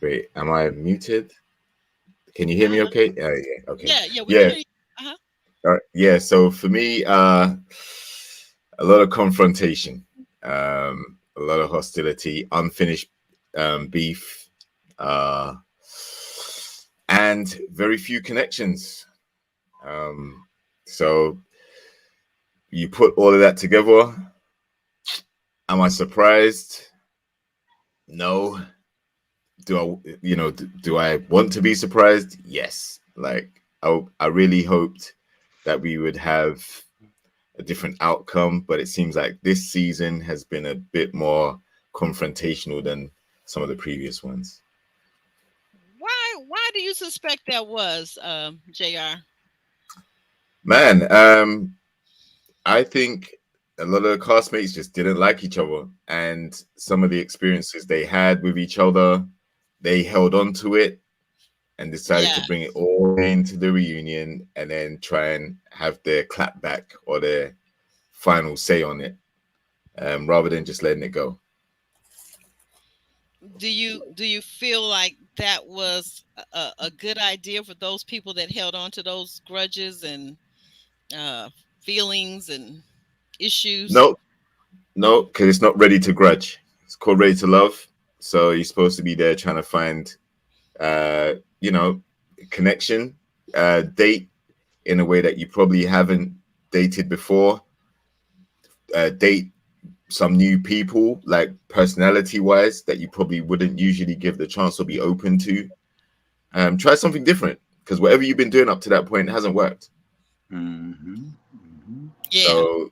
Wait, am I muted? Can you hear me Uh-huh. okay? Yeah, okay. Yeah, we can Yeah. hear you. Uh-huh. Yeah, so for me, a lot of confrontation, a lot of hostility, unfinished beef, uh, and very few connections. Um, so you put all of that together. Am I surprised? No. Do I want to be surprised? Yes. Like I really hoped that we would have a different outcome, but it seems like this season has been a bit more confrontational than some of the previous ones. Why do you suspect that was, JR? Man, I think a lot of the castmates just didn't like each other, and some of the experiences they had with each other, they held on to it and decided Yeah. to bring it all into the reunion and then try and have their clap back or their final say on it, rather than just letting it go. Do you feel like that was a good idea for those people that held on to those grudges and uh, feelings and issues? No, no, because it's not ready to grudge. It's called ready to love. So you're supposed to be there trying to find, uh, you know, connection, date in a way that you probably haven't dated before, date some new people, like personality wise, that you probably wouldn't usually give the chance or be open to. Try something different because whatever you've been doing up to that point hasn't worked. Mm-hmm. Mm-hmm. Yeah. So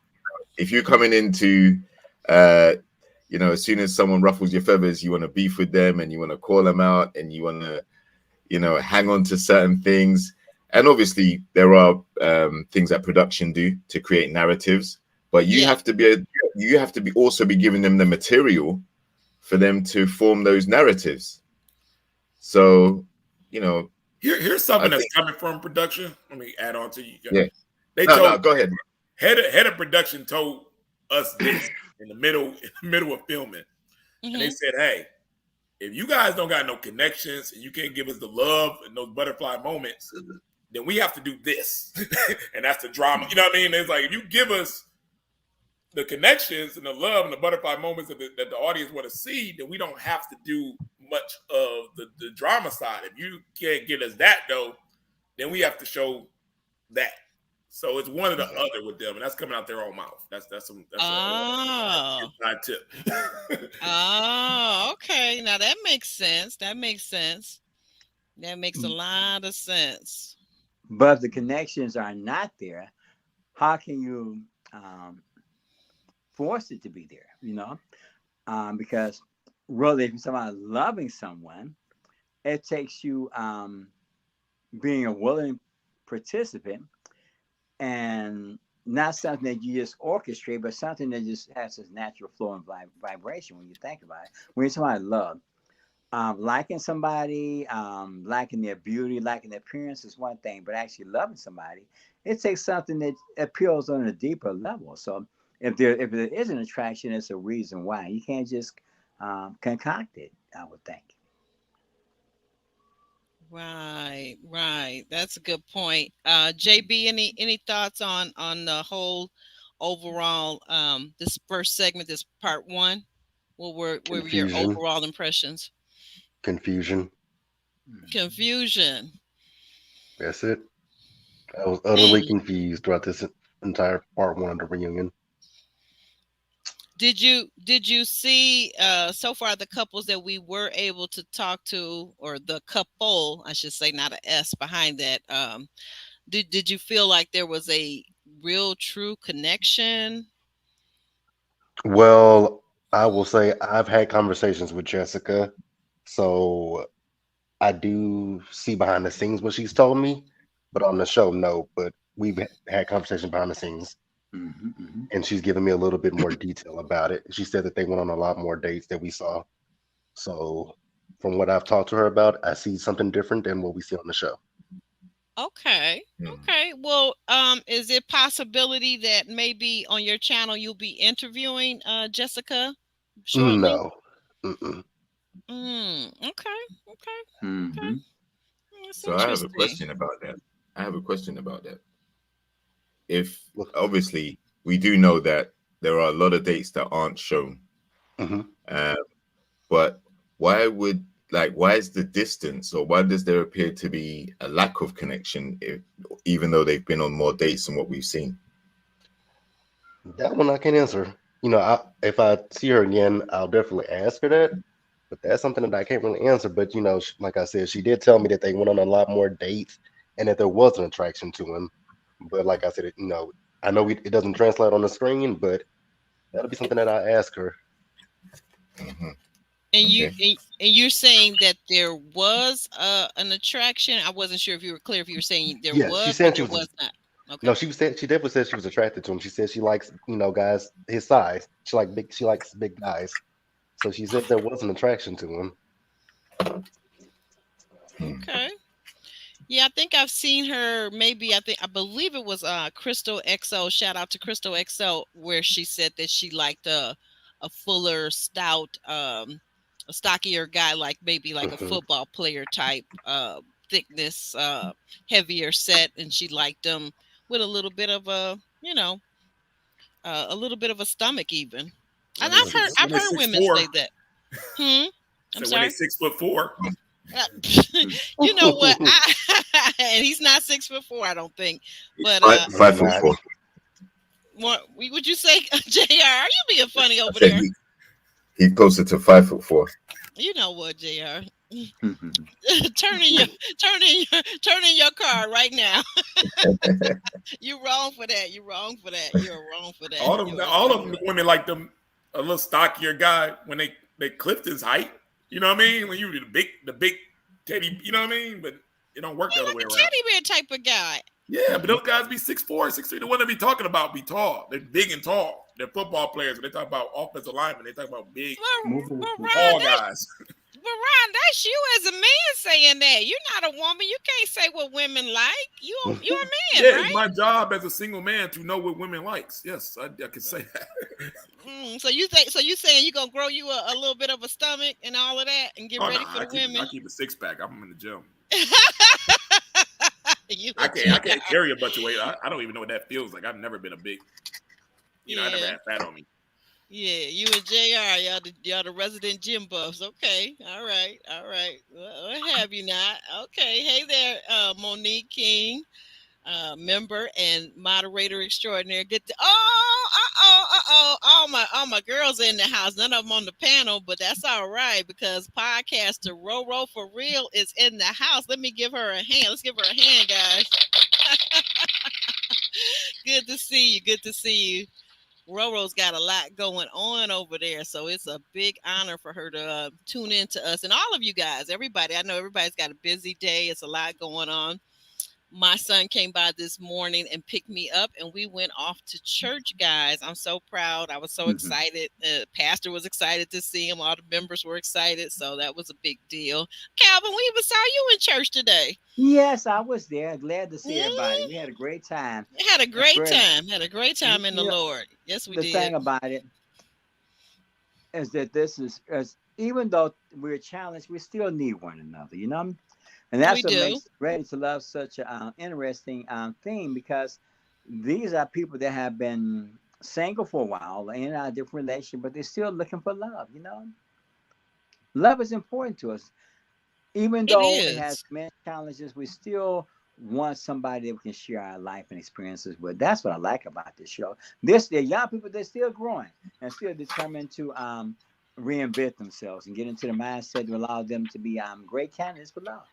if you're coming into, uh, as soon as someone ruffles your feathers, you want to beef with them and you want to call them out and you want to, hang on to certain things. And obviously, there are things that production do to create narratives, but Yeah. you have to be also be giving them the material for them to form those narratives. So, you know, Here's I something that's think, coming from production. Let me add on to you. yeah. They No, told no, go ahead. head of production told us this in the middle of filming, and they Hmm. said, "Hey, if you guys don't got no connections and you can't give us the love and those butterfly moments, then we have to do this, and that's the drama." You know what I mean? It's like if you give us the connections and the love and the butterfly moments that the audience want to see, then we don't have to do much of the drama side. If you can't get us that though, then we have to show that. So it's one or the Yeah. other with them, and that's coming out their own mouth. That's a Oh. inside tip. Oh, okay. Now that makes sense. That makes sense. That makes a Mm. lot of sense. But if the connections are not there, how can you um, force it to be there? Because really, if you're talking about loving someone, it takes you being a willing participant and not something that you just orchestrate, but something that just has this natural flow and vibration when you think about it. When you're talking about love, liking somebody, liking their beauty, liking their appearance is one thing, but actually loving somebody, it takes something that appeals on a deeper level. So if there is an attraction, it's a reason why. You can't just concoct it, I would think. Right, right. That's a good point. JB, any thoughts on the whole overall this first segment, this part one? What were your Confusion, overall impressions? confusion. Confusion. That's it. I was utterly Hmm. confused throughout this entire part one of the reunion. Did you see so far the couples that we were able to talk to, or the couple, I should say, not a S behind that? Did you feel like there was a real true connection? Well, I will say I've had conversations with Jessica, so I do see behind the scenes what she's told me, but on the show, no. But we've had conversations behind the scenes, Hmm. Hmm. and she's given me a little bit more detail about it. She said that they went on a lot more dates that we saw. So, from what I've talked to her about, I see something different than what we see on the show. Okay. Hmm. Okay. Well, is it possibility that maybe on your channel you'll be interviewing Jessica shortly? No. Mm-mm. Okay. Okay. Mhm. That's So I have a interesting. question about that. I have a question about that. If obviously we do know that there are a lot of dates that aren't shown, Mhm. uh, but why is the distance, or why does there appear to be a lack of connection, even though they've been on more dates than what we've seen? That one I can't answer. If I see her again, I'll definitely ask her that. But that's something that I can't really answer. But like I said, she did tell me that they went on a lot more dates and that there was an attraction to him. But like I said, I know it doesn't translate on the screen, but that'll be something that I ask her. Mm-hmm. And you Okay. and you're saying that there was an attraction. I wasn't sure if you were clear if you were saying there Yeah, she was or said she there was. was not. Okay. No, she definitely said she was attracted to him. She said she likes guys his size. She likes big guys. So she said there was an attraction to him. Okay. Yeah, I think I've seen her. Maybe I believe it was Crystal XO. Shout out to Crystal XO, where she said that she liked a fuller, stout, a stockier guy, like maybe like a Mhm. football player type thickness, heavier set, and she liked them with a little bit of a little bit of a stomach even. When And they Mhm. six, I've when they heard six women four, say that. Hmm. I'm so when they sorry. 6'4", Uh, you know what? And he's not 6'4", I don't think. But Five, He's five foot not. four. would you say, Jr.? Are you being funny I over said there? he's closer to 5'4". You know what, Jr. Mhm. Turn in your car right now. You're wrong for that. You're wrong for that. You're wrong for that. You are all wrong of for them that. women like them a little stockier guy when they clipped his height. You know what I mean? When you the big teddy, you know what I mean? But it don't work Yeah, the other like way a around. teddy bear type of guy. Yeah, but those guys be 6'4", 6'3". The one they be talking about be tall. They're big and tall. They're football players. When they talk about offensive linemen, they talk about big, But Ron, tall guys. that's you as a man saying that. You're not a woman. You can't say what women like. You're a man, Yeah, it's right? my job as a single man to know what women likes. Yes, I can say that. So you think? So you saying you gonna grow you a little bit of a stomach and all of that and get Oh no, ready for the I women? keep a 6-pack. I'm in the gym. You I a can't JR. carry a bunch of weight. I don't even know what that feels like. I've never been a big, I never Yeah, had fat on me. yeah. You and JR, y'all the resident gym buffs. Okay, all right, all right. What have you not? Okay, hey there, Monique King. Member and moderator extraordinaire. All my girls in the house. None of them on the panel, but that's all right because podcaster Roro for real is in the house. Let me give her a hand. Let's give her a hand, guys. Good to see you. Good to see you. Roro's got a lot going on over there, so it's a big honor for her to tune in to us and all of you guys. Everybody, I know everybody's got a busy day. It's a lot going on. My son came by this morning and picked me up, and we went off to church, guys. I'm so proud. I was so Mhm. excited. Pastor was excited to see him. All the members were excited, so that was a big deal. Calvin, we even saw you in church today. Yes, I was there. Glad to see everybody. Mm, We had a great time. we had a And great Fred, time. Had a great time in the you know, Lord. Yes, we the did. thing about it is that this is as even though we're challenged, we still need one another. And We that's what do. makes Ready to Love such an interesting theme because these are people that have been single for a while in a different relationship, but they're still looking for love. Love is important to us. Even It though it has is. many challenges, we still want somebody that we can share our life and experiences with. That's what I like about this show. They're young people, they're still growing and still determined to reinvent themselves and get into the mindset to allow them to be great candidates for love.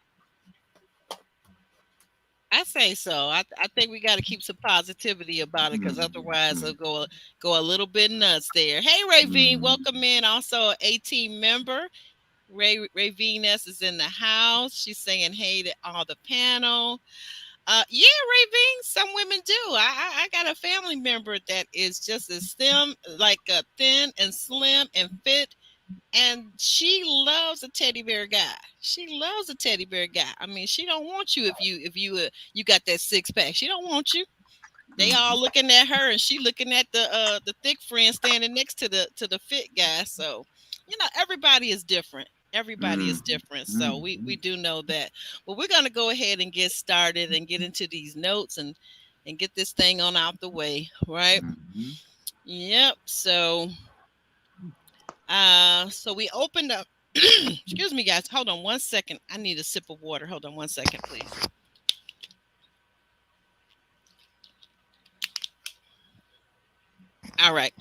I say so. I think we got to keep some positivity about it because otherwise it'll go a little bit nuts there. Hey, Ravine, Mhm. welcome in. Also, a team member. Ray Venus is in the house. She's saying hey to all the panel. Yeah, Ray some women do. I got a family member that is just as thin, like thin and slim and fit, and she loves a teddy bear guy. She loves a teddy bear guy. I mean, she don't want you if you got that 6-pack. She don't want you. They Mhm. all looking at her, and she looking at the thick friend standing next to the fit guy. So, everybody is different. Everybody is different, so we do know that. Well, we're going to go ahead and get started and get into these notes and get this thing on out the way, right? Mm-hmm. Yep. So we opened up. Excuse me, guys. Hold on 1 second. I need a sip of water. Hold on 1 second, please. All right.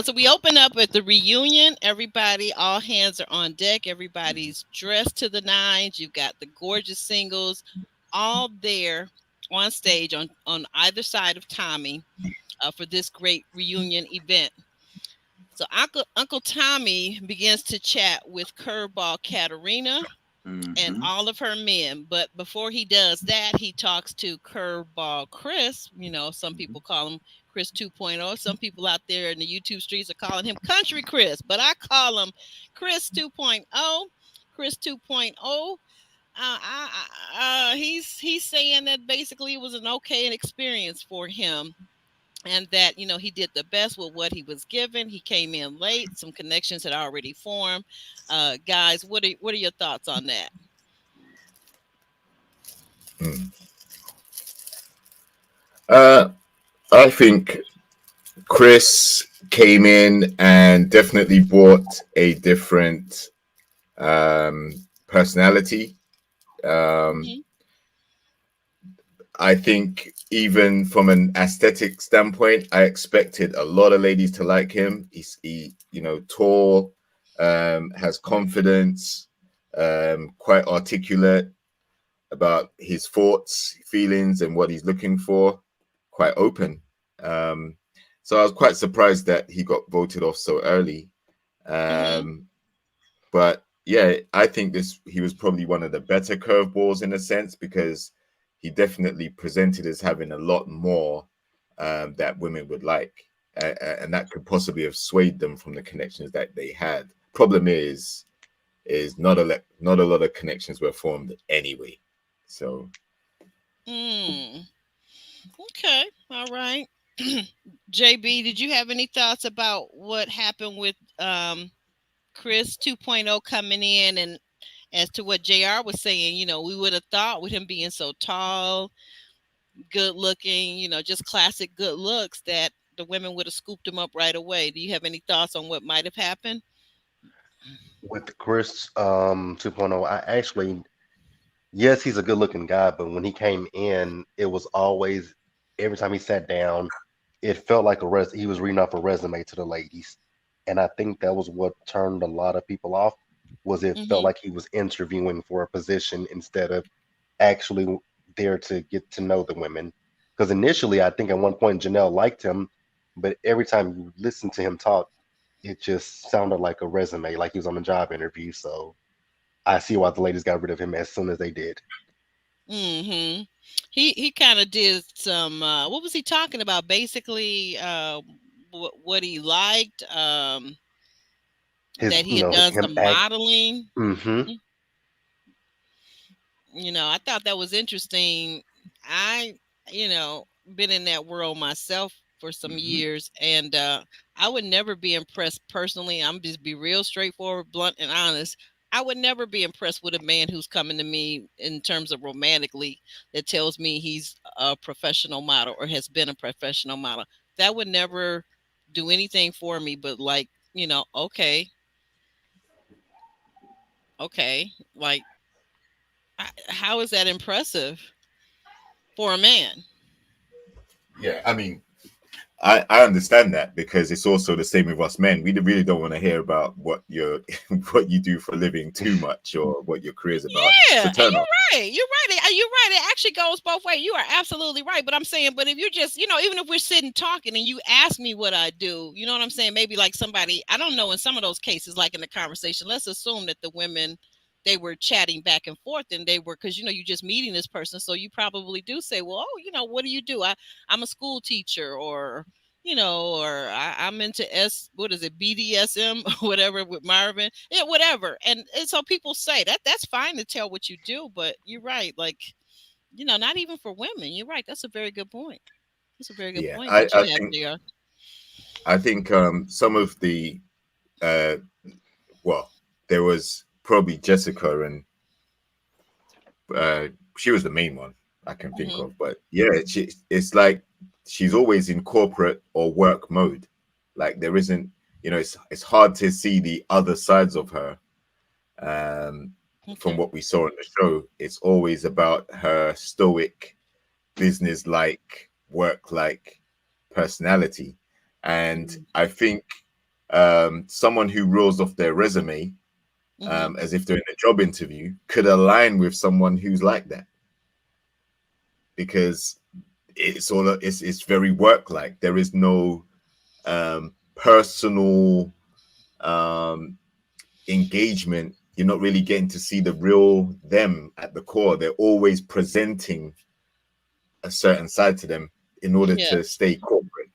So we open up at the reunion. Everybody, all hands are on deck. Everybody's dressed to the nines. You've got the gorgeous singles all there on stage on either side of Tommy for this great reunion event. So Uncle Tommy begins to chat with Curveball Katarina and all of her men. But before he does that, he talks to Curveball Chris. You know, some people call him Chris 2.0. Some people out there in the YouTube streets are calling him Country Chris, but I call him Chris 2.0. Chris 2.0. He's saying that basically it was an okay experience for him, and that, you know, he did the best with what he was given. He came in late. Some connections had already formed. Guys, what are your thoughts on that? I think Chris came in and definitely brought a different personality. I think even from an aesthetic standpoint, I expected a lot of ladies to like him. He you know, tall, has confidence, quite articulate about his thoughts, feelings, and what he's looking for. Quite open. So I was quite surprised that he got voted off so early. But yeah, I think he was probably one of the better curveballs in a sense, because he definitely presented as having a lot more that women would like, and that could possibly have swayed them from the connections that they had. Problem is not a lot of connections were formed anyway. So. Okay, all right. JB, did you have any thoughts about what happened with Chris 2.0 coming in, and as to what JR was saying? You know, we would have thought with him being so tall, good looking, you know, just classic good looks, that the women would have scooped him up right away. Do you have any thoughts on what might have happened? With Chris 2.0, I actually, yes, he's a good looking guy, but when he came in, it was always, every time he sat down, it felt like he was reading off a resume to the ladies. And I think that was what turned a lot of people off, was it felt like he was interviewing for a position instead of actually there to get to know the women. Because initially, I think at one point Janelle liked him, but every time you listen to him talk, it just sounded like a resume, like he was on a job interview. So I see why the ladies got rid of him as soon as they did. He kind of did some. What was he talking about? Basically, what he liked. That he had done some modeling. You know, I thought that was interesting. I, you know, been in that world myself for some years, and I would never be impressed personally. I'm just be real straightforward, blunt, and honest. I would never be impressed with a man who's coming to me in terms of romantically that tells me he's a professional model or has been a professional model. That would never do anything for me, but like, you know, okay, like, how is that impressive for a man? Yeah, I mean, I understand that, because it's also the same with us men. We really don't want to hear about what you do for a living too much, or what your career's about. Yeah, so you're right. It actually goes both ways. You are absolutely right. But I'm saying, but if you're just, you know, even if we're sitting talking and you ask me what I do, you know what I'm saying? Maybe like somebody, I don't know, in some of those cases, like in the conversation, let's assume that the women, they were chatting back and forth, and they were, because, you know, you're just meeting this person. So you probably do say, well, oh, you know, what do you do? I'm a school teacher, or, you know, or I'm into BDSM or whatever with Marvin, yeah, whatever. And so people say that's fine to tell what you do, but you're right. Like, you know, not even for women. You're right. That's a very good point. That's a very good point. I think some of the, well, there was probably Jessica, and she was the main one I can think of. But yeah, it's like she's always in corporate or work mode. Like there isn't, it's hard to see the other sides of her. From what we saw in the show, it's always about her stoic, business-like, work-like personality. And I think someone who rolls off their resume as if they're in a job interview could align with someone who's like that, because it's very work-like. There is no personal engagement. You're not really getting to see the real them at the core. They're always presenting a certain side to them in order to stay corporate.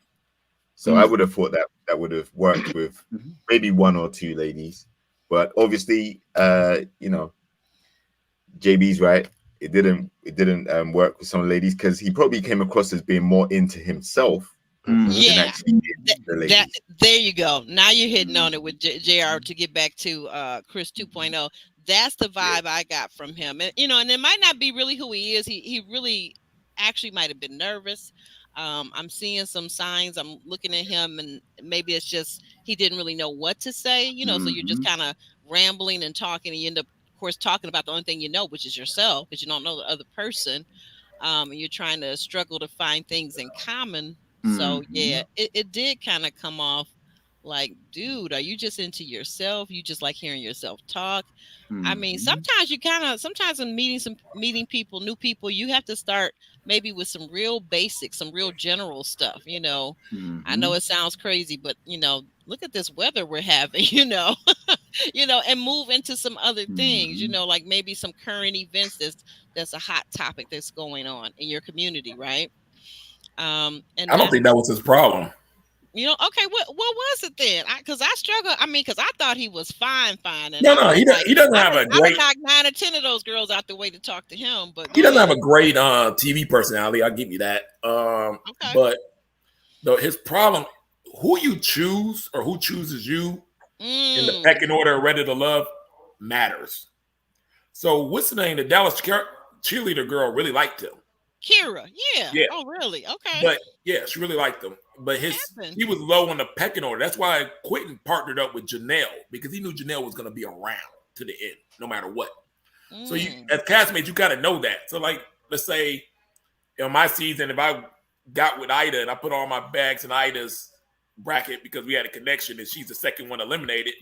So I would have thought that would have worked with maybe one or two ladies, but obviously, JB's right. It didn't work with some ladies because he probably came across as being more into himself. Yeah, there you go. Now you're hitting on it with JR. To get back to Chris 2.0, that's the vibe I got from him. And and it might not be really who he is. He really actually might have been nervous. I'm seeing some signs. I'm looking at him, and maybe it's just he didn't really know what to say. So you're just kind of rambling and talking, and you end up, of course, talking about the only thing you know, which is yourself, because you don't know the other person. And you're trying to struggle to find things in common. So yeah, it did kind of come off like, dude, are you just into yourself? You just like hearing yourself talk? I mean, sometimes in meeting people, new people, you have to start maybe with some real basic, some real general stuff. I know it sounds crazy, but look at this weather we're having, and move into some other things, like maybe some current events that's a hot topic that's going on in your community, right? And I don't think that was his problem. Okay, what was it then? Because I struggle. I mean, because I thought he was fine. And no, he doesn't have a great. I would knock 9 or 10 of those girls out the way to talk to him, but he doesn't have a great TV personality. I'll give you that. Okay. But his problem, who you choose or who chooses you in the pecking order of Ready to Love matters. So what's the name? The Dallas cheerleader girl really liked him. Kira, yeah. Oh, really? Okay. But yeah, she really liked him. But he was low on the pecking order. That's why Quentin partnered up with Janelle, because he knew Janelle was going to be around to the end, no matter what. So you, as castmates, you got to know that. So like, let's say, my season, if I got with Ida and I put all my bags in Ida's bracket because we had a connection and she's the second one eliminated,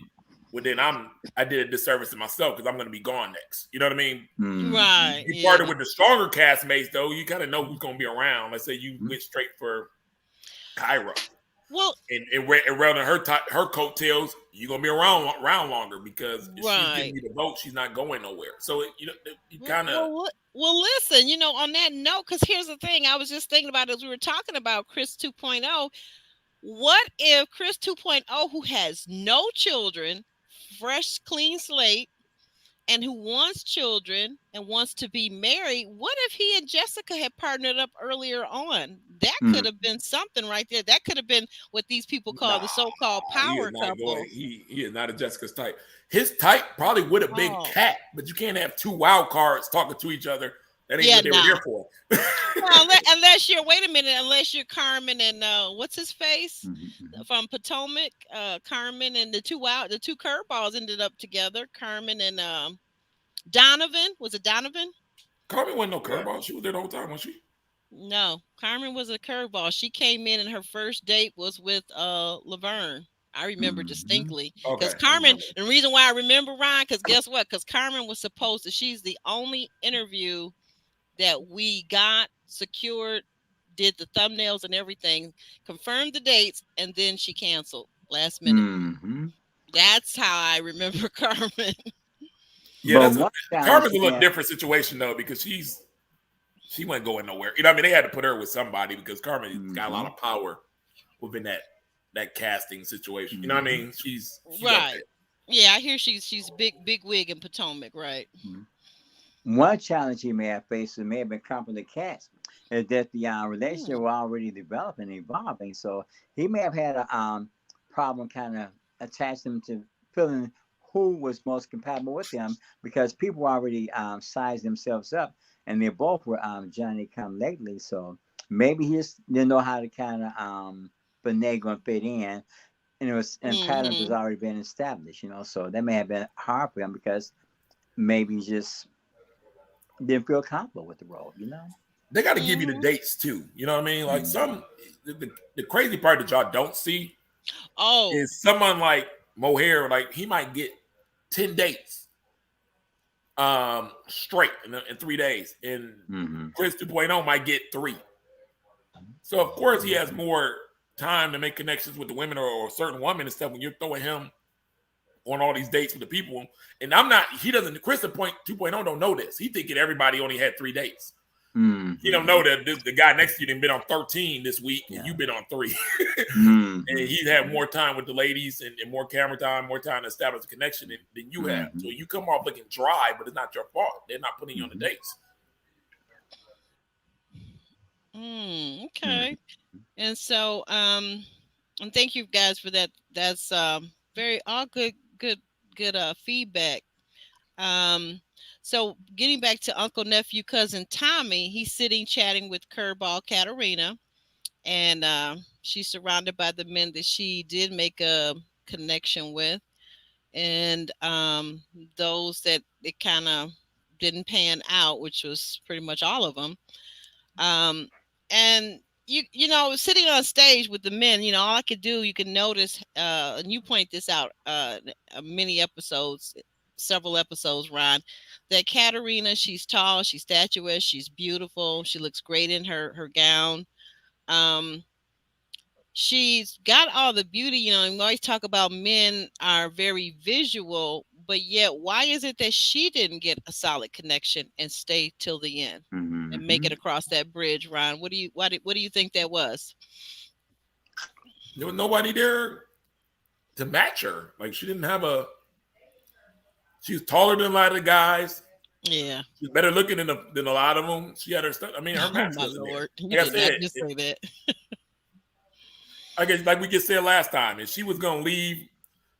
well, then I did a disservice to myself because I'm going to be gone next. You know what I mean? Right. You partnered with the stronger castmates, though. You kind of know who's going to be around. Let's say you went straight for Kyra. Well, and around her coattails, you're going to be around longer because if she's giving you the vote, she's not going nowhere. So, you kind of. Well, listen, on that note, because here's the thing. I was just thinking about it as we were talking about Chris 2.0. What if Chris 2.0, who has no children, fresh, clean slate, and who wants children and wants to be married, what if he and Jessica had partnered up earlier on? That could have been something right there. That could have been what these people call the so-called power couple. He is not a Jessica's type. His type probably would have been Kat, but you can't have two wild cards talking to each other. That ain't what they were here for. Well, unless you're Carmen and what's his face from Potomac, Carmen and the two curveballs ended up together. Carmen and Donovan. Was it Donovan? Carmen wasn't no curveball. She was there the whole time, wasn't she? No, Carmen was a curveball. She came in and her first date was with Laverne. I remember distinctly because Carmen, the reason why I remember, Ryan, because guess what? Because Carmen was supposed to, she's the only interview that we got secured, did the thumbnails and everything, confirmed the dates, and then she canceled last minute. That's how I remember Carmen. Yeah, Carmen's a little different situation though, because she wasn't going nowhere. You know what I mean? They had to put her with somebody because Carmen's got a lot of power within that casting situation. You know what I mean? She's right. Yeah, I hear she's big wig in Potomac, right? One challenge he may have faced, it may have been Carmen the cast, is that the relationship were already developing, evolving. So he may have had a problem kind of attaching him to feeling who was most compatible with them, because people already sized themselves up, and they both were Johnny come lately. So maybe he just didn't know how to kind of finagle and fit in, and it was and patterns was already been established, So that may have been hard for him because maybe he just didn't feel comfortable with the role, They got to give you the dates too. You know what I mean? Like the crazy part that y'all don't see is someone like Mohair, like he might get 10 dates straight in 3 days. And Chris 2.0 might get 3. So of course he has more time to make connections with the women or a certain woman and stuff when you're throwing him on all these dates with the people. And Chris 2.0 don't know this. He thinking everybody only had 3 dates. You don't know that the guy next to you been on 13 this week and you've been on 3. And he's had more time with the ladies and more camera time, more time to establish a connection than you have. So you come off looking dry, but it's not your fault. They're not putting you on the dates. Okay. And so and thank you guys for that. That's very all good feedback. So getting back to Uncle Nephew Cousin Tommy, he's sitting chatting with Curveball Katarina, and she's surrounded by the men that she did make a connection with, and those that it kind of didn't pan out, which was pretty much all of them. And you know, sitting on stage with the men, all I could do, you can notice, and you point this out, several episodes, Ron, that Katarina, she's tall, she's statuesque, she's beautiful, she looks great in her gown. She's got all the beauty, and we always talk about men are very visual, but yet why is it that she didn't get a solid connection and stay till the end and make it across that bridge, Ron? What do you think that was? There was nobody there to match her. Like she didn't have she was taller than a lot of the guys. Yeah. She's better looking than a lot of them. She had her stuff. I mean, her match was in there. You did not just say that. I guess like we just said last time, if she was going to leave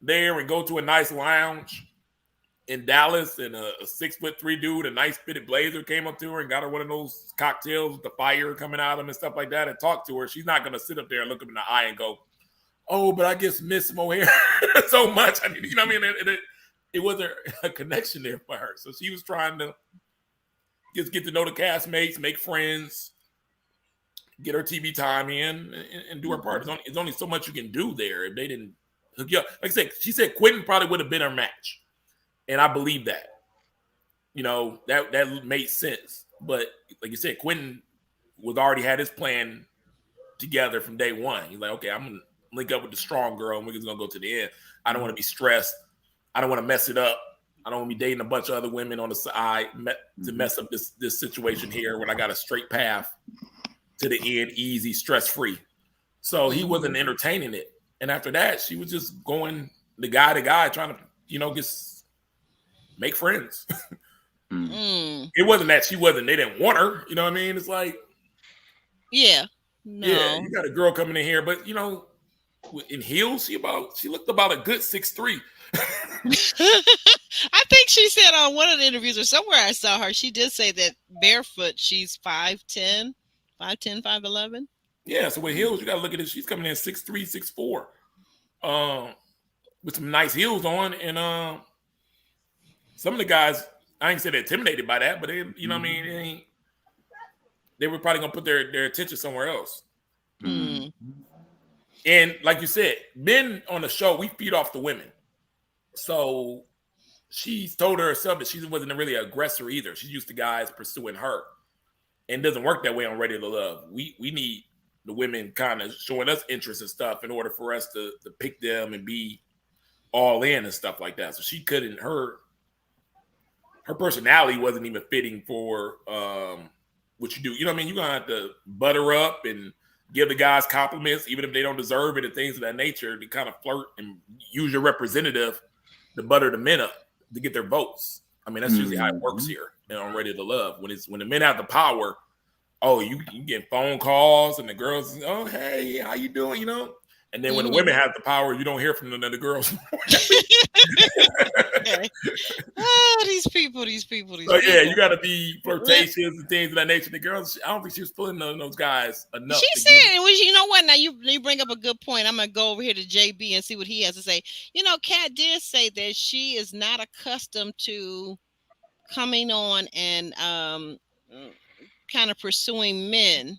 there and go to a nice lounge in Dallas and a 6'3" dude, a nice fitted blazer came up to her and got her one of those cocktails with the fire coming out of them and stuff like that and talk to her, she's not going to sit up there and look him in the eye and go, oh, but I just miss Mohair so much. I mean, you know what I mean? It wasn't a connection there for her. So she was trying to just get to know the castmates, make friends, get her TV time in, and do her part. It's only so much you can do there if they didn't hook you up. Like I said, she said Quentin probably would have been her match. And I believe that. That made sense. But like you said, Quentin was already had his plan together from day one. He's like, okay, I'm going to link up with the strong girl and we're just going to go to the end. I don't want to be stressed. I don't want to mess it up. I don't want to be dating a bunch of other women on the side to mess up this situation here when I got a straight path to the end, easy, stress-free. So he wasn't entertaining it. And after that, she was just going the guy to guy trying to, just make friends. It wasn't that they didn't want her. You know what I mean? It's like, yeah, no. Yeah, you got a girl coming in here, but in heels, she looked about a good 6'3". I think she said on one of the interviews or somewhere I saw her, she did say that barefoot she's 5'10", 5'11". Yeah, so with heels, you got to look at it. She's coming in 6'3", 6'4", with some nice heels on, and some of the guys, I ain't say they're intimidated by that, but they, what I mean, they were probably gonna put their attention somewhere else. And like you said, men on the show, we feed off the women. So she's told herself that she wasn't really an aggressor either. She's used to guys pursuing her. And it doesn't work that way on Ready to Love. We need the women kind of showing us interest and stuff in order for us to pick them and be all in and stuff like that. So she couldn't, her personality wasn't even fitting for what you do. You know what I mean? You're going to have to butter up and give the guys compliments, even if they don't deserve it and things of that nature, to kind of flirt and use your representative to butter the men up to get their votes. I mean, that's usually how it works here on Ready to Love. When the men have the power, you get phone calls and the girls, oh, hey, how you doing? And then when the women have the power, you don't hear from none of the girls. Okay. Oh, these people. So yeah, you got to be flirtatious and things of that nature. The girls, I don't think she was feeling those guys enough. She said, you know what? Now you bring up a good point. I'm gonna go over here to JB and see what he has to say. You know, Kat did say that she is not accustomed to coming on and kind of pursuing men.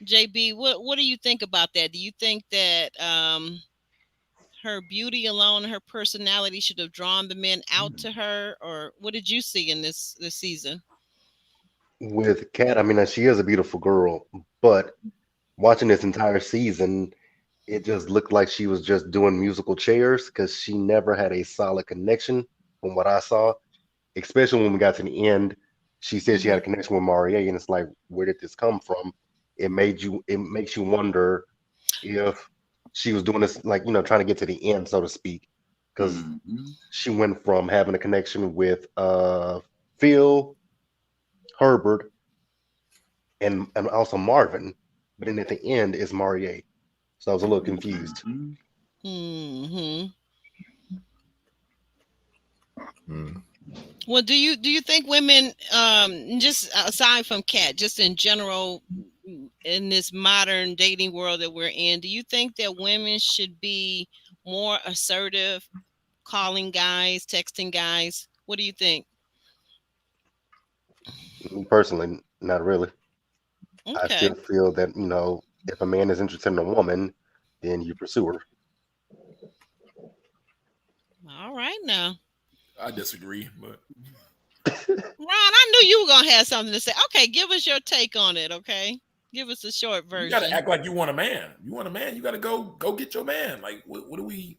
JB, what do you think about that? Do you think that her beauty alone, her personality should have drawn the men out to her, or what did you see in this season? With Kat, I mean, she is a beautiful girl, but watching this entire season, it just looked like she was just doing musical chairs because she never had a solid connection from what I saw, especially when we got to the end. She said she had a connection with Maurier, and it's like, where did this come from? It makes you wonder if she was doing this, like, trying to get to the end, so to speak, because she went from having a connection with Phil, Herbert, and also Marvin, but then at the end is Maurier. So I was a little confused. Well, do you think women, just aside from Kat, just in general, in this modern dating world that we're in, do you think that women should be more assertive, calling guys, texting guys? What do you think? Personally, not really. Okay. I still feel that, if a man is interested in a woman, then you pursue her. All right now. I disagree, but Ron, I knew you were gonna have something to say. Okay, give us your take on it. Okay, give us a short version. You gotta act like you want a man. You want a man. You gotta go get your man. Like, what do we?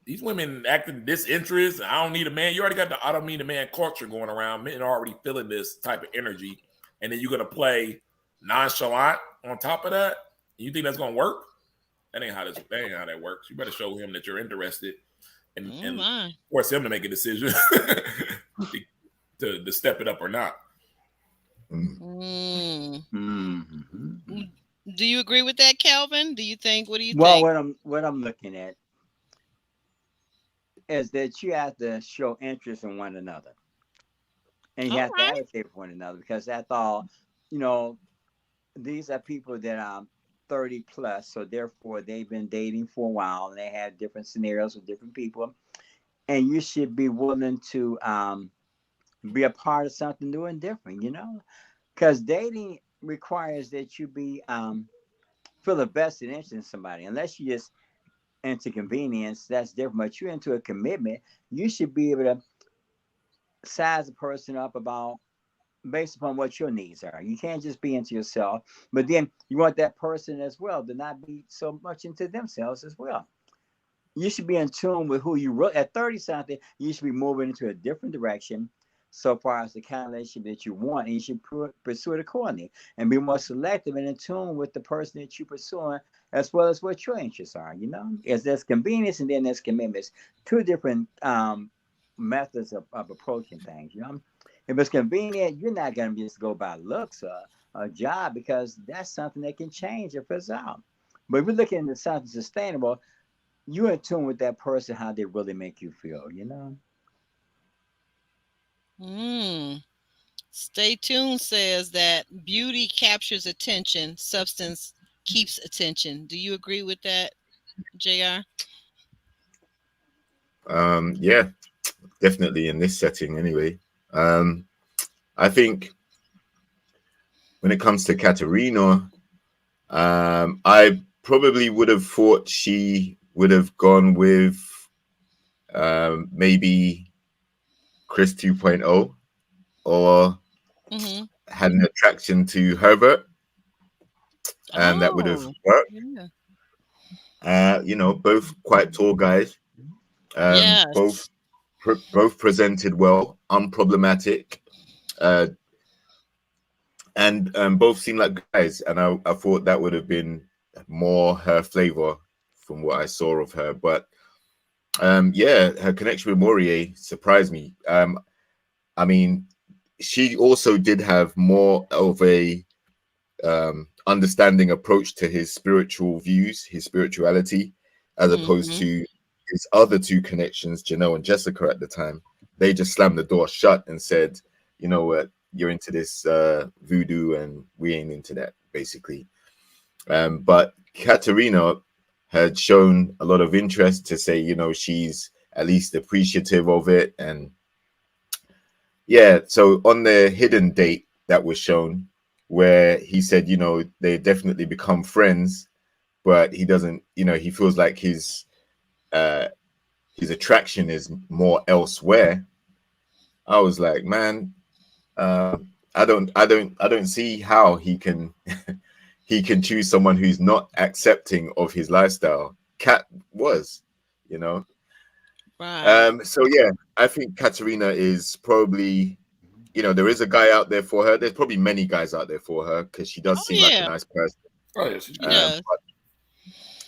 These women acting disinterest. I don't need a man. You already got the I don't need a man culture going around. Men are already feeling this type of energy, and then you're gonna play nonchalant on top of that. You think that's gonna work? That ain't how that works. You better show him that you're interested. And force him to make a decision to step it up or not. Do you agree with that, Calvin? Do you think? What do you think? Well, what I'm looking at is that you have to show interest in one another, and you have to advocate for one another, because that's all. These are people that are 30 plus, so therefore they've been dating for a while and they have different scenarios with different people, and you should be willing to be a part of something new and different, because dating requires that you be feel a vested interest in somebody. Unless you just into convenience, that's different, but you're into a commitment, you should be able to size a person up based upon what your needs are. You can't just be into yourself, but then you want that person as well to not be so much into themselves as well. You should be in tune with who you really, at 30 something, you should be moving into a different direction so far as the kind of relationship that you want, and you should pursue it accordingly and be more selective and in tune with the person that you're pursuing, as well as what your interests are. As there's convenience and then there's commitments, two different methods of approaching things. If it's convenient, you're not going to just go by looks or a job, because that's something that can change if it's out. But if we're looking into something sustainable, you're in tune with that person, how they really make you feel, Stay tuned says that beauty captures attention, substance keeps attention. Do you agree with that, JR? Yeah, definitely in this setting anyway. I think when it comes to Katerina, I probably would have thought she would have gone with maybe Chris 2.0, or had an attraction to Herbert, and that would have worked. Both quite tall guys. Both presented well, unproblematic, and both seemed like guys. And I thought that would have been more her flavor from what I saw of her. But her connection with Maurier surprised me. I mean, she also did have more of a understanding approach to his spiritual views, his spirituality, as opposed to his other two connections, Janelle and Jessica at the time. They just slammed the door shut and said, you know what, you're into this voodoo and we ain't into that, basically. But Katerina had shown a lot of interest to say, you know, she's at least appreciative of it. And yeah, so on the hidden date that was shown, where he said, you know, they definitely become friends, but he doesn't, you know, he feels like his attraction is more elsewhere. I was like, man, I don't see how he can he can choose someone who's not accepting of his lifestyle. Kat was, you know. Right. So yeah, I think Katerina is probably, you know, there is a guy out there for her. There's probably many guys out there for her because she does seem like a nice person. Oh yeah, she does.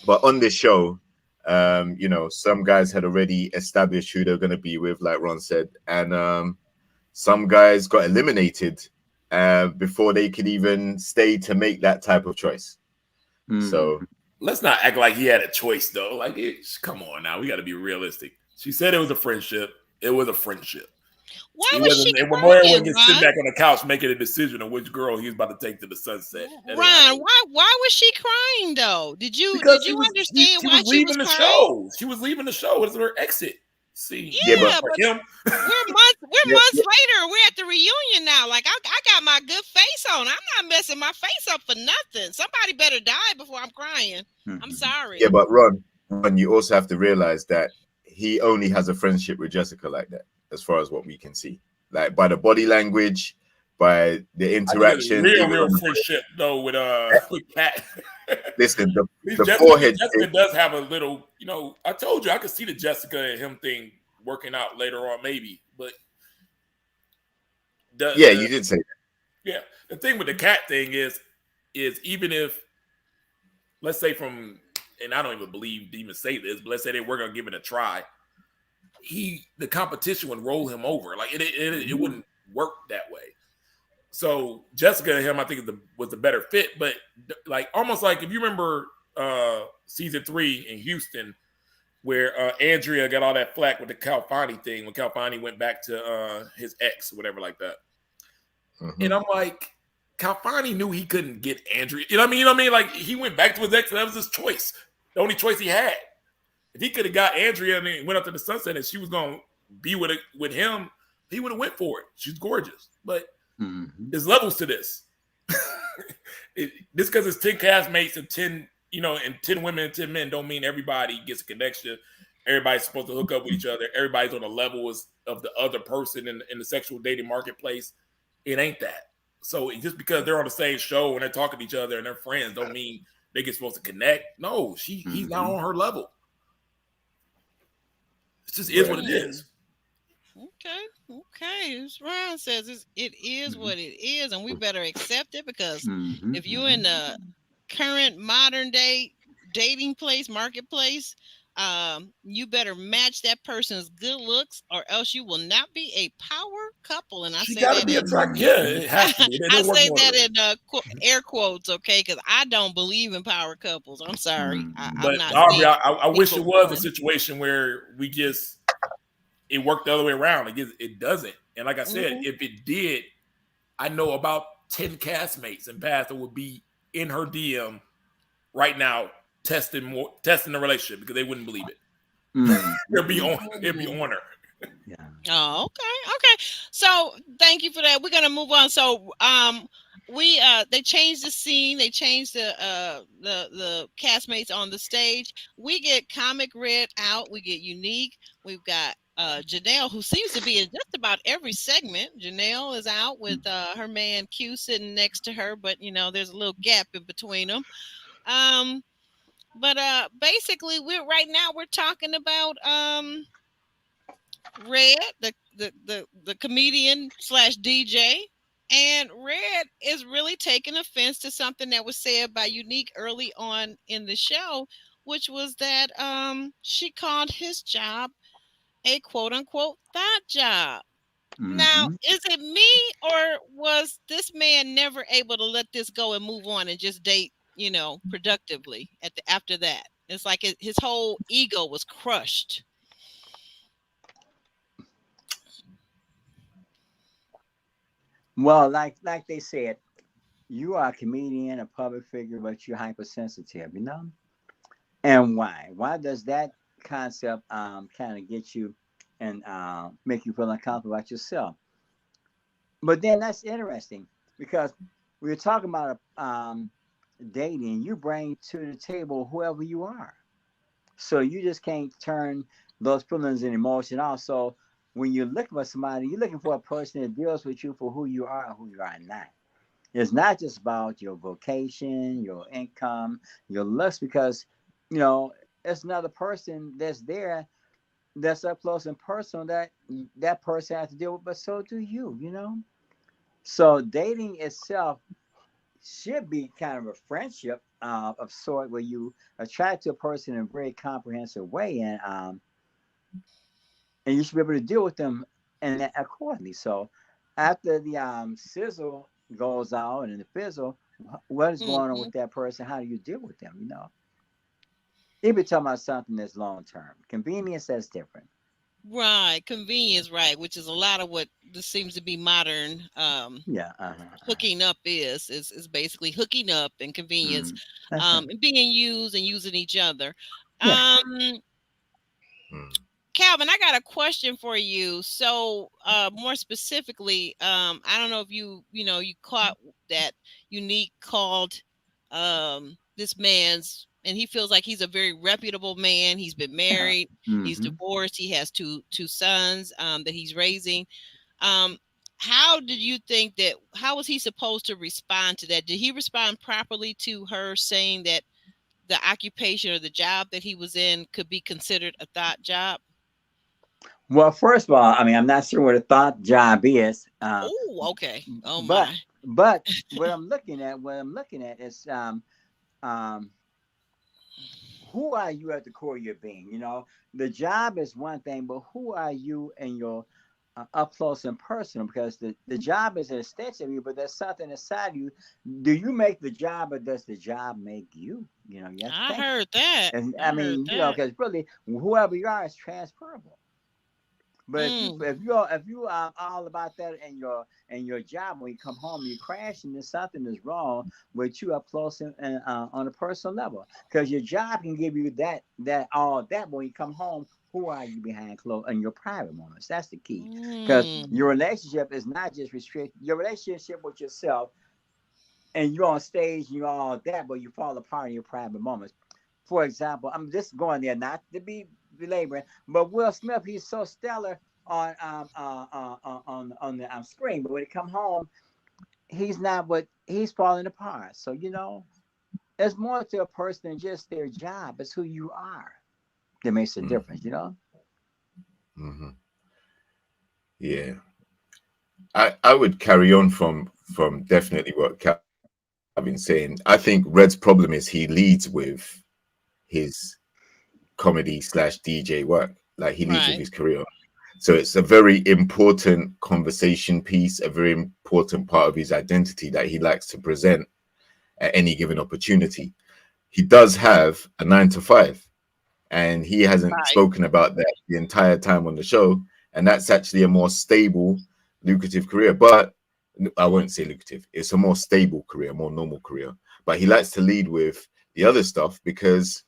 But on this show, you know, some guys had already established who they're going to be with, like Ron said, and some guys got eliminated before they could even stay to make that type of choice. So let's not act like he had a choice, though. Like, come on now, we got to be realistic. She said it was a friendship. It was a friendship. Why was she crying, wasn't sitting back on the couch making a decision on which girl he was about to take to the sunset. Ron, why was she crying though? Did you understand why she was leaving the crying? show? She was leaving the show. It was her exit. See, yeah, but we're months later. We're at the reunion now. Like I got my good face on. I'm not messing my face up for nothing. Somebody better die before I'm crying. I'm sorry. Yeah, but Ron, you also have to realize that he only has a friendship with Jessica like that, as far as what we can see. Like by the body language, by the interaction. Real friendship though with Kat. Listen, the Jessica, forehead. Jessica does have a little, you know, I told you I could see the Jessica and him thing working out later on, maybe, but you did say that. Yeah, the thing with the Kat thing is even if, let's say and I don't even believe to even say this, but let's say they were gonna give it a try, the competition would roll him over. Like it wouldn't work that way. So Jessica and him, I think, was the better fit. But like almost like if you remember season 3 in Houston, where Andrea got all that flack with the Calfani thing when Calfani went back to his ex or whatever like that. And I'm like, Calfani knew he couldn't get Andrea. You know what I mean? Like he went back to his ex, and that was his choice, the only choice he had. If he could have got Andrea and then went up to the sunset, and she was gonna be with him, he would have went for it. She's gorgeous, but there's levels to this. This because it's 10 castmates and 10, you know, and 10 women and 10 men don't mean everybody gets a connection. Everybody's supposed to hook up with each other. Everybody's on the level of the other person in the sexual dating marketplace. It ain't that. So just because they're on the same show and they're talking to each other and they're friends don't mean they get supposed to connect. No, he's not on her level. It just is what it is. Okay. As Ron says, it is what it is, and we better accept it because if you're in the current modern day dating marketplace, you better match that person's good looks, or else you will not be a power couple. And she got to be attractive. Yeah, it has to be. I say that in air quotes, okay? Because I don't believe in power couples. I'm sorry, but Aubrey, I wish it was a situation where it worked the other way around. It doesn't. And like I said, if it did, I know about 10 castmates and past that would be in her DM right now testing the relationship because they wouldn't believe it. It'd be on her. Yeah. Oh, okay. So thank you for that. We're gonna move on. So they changed the scene. They changed the castmates on the stage. We get Comic Red out. We get Unique. We've got Janelle, who seems to be in just about every segment. Janelle is out with her man Q sitting next to her, but you know there's a little gap in between them. But basically, we're talking about Red, the comedian / DJ. And Red is really taking offense to something that was said by Unique early on in the show, which was that she called his job a quote unquote thought job. Now, Mm-hmm. is it me or was this man never able to let this go and move on and just date, productively after that? It's like his whole ego was crushed. Well, like they said, you are a comedian, a public figure, but you're hypersensitive, you know? And why? Why does that concept kind of get you and make you feel uncomfortable about yourself? But then that's interesting because we're talking about dating. You bring to the table whoever you are, so you just can't turn those feelings and emotion off. So when you're looking for somebody, you're looking for a person that deals with you for who you are and who you are not. It's not just about your vocation, your income, your looks, because you know it's another person that's there that's up close and personal that that person has to deal with, but so do you. You know, so dating itself should be kind of a friendship of sort where you attract to a person in a very comprehensive way, and you should be able to deal with them and that accordingly. So after the sizzle goes out and the fizzle, what is going on Hmm. with that person? How do you deal with them? You know, if you're talking about something that's long term, convenience that's different. Right, convenience, right, which is a lot of what this seems to be modern Yeah, hooking up is basically hooking up and convenience, that's right. and being used and using each other. Yeah. Um, Mm. Calvin, I got a question for you. So, more specifically, I don't know if you caught that Unique called this man's, and he feels like he's a very reputable man. He's been Yeah. married, he's Mm-hmm. divorced, he has two sons that he's raising. Um, how did you think that? How was he supposed to respond to that? Did he respond properly to her saying that the occupation or the job that he was in could be considered a thought job? Well, first of all, I mean, I'm not sure what a thought job is, Oh, okay. Oh but my. but what I'm looking at is um, who are you at the core of your being? You know, the job is one thing, but who are you in your up close and personal? Because the job is an extension of you, but there's something inside you. Do you make the job, or does the job make you? You know, you have to I think. heard that. And I I heard mean, you know, that. because really, whoever you are is transferable. But Mm. if you are all about that in your job, when you come home, you crash, and there's something is wrong with you up close and on a personal level. Because your job can give you that all that, but when you come home, who are you behind closed in your private moments? That's the key. Because Mm. your relationship is not just restricted. Your relationship with yourself, and you're on stage, and you're all that, but you fall apart in your private moments. For example, I'm just going there not to be belaboring, but Will Smith, he's so stellar on the screen, but when he come home, he's not what he's falling apart. So you know, it's more to a person than just their job. It's who you are that makes a Mm. difference. You know. Hmm. Yeah, I would carry on from definitely what Calvin's saying. I think Red's problem is he leads with his comedy slash DJ work. Like he leads with Right. his career. So it's a very important conversation piece, a very important part of his identity that he likes to present at any given opportunity. He does have a 9 to 5, and he hasn't Right. spoken about that the entire time on the show. And that's actually a more stable, lucrative career. But I won't say lucrative, it's a more stable career, more normal career. But he likes to lead with the other stuff because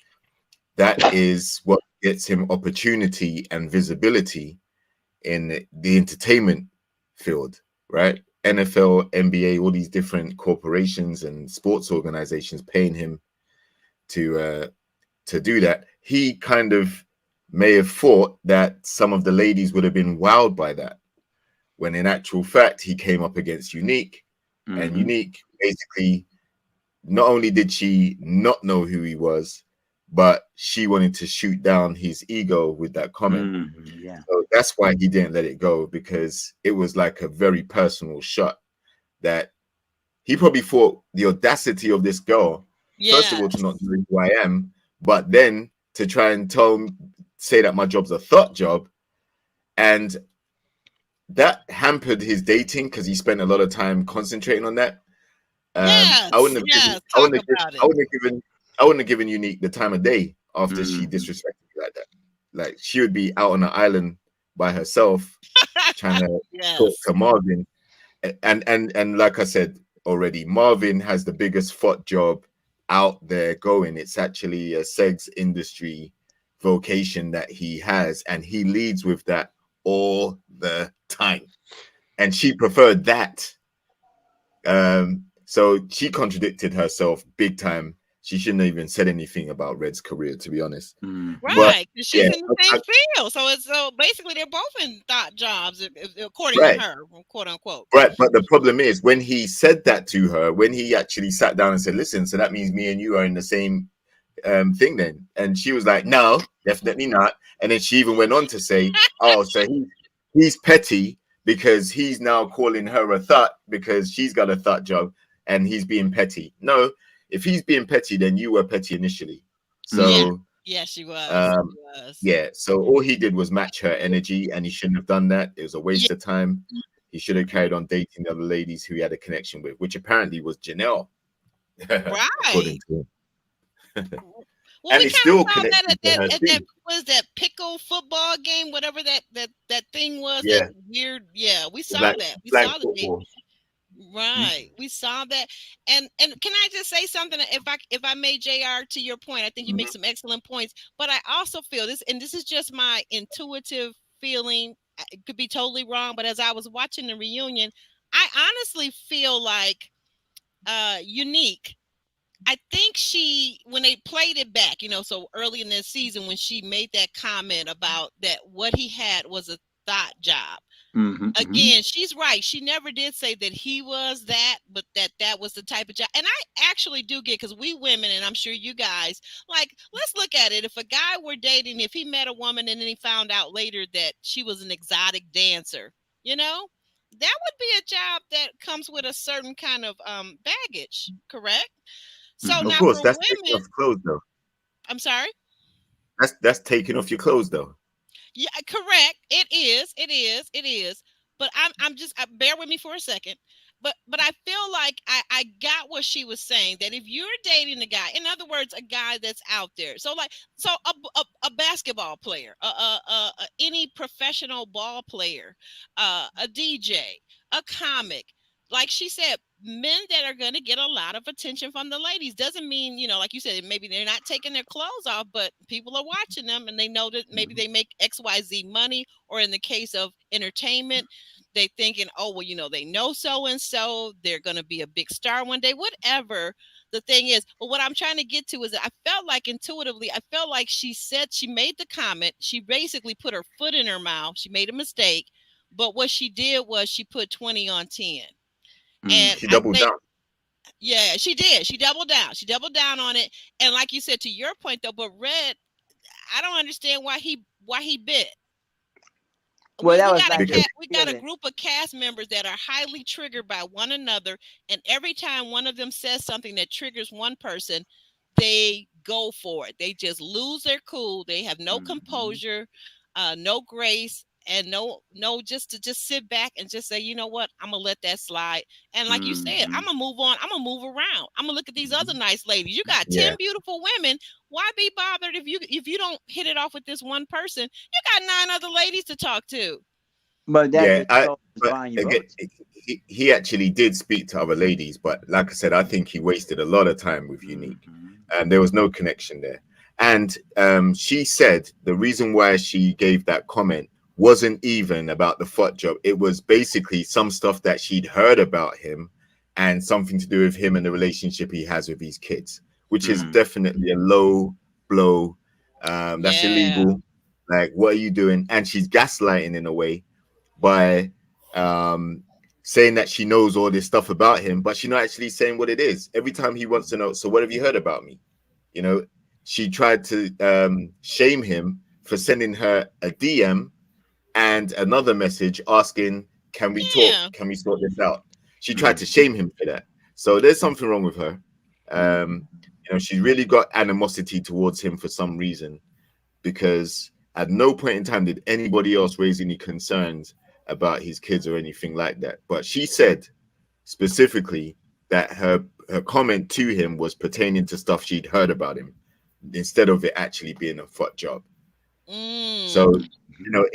that is what gets him opportunity and visibility in the entertainment field, right? NFL, NBA, all these different corporations and sports organizations paying him to do that. He kind of may have thought that some of the ladies would have been wowed by that, when in actual fact he came up against Unique, and Mm-hmm. Unique basically, not only did she not know who he was, but she wanted to shoot down his ego with that comment. Mm-hmm. Yeah. So that's why he didn't let it go, because it was like a very personal shot that he probably thought the audacity of this girl, first of Yeah. all, to not know who I am, but then to try and say that my job's a thought job. And that hampered his dating because he spent a lot of time concentrating on that. Yes, I wouldn't have yes. given, Talk about it. I wouldn't have given Unique the time of day after she Mhm. disrespected me like that. Like she would be out on an island by herself trying to Yes. talk to Marvin. And like I said already, Marvin has the biggest FOT job out there going. It's actually a sex industry vocation that he has, and he leads with that all the time. And she preferred that. So she contradicted herself big time. She shouldn't have even said anything about Red's career, to be honest. Mhm. But Right. 'Cause she's yeah, in the same field. So basically they're both in thought jobs, according right. to her, quote unquote. Right, but the problem is when he said that to her, when he actually sat down and said, "Listen, so that means me and you are in the same thing then," and she was like, "No, definitely not." And then she even went on to say, "Oh, so he's petty because he's now calling her a thought because she's got a thought job and he's being petty." No, if he's being petty, then you were petty initially. So Yeah, she was. um, She was. yeah, so all he did was match her energy, and he shouldn't have done that. It was a waste of time. He should have carried on dating the other ladies who he had a connection with, which apparently was Janelle, according Right. to him. Well, And we he's kind of still saw that connected to her at that too. was that pickle football game, whatever that thing was. Yeah. That weird. Yeah, we saw Flag- that. We flag saw the game. football. Right. We saw that. And can I just say something? If I may, JR, to your point, I think you make some excellent points. But I also feel this, and this is just my intuitive feeling. It could be totally wrong, but as I was watching the reunion, I honestly feel like Unique. I think when they played it back, so early in this season when she made that comment about that what he had was a thought job. Mhm. Again, she's right. She never did say that he was that, but that was the type of job. And I actually do get, because we women, and I'm sure you guys, like, let's look at it. If a guy were dating, if he met a woman and then he found out later that she was an exotic dancer, that would be a job that comes with a certain kind of baggage, correct? So Of now course, for that's taking women, off clothes though. I'm sorry. That's taking off your clothes though. Yeah, correct. It is. But I'm just bear with me for a second. But I feel like I got what she was saying, that if you're dating a guy, in other words, a guy that's out there, so a basketball player, any professional ball player, a DJ, a comic, like she said, men that are going to get a lot of attention from the ladies. Doesn't mean, like you said, maybe they're not taking their clothes off, but people are watching them and they know that maybe they make XYZ money, or in the case of entertainment, they thinking, oh, well, they know so and so, they're going to be a big star one day, whatever the thing is. But what I'm trying to get to is that I felt like intuitively, she made the comment, she basically put her foot in her mouth, she made a mistake, but what she did was she put 20 on 10. And She doubled down. Yeah, she did. She doubled down. She doubled down on it. And like you said, to your point though, but Red, I don't understand why he bit. Well, that we was got like we got a group of cast members that are highly triggered by one another, and every time one of them says something that triggers one person, they go for it. They just lose their cool. They have no composure, no grace, and no just to sit back and just say, you know what, I'm gonna let that slide. And like you said, I'm gonna move on. I'm gonna move around. I'm gonna look at these other nice ladies. You got 10 beautiful women. Why be bothered if you don't hit it off with this one person? You got 9 other ladies to talk to. But that again, he actually did speak to other ladies, but like I said, I think he wasted a lot of time with Unique, and there was no connection there. And she said the reason why she gave that comment wasn't even about the FOT job. It was basically some stuff that she'd heard about him and something to do with him and the relationship he has with his kids, which is definitely a low blow. That's illegal. Like, what are you doing? And she's gaslighting in a way by saying that she knows all this stuff about him, but she's not actually saying what it is. Every time he wants to know, so what have you heard about me? She tried to shame him for sending her a DM and another message asking, can we talk? Can we sort this out? She tried to shame him for that. So there's something wrong with her. She's really got animosity towards him for some reason, because at no point in time did anybody else raise any concerns about his kids or anything like that. But she said specifically that her comment to him was pertaining to stuff she'd heard about him, instead of it actually being a foot job. So, you know,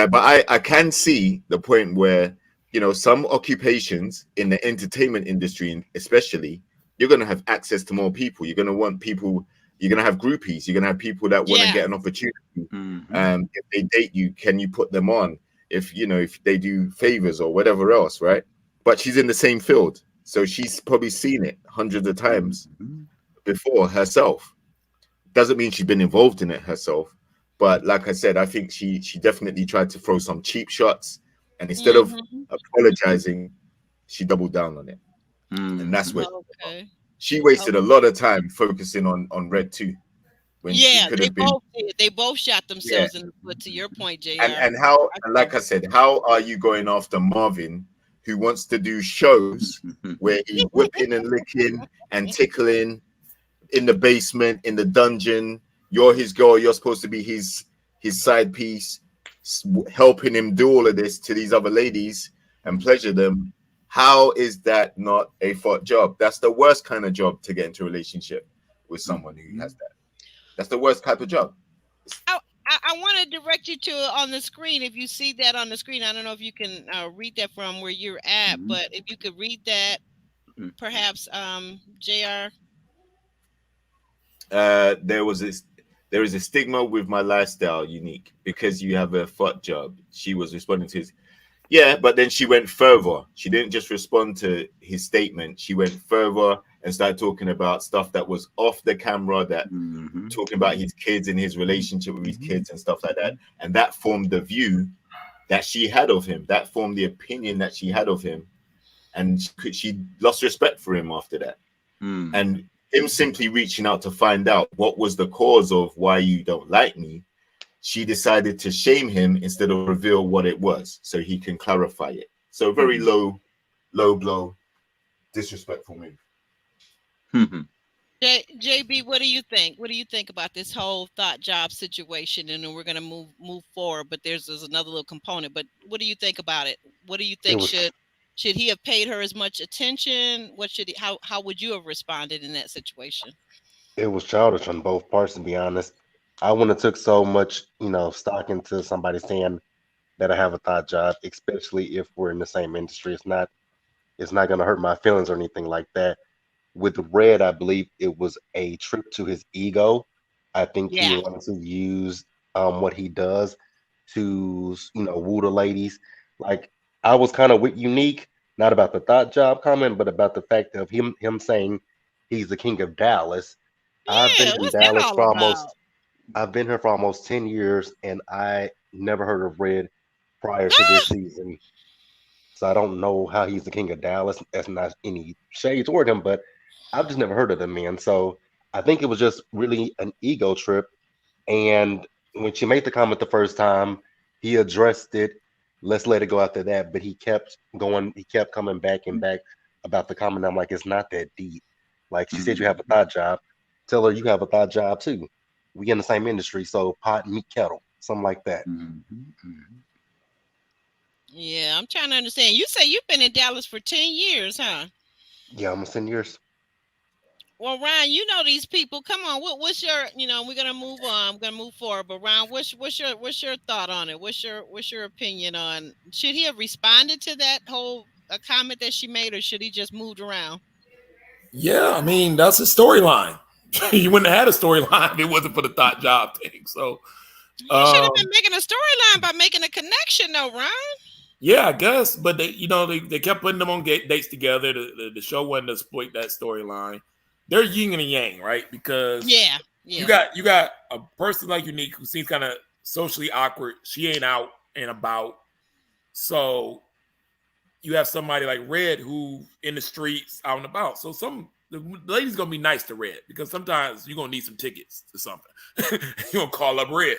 but I can see the point where, you know, some occupations in the entertainment industry, especially, you're going to have access to more people. You're going to want people, you're going to have groupies. You're going to have people that want to get an opportunity. If they date you, can you put them on? If, you know, if they do favors or whatever else, right? But she's in the same field. So she's probably seen it hundreds of times before herself. Doesn't mean she's been involved in it herself. But like I said, I think she definitely tried to throw some cheap shots. And instead of apologizing, she doubled down on it. And that's where she wasted a lot of time focusing on Red 2. When she could have been, both did. They both shot themselves in the foot, to your point, JR. And how, like I said, how are you going after Marvin, who wants to do shows where he's whipping and licking and tickling in the basement, in the dungeon? You're his girl. You're supposed to be his side piece, helping him do all of this to these other ladies and pleasure them. How is that not a foot job? That's the worst kind of job to get into a relationship with someone who has that. That's the worst type of job. I want to direct you to on the screen. If you see that on the screen, I don't know if you can read that from where you're at, but if you could read that, perhaps, JR. There is a stigma with my lifestyle, Unique, because you have a foot job. She was responding to his, but then she went further. She didn't just respond to his statement. She went further and started talking about stuff that was off the camera, that talking about his kids and his relationship with his kids and stuff like that. And that formed the view that she had of him. That formed the opinion that she had of him. And she lost respect for him after that. And him simply reaching out to find out what was the cause of why you don't like me, she decided to shame him instead of reveal what it was so he can clarify it. So very low blow, disrespectful move. JB, what do you think? What do you think about this whole thought job situation? And then we're going to move forward, but there's another little component. But what do you think about it? What do you think? Should he have paid her as much attention? What should he? How would you have responded in that situation? It was childish on both parts, to be honest. I wouldn't have took so much, stock into somebody saying that I have a thought job, especially if we're in the same industry. It's not going to hurt my feelings or anything like that. With Red, I believe it was a trip to his ego. I think he wanted to use what he does to, woo the ladies. Like, I was kind of with Unique, not about the thought job comment, but about the fact of him saying he's the king of Dallas. I've been in Dallas for I've been here for almost 10 years, and I never heard of Red prior to this season. So I don't know how he's the king of Dallas. That's not any shade toward him, but I've just never heard of the man. So I think it was just really an ego trip. And when she made the comment the first time, he addressed it. Let's let it go after that. But he kept going. He kept coming back and back about the comment. I'm like, it's not that deep. Like, she said you have a thought job. Tell her you have a thought job too. We in the same industry, so pot, meet, kettle, something like that. Yeah, I'm trying to understand. You say you've been in Dallas for 10 years, huh? Yeah, almost 10 years. Well, Ryan, you know these people. Come on, what's your? We're gonna move on. I'm gonna move forward. But Ryan, what's your thought on it? What's your opinion on? Should he have responded to that whole comment that she made, or should he just moved around? Yeah, I mean, that's a storyline. You wouldn't have had a storyline if it wasn't for the thought job thing. So you should have been making a storyline by making a connection, though, Ryan. Yeah, I guess, but they kept putting them on dates together. The show wasn't to exploit that storyline. They're yin and yang, right? Because you got a person like Unique who seems kind of socially awkward. She ain't out and about, so you have somebody like Red who in the streets out and about. So the lady's gonna be nice to Red because sometimes you're gonna need some tickets to something. You're gonna call up Red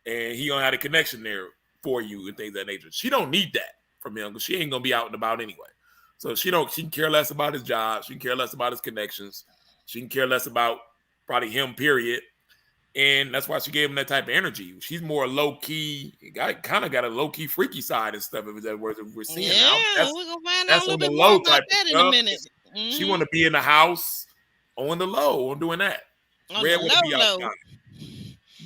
and he gonna have a connection there for you and things of that nature. She don't need that from him because she ain't gonna be out and about anyway. So she can care less about his job. She can care less about his connections. She can care less about probably him, period. And that's why she gave him that type of energy. She's more low key, kind of got a low key freaky side and stuff. If that word we're seeing now, we're gonna find that's out a little on the bit low more about type of that in a stuff. minute. She want to be in the house on the low, on doing that. On Red the want to be low. outside.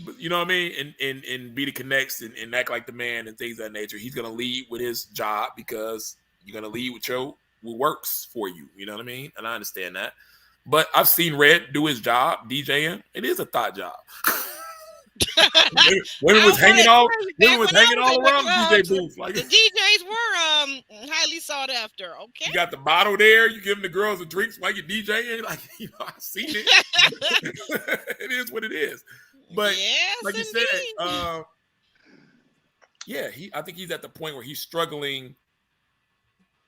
But you know what I mean? And be the connects and act like the man and things of that nature. He's gonna lead with his job because you're gonna lead with what works for you. You know what I mean? And I understand that. But I've seen Red do his job, DJing. It is a thought job. women was hanging all around the DJ booth. Like the DJs were highly sought after. Okay, you got the bottle there. You giving the girls the drinks while you're DJing. Like I've seen it. It is what it is. But yes, like you indeed. said, I think he's at the point where he's struggling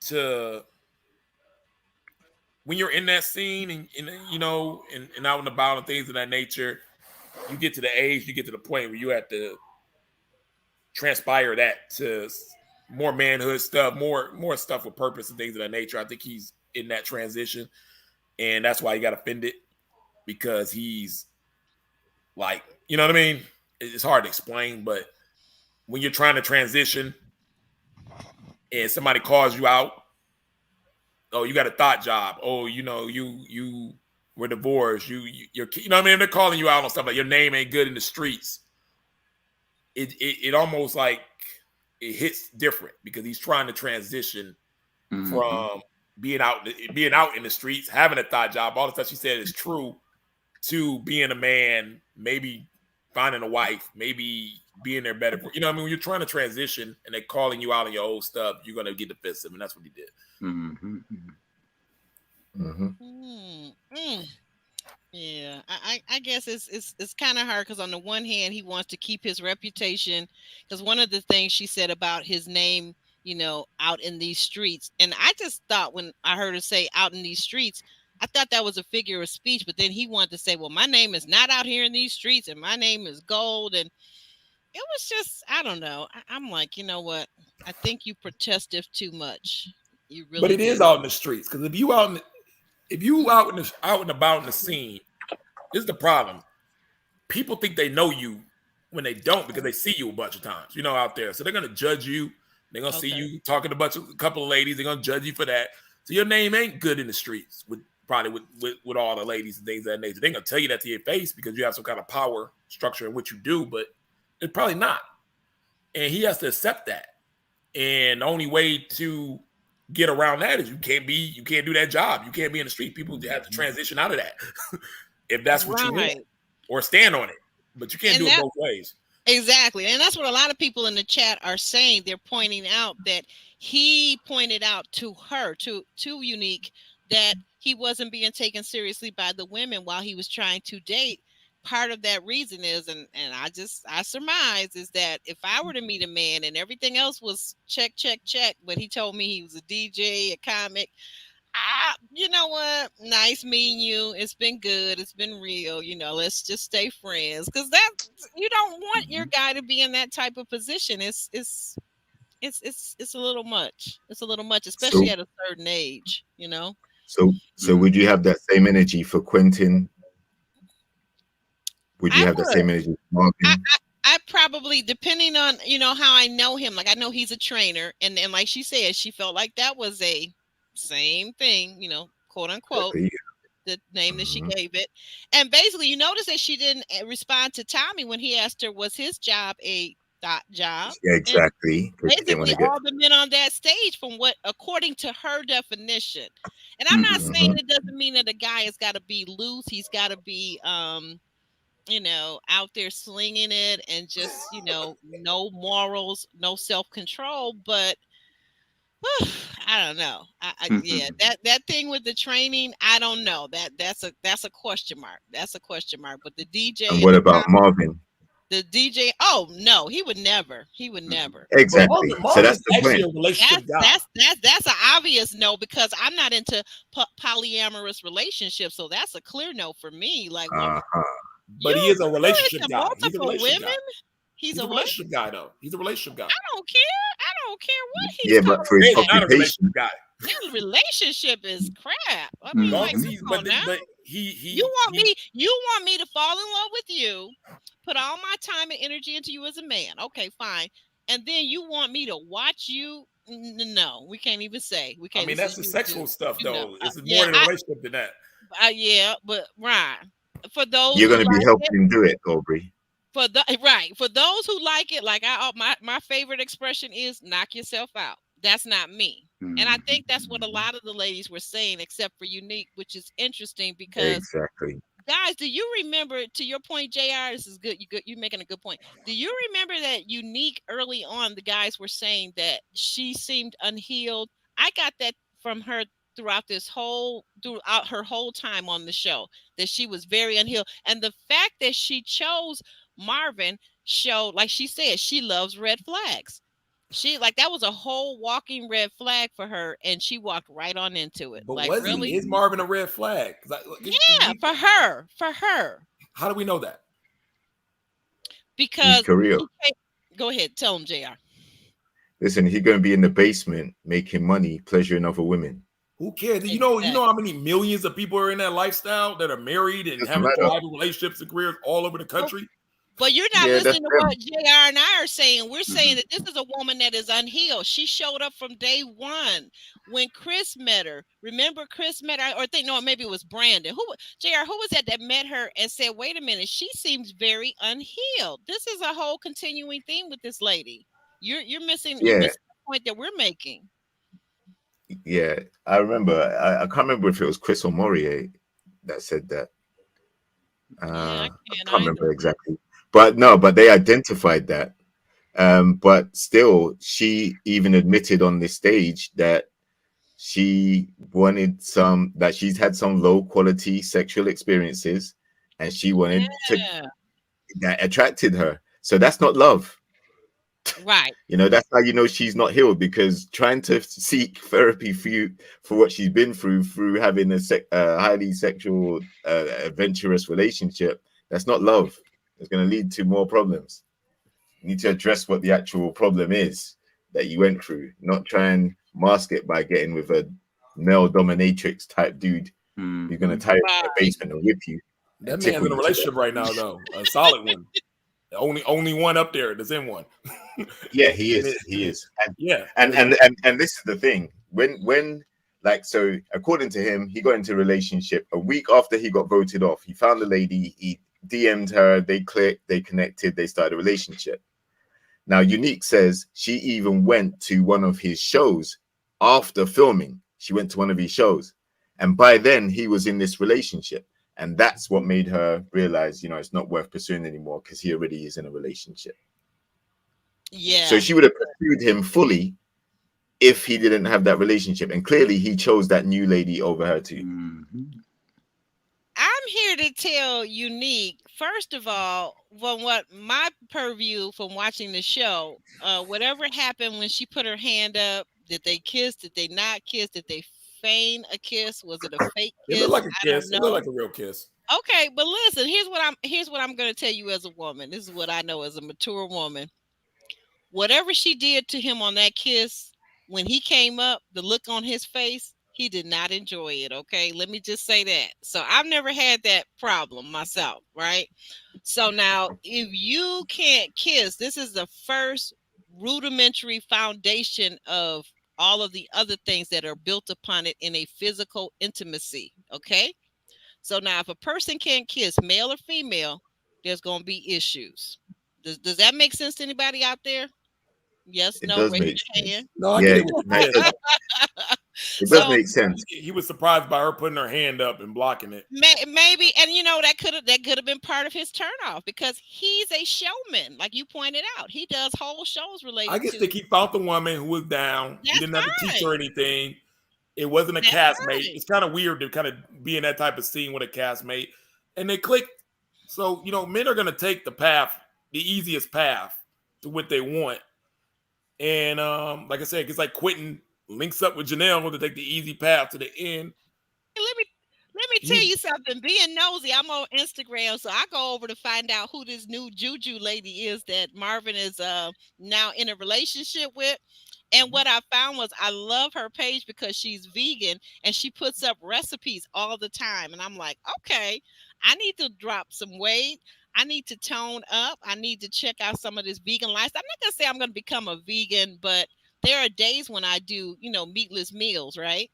to. When you're in that scene and out and about and things of that nature, you get to the age, you get to the point where you have to transpire that to more manhood stuff, more stuff with purpose and things of that nature. I think he's in that transition, and that's why he got offended, because he's like, you know what I mean? It's hard to explain, but when you're trying to transition and somebody calls you out, oh, you got a thought job. Oh, you were divorced. You're, you know what I mean? They're calling you out on stuff like your name ain't good in the streets. It almost like it hits different because he's trying to transition from being out in the streets, having a thought job. All the stuff she said is true, to being a man, maybe finding a wife, maybe being there better. You know what I mean? When you're trying to transition and they're calling you out on your old stuff, you're going to get defensive. And that's what he did. Yeah, I guess it's kind of hard because on the one hand he wants to keep his reputation, because one of the things she said about his name, out in these streets, and I just thought when I heard her say out in these streets, I thought that was a figure of speech, but then he wanted to say, well, my name is not out here in these streets and my name is Gold, and it was just, I don't know. I'm like, you know what? I think you protestive too much. You really. But it is out in the streets, because if you out and about in the scene, this is the problem. People think they know you when they don't, because they see you a bunch of times, out there. So they're gonna judge you. They're gonna see you talking to a couple of ladies. They're gonna judge you for that. So your name ain't good in the streets with all the ladies and things of that nature. They're gonna tell you that to your face because you have some kind of power structure in what you do, but it's probably not. And he has to accept that. And the only way to get around that is you can't do that job. You can't be in the street. People have to transition out of that if that's what you want, or stand on it. But you can't do it both ways. Exactly. And that's what a lot of people in the chat are saying. They're pointing out that he pointed out to her, to Unique, that he wasn't being taken seriously by the women while he was trying to date. Part of that reason is, and I surmise, is that if I were to meet a man and everything else was check, but he told me he was a DJ, a comic, you know what? Nice meeting you. It's been good. It's been real. Let's just stay friends, because that you don't want your guy to be in that type of position. It's a little much. It's a little much, especially at a certain age. So would you have that same energy for Quentin? Would you have the same energy for Marvin? I probably, depending on how I know him. Like, I know he's a trainer, and like she said, she felt like that was a same thing, quote unquote, the name that she gave it. And basically, you notice that she didn't respond to Tommy when he asked her, was his job a thought job? Yeah, exactly. Basically, all the men on that stage, from what, according to her definition. And I'm not saying it doesn't mean that a guy has got to be loose. He's got to be, out there slinging it and just, no morals, no self-control. But I don't know. That thing with the training, I don't know. That's a question mark. That's a question mark. But the DJ. And what about Marvin? The DJ? Oh no, he would never. He would never. Exactly. So that's the point. That's an obvious no, because I'm not into polyamorous relationships. So that's a clear no for me. Like, but he is a relationship guy. He's a relationship guy, though. He's a relationship guy. I don't care what he's but for his occupation, guy. That relationship is crap. I mean, Long like, as Mhm. he's, come on now. but You want me to fall in love with you, put all my time and energy into you as a man. Okay, fine. And then you want me to watch you? No, we can't even say. We I can't mean, even that's say the you sexual do. stuff, You know, though. It's more yeah, than a relationship than that. yeah, but Ryan, for those You're who going to be like it, helping him do it, Aubrey. for those who like it, like my favorite expression is knock yourself out. That's not me. And I think that's what a Mhm. lot of the ladies were saying, except for Unique, which is interesting because Exactly. guys, do you remember, to your point, JR? This is good. You're making a good point. Do you remember that Unique early on? The guys were saying that she seemed unhealed. I got that from her throughout her whole time on the show, that she was very unhealed, and the fact that she chose Marvin showed, like she said, she loves red flags. She, like, that was a whole walking red flag for her, and she walked right on into it. But Like, was he? really? Is Marvin a red flag? Yeah, for her. How do we know that? He's Because Korea. go ahead, tell him, JR. Listen, he's going to be in the basement making money, pleasuring other women. Who cares? You Exactly. know how many millions of people are in that lifestyle that are married and Doesn't having matter. thriving relationships and careers all over the country? But you're not Yeah, that's listening to them. what JR and I are saying. We're saying Mhm. that this is a woman that is unhealed. She showed up from day one when Chris met her. Remember, Chris met her, or maybe it was Brandon. JR, who was that met her and said, wait a minute, she seems very unhealed. This is a whole continuing theme with this lady. You're missing Yeah, the point that we're making. yeah. I remember. I can't remember if it was Chris or Morier that said that. Yeah, I I can't can't either. remember exactly. But no, but they identified that. But still, she even admitted on this stage that that she's had some low quality sexual experiences, and she wanted to Yeah, that attracted her. So that's not love. right. That's how you know she's not healed, because trying to seek therapy for what she's been through having a highly sexual, adventurous relationship, that's not love. It's going to lead to more problems. You need to address what the actual problem is that you went through, not try and mask it by getting with a male dominatrix type dude who's going to Mhm. tie you in the Right. basement and whip you That and man's tickle in a you to death. relationship right now, though. A solid one. The only one up there that's in one. Yeah, he And is. He is. yeah. And this is the thing. When like, so according to him, he got into a relationship a week after he got voted off. He found a lady, he DM'd her, they clicked, they connected, they started a relationship. Now, Unique says she even went to one of his shows after filming. She went to one of his shows. And by then he was in this relationship. And that's what made her realize, it's not worth pursuing anymore, because he already is in a relationship. Yeah. So she would have pursued him fully if he didn't have that relationship. And clearly he chose that new lady over her too. Mhm. I'm here to tell Unique, first of all, from what my purview from watching the show, whatever happened when she put her hand up, did they kiss? Did they not kiss? Did they feign a kiss? Was it a fake It kiss? looked like a I don't kiss. It looked know. like a real kiss. Okay, but listen, here's what I'm going to tell you as a woman. This is what I know as a mature woman. Whatever she did to him on that kiss, when he came up, the look on his face, he did not enjoy it. Okay, let me just say that. So I've never had that problem myself, right? So now, if you can't kiss, this is the first rudimentary foundation of all of the other things that are built upon it in a physical intimacy. Okay, so now if a person can't kiss, male or female, there's going to be issues. Does that make sense to anybody out there? Yes, It no, does raise make your sense. hand. No, I Yeah, get it. What you said. it does So make sense. He was surprised by her putting her hand up and blocking it. maybe, and that could have been part of his turnoff, because he's a showman, like you pointed out. He does whole shows I related just to. think he found the woman who was down. He That's didn't have to teach her fine. anything. It wasn't a That's castmate. fine. It's kind of weird to kind of be in that type of scene with a castmate. And they clicked. So, men are going to take the easiest path to what they want. And like I said, it's like Quentin links up with Janelle to take the easy path to the end. Hey, let me tell He, you something. Being nosy, I'm on Instagram, so I go over to find out who this new Juju lady is that Marvin is now in a relationship with. And what I found was I love her page because she's vegan and she puts up recipes all the time. And I'm like, okay, I need to drop some weight. I need to tone up. I need to check out some of this vegan lifestyle. I'm not going to say I'm going to become a vegan, but there are days when I do, meatless meals, right?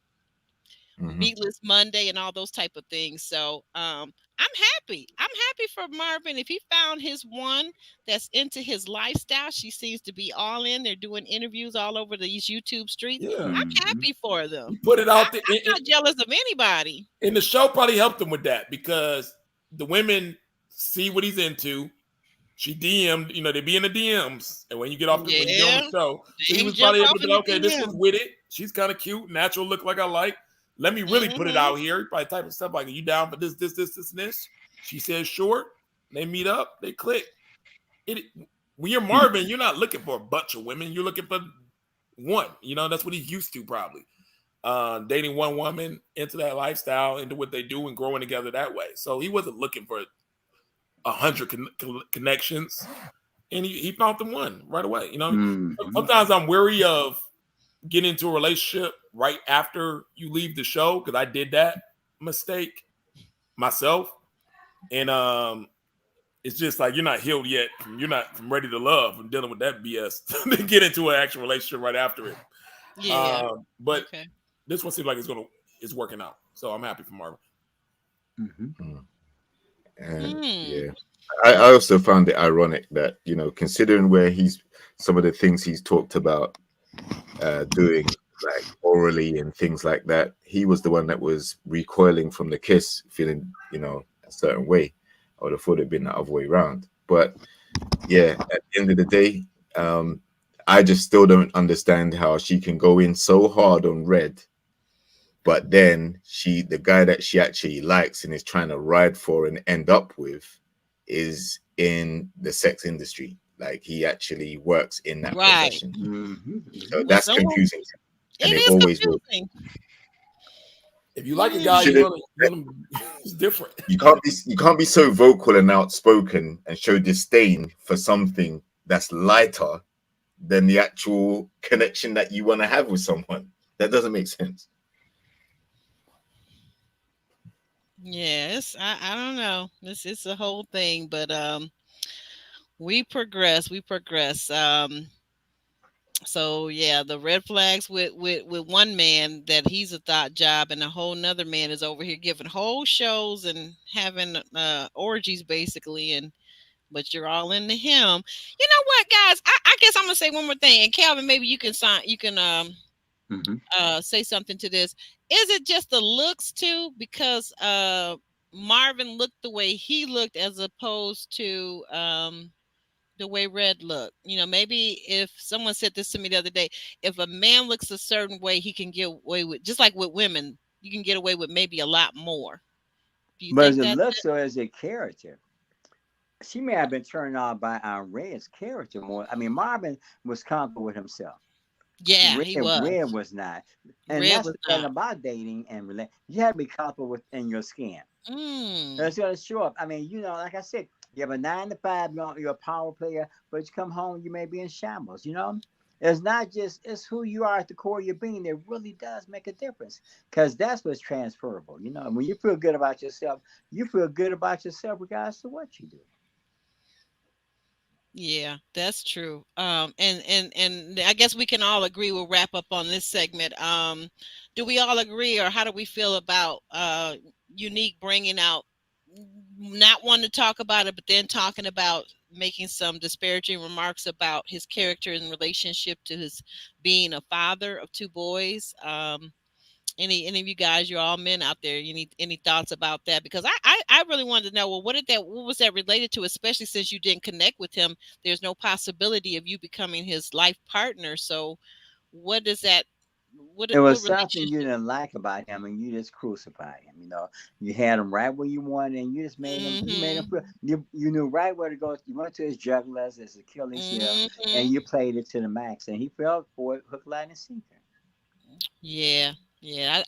Meatless Monday and all those type of things. So I'm happy. I'm happy for Marvin. If he found his one that's into his lifestyle, she seems to be all in. They're doing interviews all over these YouTube streets. Yeah. I'm happy for them. You put it out there. I'm not jealous of anybody. And the show probably helped him with that because the women see what he's into. She DM'd, they be in the DMs. And when you get off when you get on the show, so he was probably able to be like, okay, this was with it. She's kind of cute, natural look like I like. Let me really put it out here. Probably type of stuff like, are you down for this, and this? She says sure. They meet up. They click. When you're Marvin, you're not looking for a bunch of women. You're looking for one. That's what he's used to probably. Dating one woman into that lifestyle, into what they do and growing together that way. So he wasn't looking for 100 connections. And he found the one right away. Sometimes I'm weary of get into a relationship right after you leave the show because I did that mistake myself, and it's just like you're not healed yet. You're not ready to love. I'm dealing with that BS to get into an actual relationship right after it. Yeah, but this one seems like it's working out, so I'm happy for Marvin. And yeah, I also found it ironic that considering where some of the things he's talked about doing like orally and things like that, he was the one that was recoiling from the kiss, feeling a certain way. I would have thought it'd been the other way around. But yeah, at the end of the day, I just still don't understand how she can go in so hard on Red, but then the guy that she actually likes and is trying to ride for and end up with is in the sex industry. Like he actually works in that profession. So that's confusing. And it always confusing. If you like a guy, it's different. You can't be so vocal and outspoken and show disdain for something that's lighter than the actual connection that you want to have with someone. That doesn't make sense. Yes, I don't know. It's a whole thing, but we progress. So yeah, the red flags with one man that he's a thought job, and a whole nother man is over here giving whole shows and having orgies basically, but you're all into him. You know what, guys? I guess I'm gonna say one more thing, and Calvin, maybe you can say something to this. Is it just the looks too? Because Marvin looked the way he looked as opposed to the way Red looked. Maybe if someone said this to me the other day, if a man looks a certain way, he can get away with, just like with women, you can get away with maybe a lot more. But as it looks, or as a character, she may have been turned on by Red's character more. I mean, Marvin was comfortable with himself. Yeah, he was. Red was not. And Red that's the thing about dating and relating. You have to be comfortable within your skin. That's going to show up. I mean, like I said, you have a 9 to 5, you're a power player, but you come home, you may be in shambles, It's not just, it's who you are at the core of your being. It really does make a difference because that's what's transferable. When you feel good about yourself, you feel good about yourself regardless of what you do. Yeah, that's true. And I guess we can all agree. We'll wrap up on this segment. Do we all agree, or how do we feel about Unique bringing out, not wanting to talk about it, but then talking about making some disparaging remarks about his character in relationship to his being a father of 2 boys? Any of you guys, you're all men out there, any thoughts about that? Because I really wanted to know, well, what was that related to, especially since you didn't connect with him? There's no possibility of you becoming his life partner. So what does that, it was something you didn't like about him, and you just crucified him. You had him right where you wanted, and you just made him. You made him feel. You knew right where to go. You went to his jugglers, his Achilles heel, and you played it to the max, and he fell for it, hook, line, and sinker. Yeah,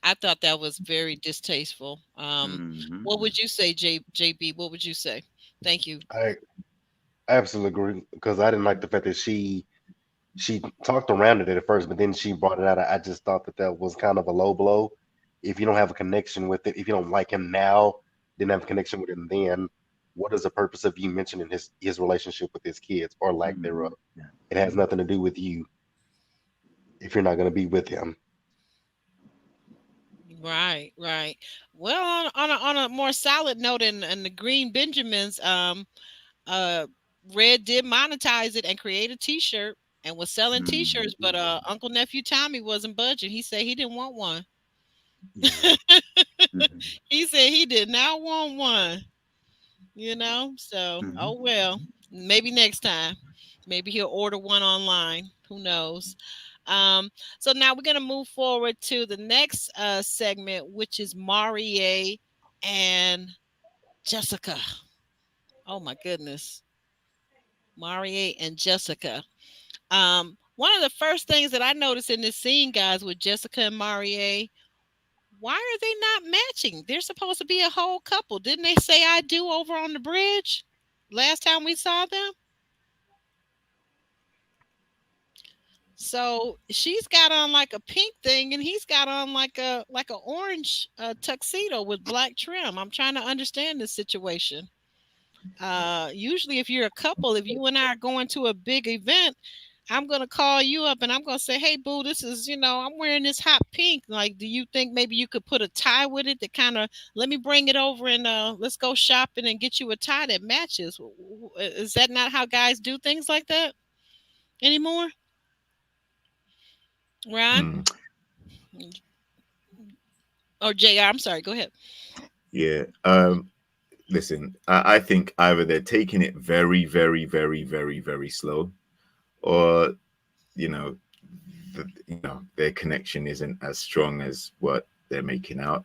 I thought that was very distasteful. What would you say, JB? What would you say? Thank you. I absolutely agree, because I didn't like the fact that she she talked around it at first, but then she brought it out. I just thought that was kind of a low blow. If you don't have a connection with it, if you don't like him now, didn't have a connection with him then, what is the purpose of you mentioning his relationship with his kids or lack thereof? Yeah. It has nothing to do with you if you're not going to be with him. Right, right. Well, on a more solid note, in the Green Benjamins, Red did monetize it and create a T-shirt and was selling T-shirts, but Uncle Nephew Tommy wasn't budging. He said he didn't want one. Yeah. He said he did not want one. So oh well, maybe next time. Maybe he'll order one online. Who knows? So now we're gonna move forward to the next segment, which is Marie and Jessica. Oh my goodness, Marie and Jessica. One of the first things that I noticed in this scene, guys, with Jessica and Marie, why are they not matching? They're supposed to be a whole couple. Didn't they say I do over on the bridge last time we saw them? So she's got on like a pink thing, and he's got on like a orange tuxedo with black trim. I'm trying to understand this situation. Usually, if you're a couple, if you and I are going to a big event, I'm going to call you up and I'm going to say, hey, boo, this is, I'm wearing this hot pink. Like, do you think maybe you could put a tie with it to kind of let me bring it over and let's go shopping and get you a tie that matches? Is that not how guys do things like that anymore? Ron? Or JR, I'm sorry, go ahead. Yeah. Listen, I think either they're taking it very, very, very, very, very slow, or their connection isn't as strong as what they're making out.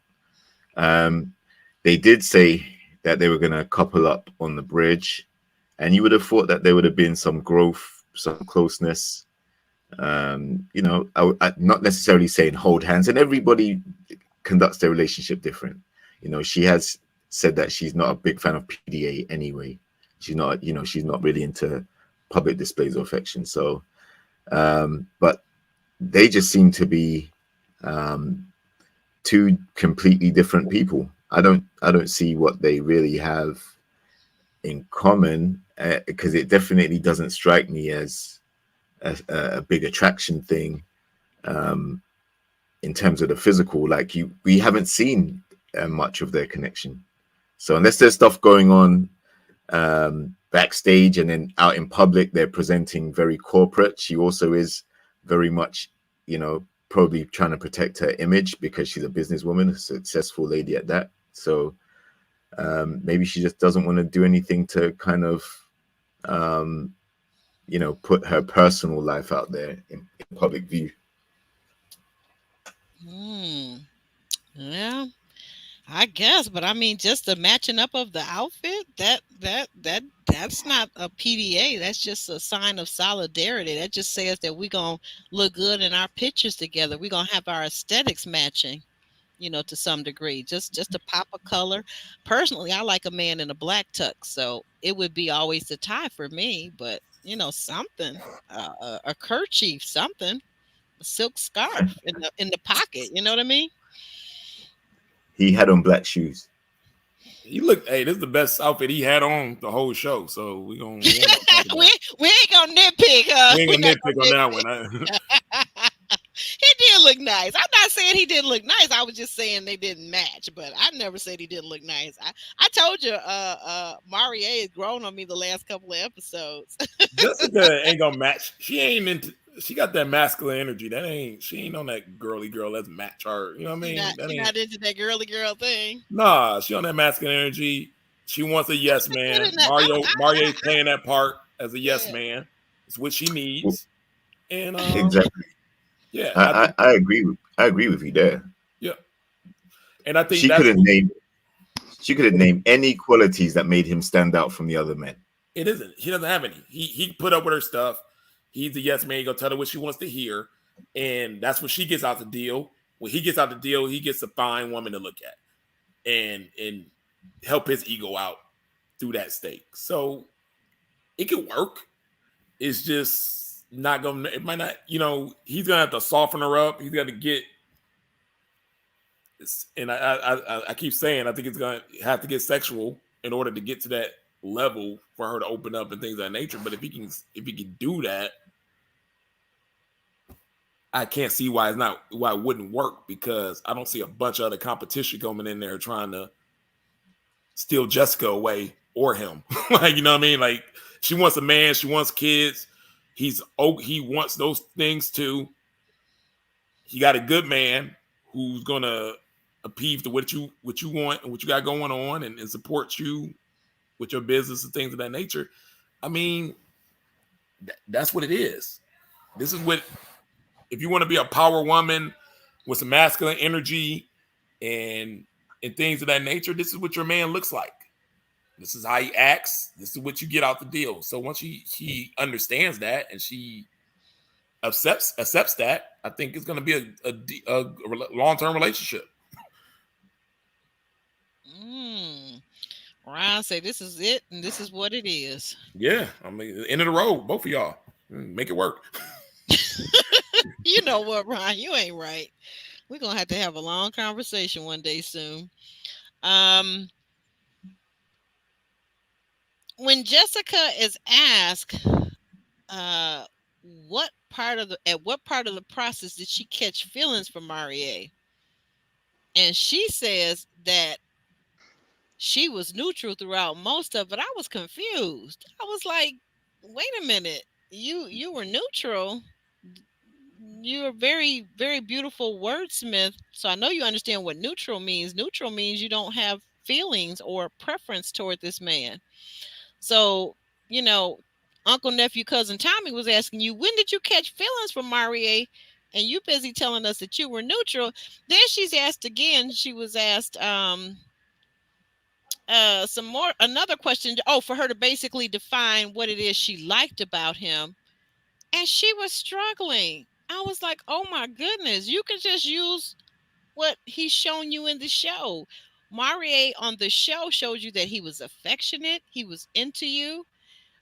They did say that they were going to couple up on the bridge, and you would have thought that there would have been some growth, some closeness. I'm not necessarily saying hold hands, and everybody conducts their relationship different. She has said that she's not a big fan of PDA anyway. She's not really into public displays of affection. So, but they just seem to be two completely different people. I don't see what they really have in common, because it definitely doesn't strike me as a big attraction thing in terms of the physical. Like we haven't seen much of their connection. So unless there's stuff going on backstage and then out in public, they're presenting very corporate. She also is very much, probably trying to protect her image because she's a businesswoman, a successful lady at that. So maybe she just doesn't want to do anything to kind of, put her personal life out there in public view. Yeah, I guess, but I mean, just the matching up of the outfit, that's not a PDA. That's just a sign of solidarity. That just says that we're gonna look good in our pictures together. We're gonna have our aesthetics matching, to some degree. Just a pop of color. Personally, I like a man in a black tux, so it would be always the tie for me. But something, a kerchief, something, a silk scarf in the pocket. You know what I mean? He had on black shoes. Hey, this is the best outfit he had on the whole show. So we ain't we ain't gonna nitpick. We ain't gonna nitpick on that one. He did look nice. I'm not saying he didn't look nice. I was just saying they didn't match. But I never said he didn't look nice. I told you, Marie has grown on me the last couple of episodes. Jessica ain't gonna match. She ain't into. She got that masculine energy. She ain't on that girly girl. Let's match her. You know what I mean? She's not into that girly girl thing. Nah, she on that masculine energy. She wants a yes man. Mario's playing that part as a yes man. It's what she needs. And exactly. Yeah, I agree with you there. Yeah, and I think she could have named any qualities that made him stand out from the other men. It isn't. He doesn't have any. He put up with her stuff. He's a yes man. He gonna tell her what she wants to hear, and that's what she gets out the deal. When he gets out the deal, he gets a fine woman to look at, and help his ego out through that stake. So it could work. It's just not gonna. It might not. You know, he's gonna have to soften her up. He's got to get. And I keep saying I think it's gonna have to get sexual in order to get to that level for her to open up and things of that nature. But if he can do that, I can't see why it wouldn't work, because I don't see a bunch of other competition coming in there trying to steal Jessica away or him. Like, you know what I mean? Like, she wants a man, she wants kids. He wants those things too. He got a good man who's gonna appease to what you want and what you got going on and support you with your business and things of that nature. I mean, that's what it is. This is what, if you want to be a power woman with some masculine energy and things of that nature, this is what your man looks like. This is how he acts. This is what you get out the deal. So once he understands that and she accepts that, I think it's going to be a long-term relationship. Ryan say this is it and this is what it is. Yeah, I mean, end of the road, both of y'all. Make it work. You know what, Ryan? You ain't right. We're going to have a long conversation one day soon. When Jessica is asked at what part of the process did she catch feelings for Marie? And she says that she was neutral throughout most of it. I was confused. I was like, wait a minute. You were neutral. You're a very, very beautiful wordsmith. So I know you understand what neutral means. Neutral means you don't have feelings or preference toward this man. So, you know, Uncle, nephew, cousin Tommy was asking you, when did you catch feelings for Marie? And you busy telling us that you were neutral. Then she's asked again. She was asked another question. Oh, for her to basically define what it is she liked about him. And she was struggling. I was like, oh my goodness, you can just use what he's shown you in the show. Marie on the show showed you that he was affectionate, he was into you,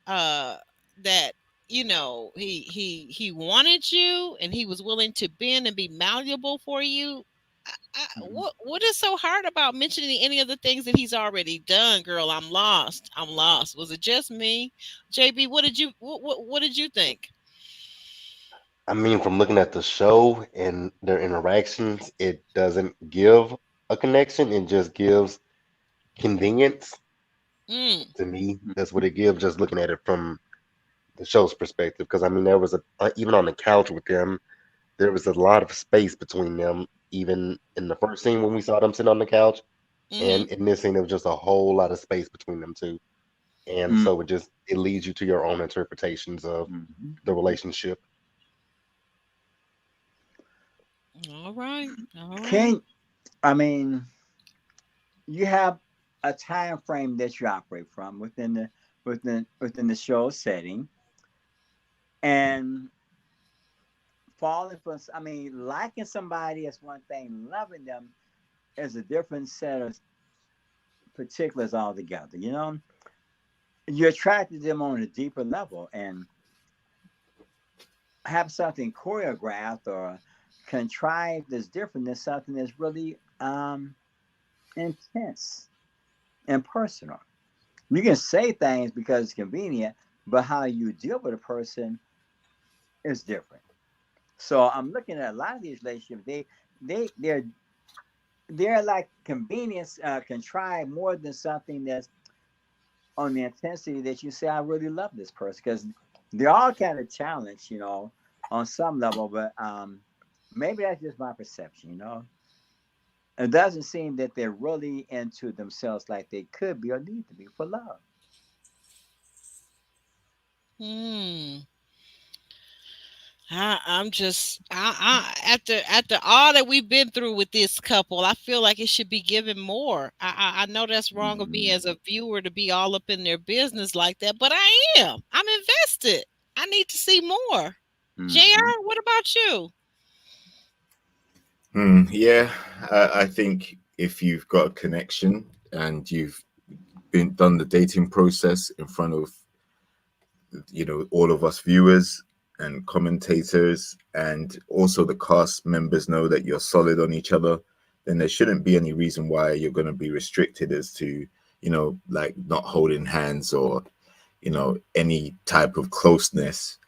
that, you know, he wanted you and he was willing to bend and be malleable for you. What is so hard about mentioning any of the things that he's already done, girl? I'm lost. Was it just me? JB, what did you think? I mean, from looking at the show and their interactions, it doesn't give a connection. It just gives convenience. To me, that's what it gives, just looking at it from the show's perspective. Because, I mean, there was even on the couch with them, there was a lot of space between them, even in the first scene when we saw them sit on the couch. And in this scene, there was just a whole lot of space between them two. And so it leads you to your own interpretations of the relationship. All right. I mean, you have a time frame that you operate from within the show setting, and falling for, I mean, liking somebody is one thing, loving them is a different set of particulars altogether. You know, you're attracted to them on a deeper level, and have something choreographed or contrived that's different than something that's really intense and personal. You can say things because it's convenient, but how you deal with a person is different. So I'm looking at a lot of these relationships. They're like convenience contrived more than something that's on the intensity that you say, I really love this person, because they're all kind of challenged, you know, on some level, but maybe that's just my perception, you know. It doesn't seem that they're really into themselves like they could be or need to be for love. I'm just after all that we've been through with this couple, I feel like it should be given more. I know that's wrong of me as a viewer to be all up in their business like that, but I'm invested. I need to see more. JR, what about you? Yeah, I think if you've got a connection and you've done the dating process in front of, you know, all of us viewers, and commentators and also the cast members know that you're solid on each other, then there shouldn't be any reason why you're going to be restricted as to, like not holding hands or, any type of closeness.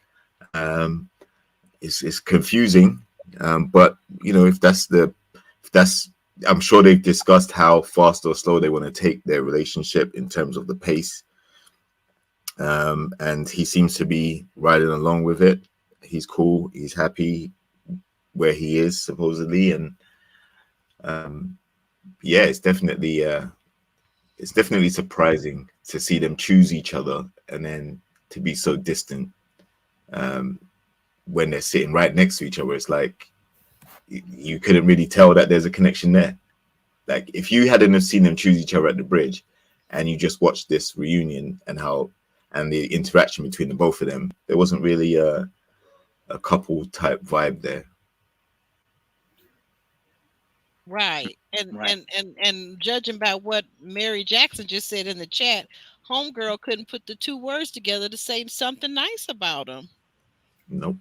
It's confusing. But if that's, I'm sure they've discussed how fast or slow they want to take their relationship in terms of the pace. And he seems to be riding along with it. He's cool. He's happy where he is supposedly. And yeah, it's definitely surprising to see them choose each other and then to be so distant when they're sitting right next to each other. It's like you couldn't really tell that there's a connection there. Like if you hadn't have seen them choose each other at the bridge and you just watched this reunion and the interaction between the both of them, there wasn't really a couple type vibe there. Right. And Right. and judging by what Mary Jackson just said in the chat, homegirl couldn't put the two words together to say something nice about him. Nope.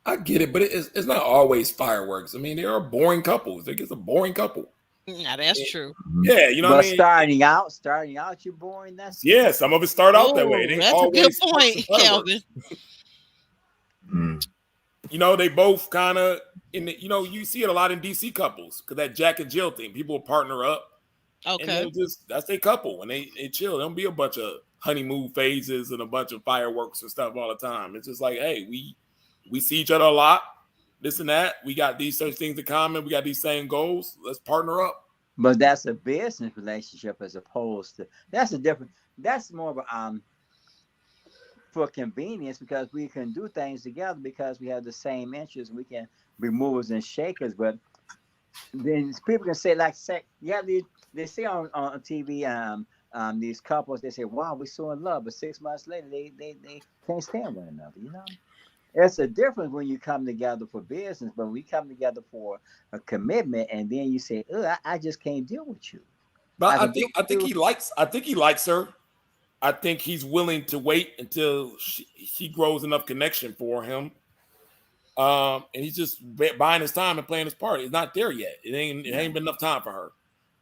I get it, but it's not always fireworks. I mean, there are boring couples. It's a boring couple. Now that's true. Yeah, you know But what I mean? starting out, you're boring. That's Yeah, some of it start out that way. Oh, They that's a always good push point, the fireworks. Kelvin. They both kind of you see it a lot in DC couples because that Jack and Jill thing, people will partner up. Okay. And that's their couple and they chill. There don't be a bunch of honeymoon phases and a bunch of fireworks and stuff all the time. It's just like, hey, we see each other a lot, this and that. We got these such things in common. We got these same goals. Let's partner up. But that's a business relationship as opposed to that's more of a for convenience because we can do things together because we have the same interests. We can be movers and shakers. But then people can say they say on TV these couples, they say, wow, we're so in love, but 6 months later they can't stand one another, It's a difference when you come together for business, but we come together for a commitment, and then you say, I just can't deal with you. But I think he likes her. I think he's willing to wait until she grows enough connection for him. And he's just buying his time and playing his part. It's not there yet. It ain't been enough time for her.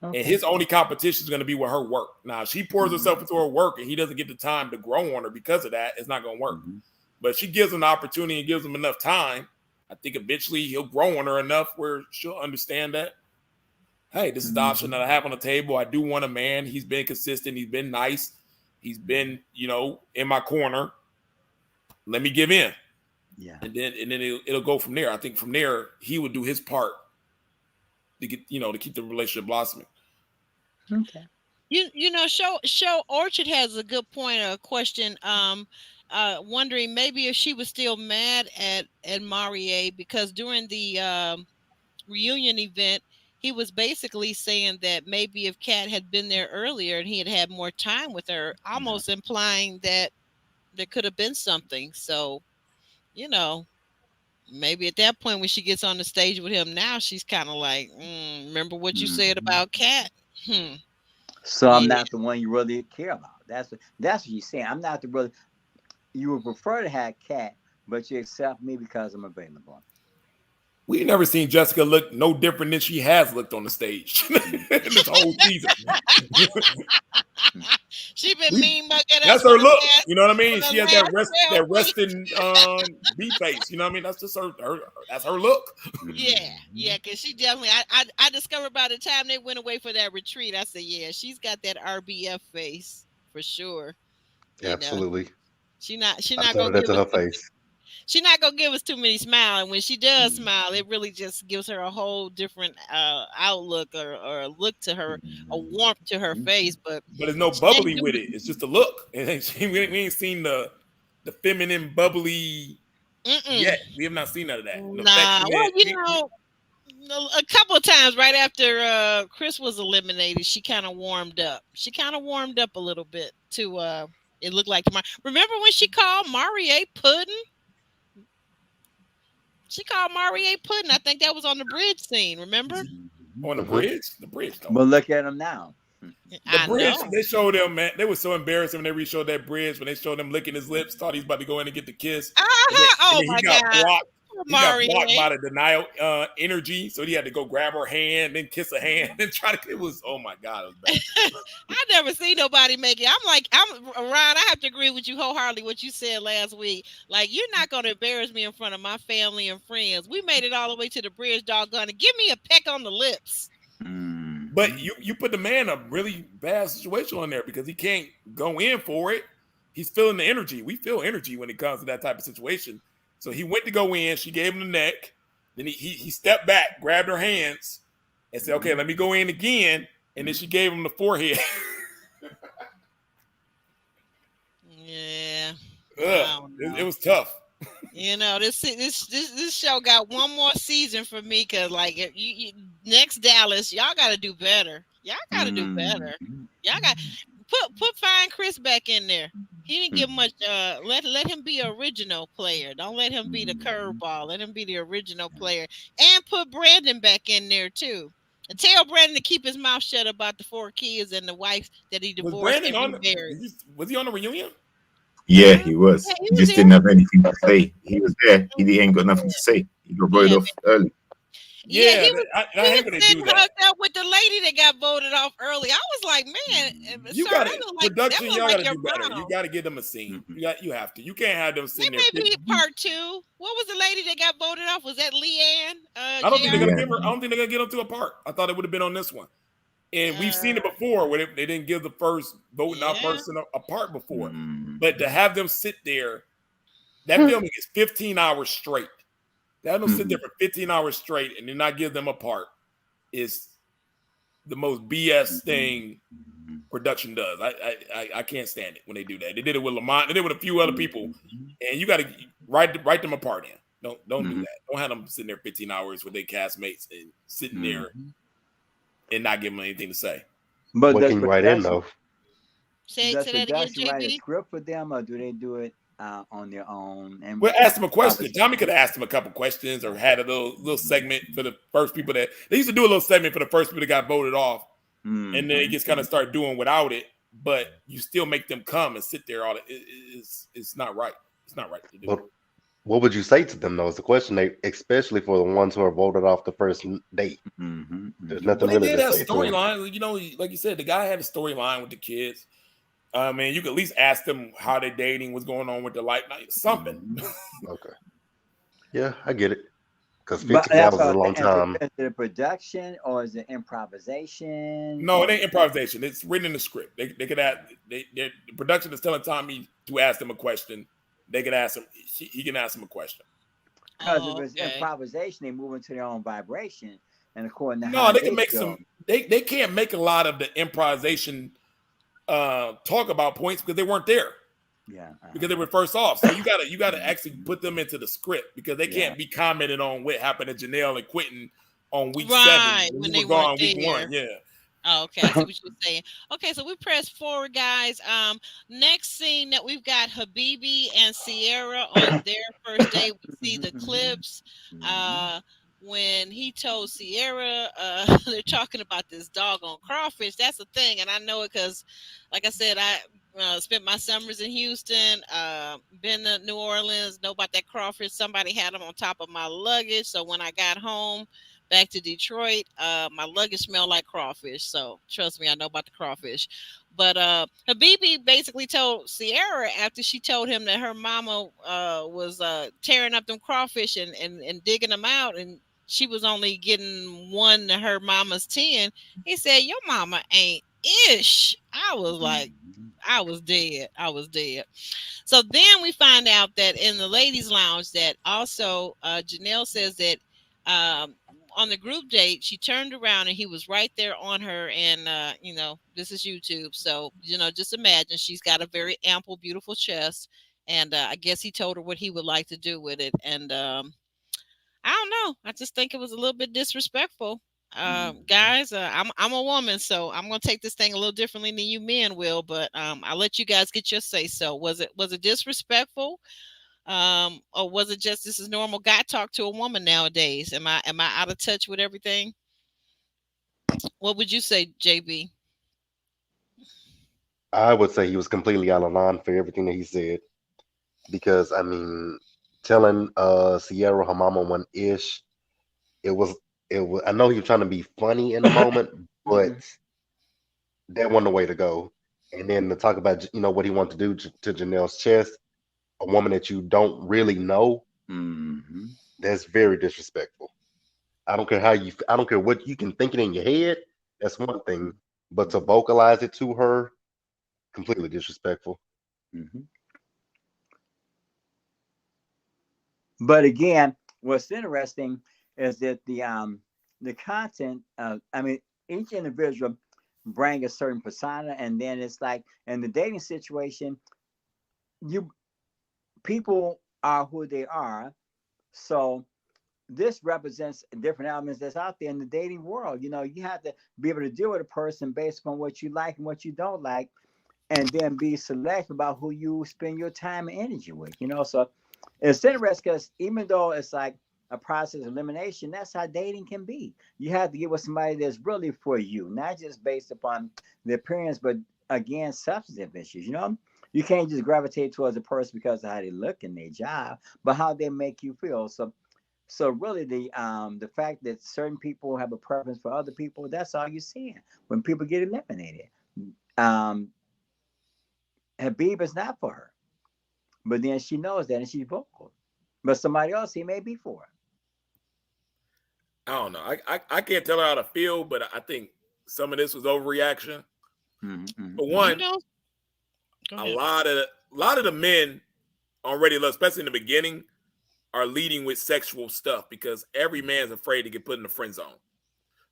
Okay. And his only competition is going to be with her work. Now, if she pours herself into her work and he doesn't get the time to grow on her because of that, it's not going to work. Mm-hmm. But if she gives him the opportunity and gives him enough time, I think eventually he'll grow on her enough where she'll understand that, hey, this is the option that I have on the table. I do want a man. He's been consistent. He's been nice. He's been, in my corner. Let me give in. Yeah. And then it'll go from there. I think from there, he would do his part to get, to keep the relationship blossoming. Okay. Show Orchard has a good point, a question. Wondering maybe if she was still mad at Marie because during the reunion event, he was basically saying that maybe if Kat had been there earlier and he had had more time with her, almost implying that there could have been something. So, maybe at that point when she gets on the stage with him now, she's kind of like, remember what you said about Kat? So I'm not the one you really care about. That's what you're saying. I'm not the brother. You would prefer to have Kat, but you accept me because I'm available. We've never seen Jessica look no different than she has looked on the stage this whole season. She been mean mugging. That's her look. You know what I mean? She has that resting B face. You know what I mean? That's just her. That's her look. Yeah. Because she definitely. I discovered by the time they went away for that retreat, I said, yeah, she's got that RBF face for sure. Absolutely. She's not gonna give her face. She's not gonna give us too many smiles, and when she does smile, it really just gives her a whole different outlook or a look to her, a warmth to her face. But there's no bubbly with it. It's just a look. We ain't seen the feminine bubbly yet. We have not seen none of that. A couple of times right after Chris was eliminated, she kind of warmed up. She kind of warmed up a little bit to. It looked like remember when she called Marie Pudding? She called Marie Pudding. I think that was on the bridge scene. Remember? On the bridge? The bridge. But look at him now. I bridge know. they showed them, man. They were so embarrassing when they re-showed that bridge when they showed him licking his lips, thought he was about to go in and get the kiss. And Oh then he my got God, blocked. He got blocked Marie. by the denial energy, so he had to go grab her hand, then kiss her hand, and try to. It was, oh my God, it was bad. I never see nobody make it. I'm Ryan. I have to agree with you wholeheartedly. What you said last week, like you're not going to embarrass me in front of my family and friends. We made it all the way to the bridge, doggone it. Give me a peck on the lips. But you put the man in a really bad situation on there because he can't go in for it. He's feeling the energy. We feel energy when it comes to that type of situation. So he went to go in. She gave him the neck. Then he stepped back, grabbed her hands, and said, "Okay, let me go in again." And then she gave him the forehead. Yeah, it was tough. You know, this show got one more season for me because, like, you next Dallas, y'all got to do better. Y'all got to do better. Y'all got put Fine Chris back in there. He didn't give much. Let him be an original player. Don't let him be the curveball. Let him be the original player. And put Brandon back in there too. And tell Brandon to keep his mouth shut about the 4 kids and the wife that he divorced. Was Brandon and remarried. Was he on the reunion? Yeah, he was. Yeah, he just didn't have anything to say. He was there. He ain't got nothing to say. He got voted off early. Yeah, he was sitting hooked up with the lady that got voted off early. I was like, man, you got to production. Y'all got to do better. Mom. You got to give them a scene. You have to. You can't have them sitting there. Maybe part 2. What was the lady that got voted off? Was that Leanne? I don't think they're gonna give her. I don't think they're gonna get them to a part. I thought it would have been on this one. And we've seen it before where they didn't give the first voting out person a part before. But to have them sit there, that filming is 15 hours straight. To have them sit there for 15 hours straight and then not give them a part is the most BS thing production does. I can't stand it when they do that. They did it with Lamont. They did it with a few other people. And you got to write them apart in. Don't do that. Don't have them sitting there 15 hours with their castmates and sitting there and not give them anything to say. But what can you write in though? Does production write a script for them, or do they do it on their own? And we'll ask them a question. Tommy could have asked them a couple questions or had a little segment for the first people that they used to do a little segment for the first people that got voted off, and then they just kind of start doing without it. But you still make them come and sit there all. It's not right. It's not right to do. But what would you say to them though? Is the question, especially for the ones who are voted off the first date. There's nothing really to say. Storyline, you know, like you said, the guy had a storyline with the kids. Man, you could at least ask them how they're dating, what's going on with the life, something. Okay. Yeah, I get it. Because 15 hours is a long time. Is it a production or is it improvisation? No, it ain't improvisation. It's written in the script. They could ask. The production is telling Tommy to ask them a question. They could ask him. He can ask him a question. Because if it's improvisation, they move into their own vibration, and according to they can make some. They can't make a lot of the improvisation talk about points because they weren't there. Yeah, because they were first off. So you gotta actually put them into the script because they can't be commenting on what happened to Janelle and Quentin on week 7 when they were gone week 1. Yeah. Oh, okay, I see what you're saying. Okay, so we press forward, guys. Next scene that we've got Habibi and Sierra on their first date. We see the clips. When he told Sierra, they're talking about this doggone crawfish. That's the thing, and I know it because, like I said, I spent my summers in Houston, been to New Orleans, know about that crawfish. Somebody had them on top of my luggage, so when I got home back to Detroit, my luggage smelled like crawfish. So trust me, I know about the crawfish. But Habibi basically told Sierra after she told him that her mama was tearing up them crawfish and digging them out, and she was only getting 1 to her mama's 10. He said, "Your mama ain't ish." I was like, I was dead. So then we find out that in the ladies' lounge that also Janelle says that on the group date, she turned around and he was right there on her. And, this is YouTube. So, just imagine she's got a very ample, beautiful chest. And I guess he told her what he would like to do with it. And I don't know. I just think it was a little bit disrespectful. Guys, I'm a woman, so I'm gonna take this thing a little differently than you men will, but I'll let you guys get your say. So was it disrespectful, or was it just this is normal guy talk to a woman nowadays? Am I out of touch with everything? What would you say, JB? I would say he was completely out of line for everything that he said. Because I mean, telling Sierra her mama one ish, it was I know he was trying to be funny in the moment, but that wasn't the way to go. And then to talk about what he wanted to do to Janelle's chest, a woman that you don't really know, that's very disrespectful. I don't care I don't care what you can think it in your head. That's one thing, but to vocalize it to her, completely disrespectful. But again, what's interesting is that the content, I mean, each individual bring a certain persona, and then it's like in the dating situation, people are who they are. So this represents different elements that's out there in the dating world. You know, you have to be able to deal with a person based on what you like and what you don't like, and then be selective about who you spend your time and energy with. You know, so it's interesting because even though it's like a process of elimination, that's how dating can be. You have to get with somebody that's really for you, not just based upon the appearance, but again, substantive issues. You know, you can't just gravitate towards a person because of how they look in their job, but how they make you feel. So really, the fact that certain people have a preference for other people, that's all you're seeing when people get eliminated. Habib is not for her, but then she knows that and she's vocal. But somebody else, he may be for. I don't know. I can't tell her how to feel, but I think some of this was overreaction. For one, a lot of the men already, especially in the beginning, are leading with sexual stuff because every man's afraid to get put in the friend zone.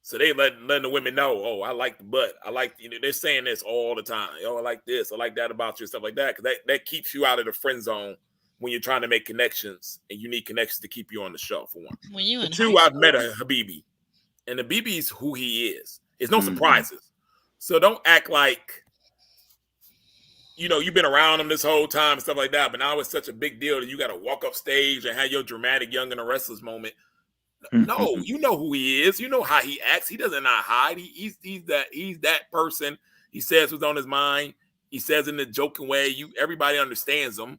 So they letting the women know, oh, I like the butt. I like, they're saying this all the time. Oh, I like this. I like that about you, stuff like that. Because that keeps you out of the friend zone when you're trying to make connections, and you need connections to keep you on the show, for one. When you for two, I've met a Habibi, and Habibi's who he is. There's no surprises. So don't act like, you've been around him this whole time and stuff like that, but now it's such a big deal that you got to walk up stage and have your dramatic Young and the Restless moment. No, you know who he is. You know how he acts. He doesn't not hide. He's that person. He says what's on his mind. He says in a joking way. Everybody understands him.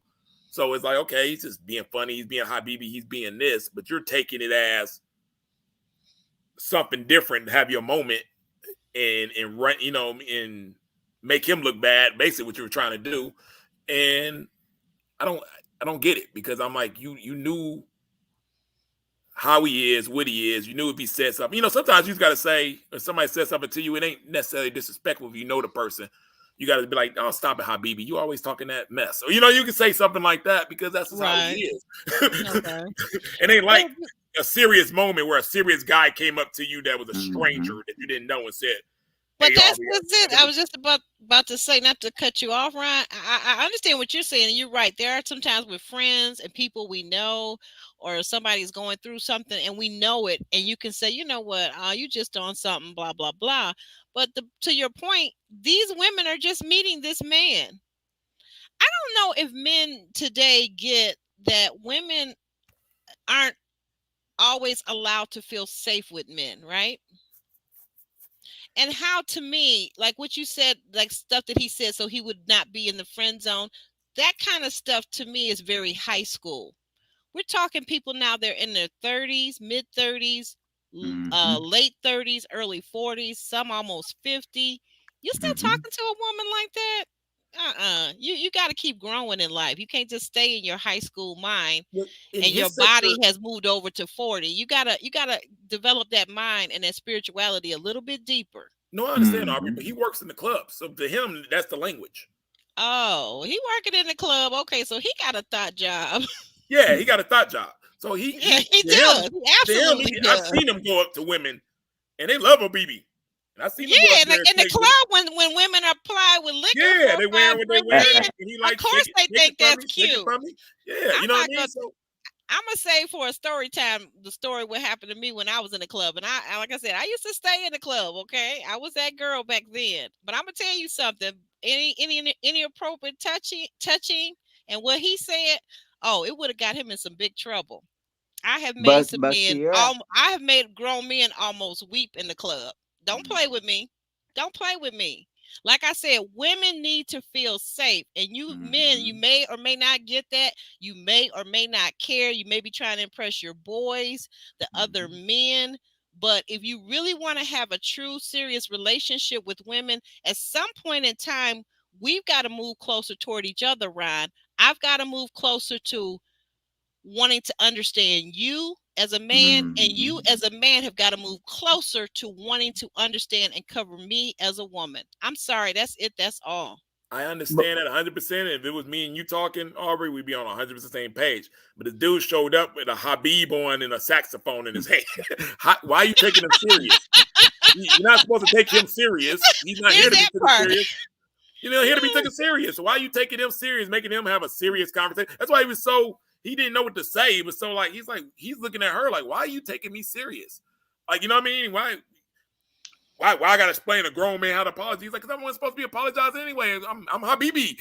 So it's like, okay, he's just being funny. He's being Habibi. He's being this, but you're taking it as something different to have your moment and run, and make him look bad. Basically, what you were trying to do, and I don't get it, because I'm like, you knew how he is, what he is. You knew if he said something. Sometimes you just got to say, if somebody says something to you, it ain't necessarily disrespectful if you know the person. You got to be like, oh, stop it, Habibi. You always talking that mess. Or, you can say something like that because that's how he is. Okay. It ain't like a serious moment where a serious guy came up to you that was a stranger that you didn't know and said, but that's it. I was just about to say, not to cut you off, Ryan. I understand what you're saying. You're right. There are sometimes with friends and people we know, or somebody's going through something and we know it, and you can say, you know what, you just on something, blah, blah, blah. But to your point, these women are just meeting this man. I don't know if men today get that women aren't always allowed to feel safe with men, right? And how, to me, like what you said, like stuff that he said, so he would not be in the friend zone, that kind of stuff to me is very high school. We're talking people now, they're in their 30s, mid 30s, late 30s, early 40s, some almost 50. You still talking to a woman like that? You got to keep growing in life. You can't just stay in your high school mind and your body has moved over to 40. You gotta develop that mind and that spirituality a little bit deeper. No, I understand, Aubrey, but he works in the club, so to him, that's the language. Oh, he working in the club. Okay, so he got a thought job. Yeah, he got a thought job. So he does. Absolutely does. I've seen him go up to women, and they love Habibi. And I see in the club when women apply with liquor. Yeah, they wear what they wear. Of course, they think that's cute. Yeah, you know what I mean. So I'm gonna say for a story time, the story what happened to me when I was in the club, and I like I said, I used to stay in the club. Okay, I was that girl back then. But I'm gonna tell you something. Any appropriate touching, and what he said, oh, it would have got him in some big trouble. I have made I have made grown men almost weep in the club. Don't play with me. Don't play with me. Like I said, women need to feel safe. And you men, you may or may not get that. You may or may not care. You may be trying to impress your boys, the other men. But if you really want to have a true, serious relationship with women, at some point in time, we've got to move closer toward each other, Ron. I've got to move closer to wanting to understand you as a man, and you as a man have got to move closer to wanting to understand and cover me as a woman. I'm sorry, that's it. That's all. I understand that 100%. If it was me and you talking, Aubrey, we'd be on 100% same page. But the dude showed up with a Habib on and a saxophone in his hand. Why are you taking him serious? You're not supposed to take him serious. He's not here to be taken serious. You're not here to be taken serious. So why are you taking him serious, making him have a serious conversation? That's why he didn't know what to say. It was so he's looking at her like, why are you taking me serious? Like, you know what I mean? Why I gotta explain a grown man how to apologize? He's like, because everyone's supposed to be apologizing anyway. I'm Habibi.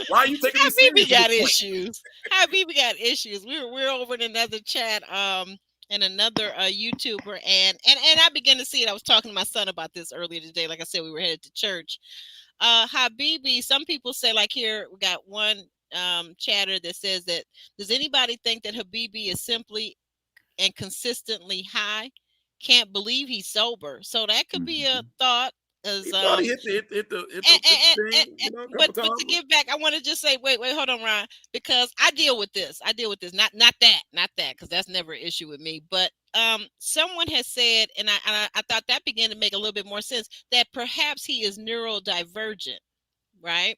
Why are you taking me serious? Habibi got issues. Habibi got issues. We're over in another chat, and another YouTuber, and I began to see it. I was talking to my son about this earlier today. Like I said, we were headed to church. Habibi, some people say, like, here we got one chatter that says that, does anybody think that Habibi is simply and consistently high? Can't believe he's sober. So that could be a thought. As he hit the thing, but to give back, I want to just say, wait, hold on, Ron, because I deal with this. Not that, because that's never an issue with me. But someone has said, and I thought that began to make a little bit more sense, that perhaps he is neurodivergent, right?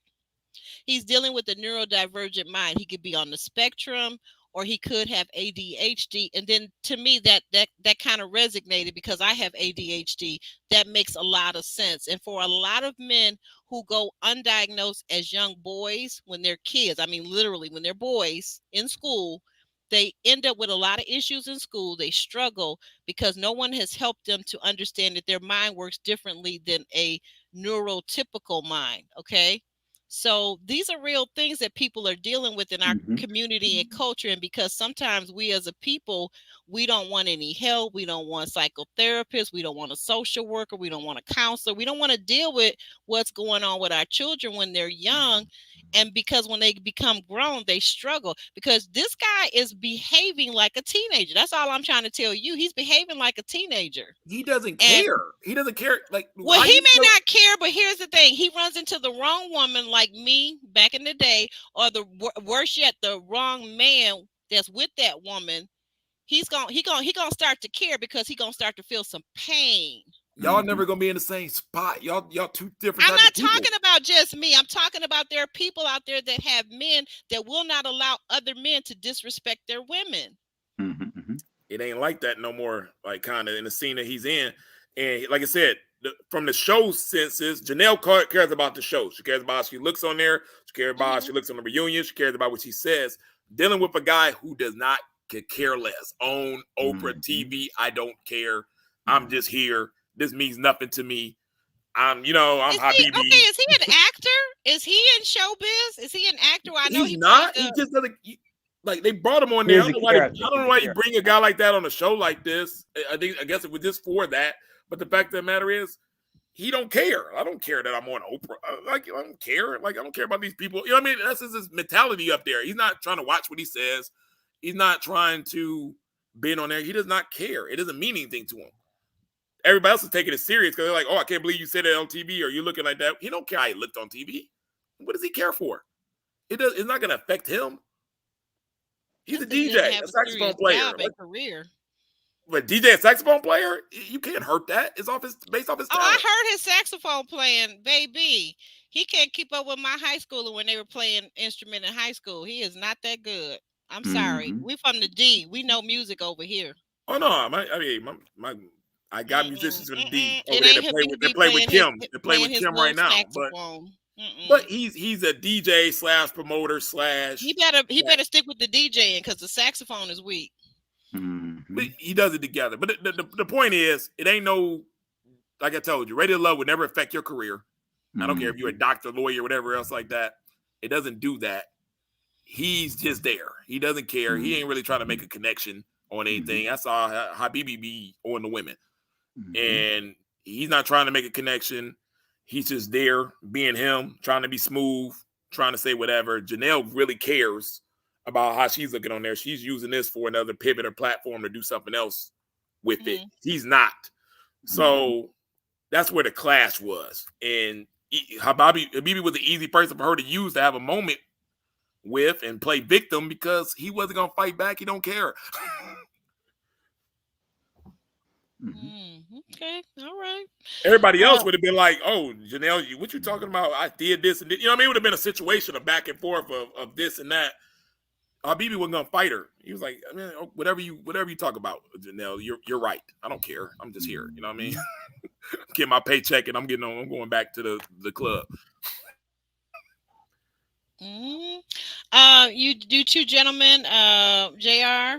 He's dealing with a neurodivergent mind. He could be on the spectrum, or he could have ADHD. And then to me, that kind of resonated because I have ADHD. That makes a lot of sense. And for a lot of men who go undiagnosed as young boys when they're kids, I mean, literally when they're boys in school, they end up with a lot of issues in school. They struggle because no one has helped them to understand that their mind works differently than a neurotypical mind. Okay. So these are real things that people are dealing with in our community and culture. And because sometimes we as a people, we don't want any help. We don't want psychotherapists. We don't want a social worker. We don't want a counselor. We don't want to deal with what's going on with our children when they're young. And because when they become grown, they struggle because this guy is behaving like a teenager. That's all I'm trying to tell you. He's behaving like a teenager. He doesn't care. He doesn't care. Like, well, he may not care, but here's the thing. He runs into the wrong woman like me back in the day, or the worse yet, the wrong man that's with that woman. He gonna start to care because he gonna start to feel some pain. Y'all never gonna be in the same spot. Y'all two different. I'm not talking about just me. I'm talking about there are people out there that have men that will not allow other men to disrespect their women. It ain't like that no more. Like, kind of in the scene that he's in, and like I said, from the show senses, Janelle cares about the show. She cares about how she looks on there. She cares about how she looks on the reunion. She cares about what she says. Dealing with a guy who does not care less. Own Oprah TV. I don't care. I'm just here. This means nothing to me. I'm Habibi. Okay, is he an actor? Is he in showbiz? Is he an actor? I know he's not. He just doesn't. Like, they brought him on there. I don't know why you bring a guy like that on a show like this. I guess it was just for that. But the fact of the matter is, he don't care. I don't care that I'm on Oprah. I don't care. Like, I don't care about these people. You know what I mean? That's his mentality up there. He's not trying to watch what he says. He's not trying to be on there. He does not care. It doesn't mean anything to him. Everybody else is taking it serious because they're like, oh, I can't believe you said that on TV or you're looking like that. He don't care how he looked on TV. What does he care for? It's not going to affect him. He's a DJ, a saxophone player. Career. But DJ, a saxophone player, you can't hurt that. It's based off his talent. Oh, I heard his saxophone playing, baby. He can't keep up with my high schooler when they were playing instrument in high school. He is not that good. I'm sorry. We from the D. We know music over here. Oh no, I got musicians from the D over there that play with Kim. They play with Kim right now. But he's a DJ / promoter / He better stick with the DJing because the saxophone is weak. But he does it together. But the point is, it ain't no, like I told you, Radio Love would never affect your career. I don't care if you're a doctor, lawyer, whatever else like that. It doesn't do that. He's just there. He doesn't care. He ain't really trying to make a connection on anything. I saw Habibi be on the women. And he's not trying to make a connection. he's just there being him, trying to be smooth, trying to say whatever. Janelle really cares about how she's looking on there. She's using this for another pivot or platform to do something else with it. He's not. So that's where the clash was. And Habibi was the easy person for her to use to have a moment with and play victim because he wasn't going to fight back. He don't care. Okay, all right. Everybody else would have been like, "Oh, Janelle, what you talking about? I did this and this." You know what I mean? It would have been a situation of back and forth of this and that. Habibi wasn't gonna fight her. He was like, I mean, whatever you talk about, Janelle, you're right. I don't care. I'm just here. You know what I mean? Get my paycheck and I'm going back to the club. You do two gentlemen, JR,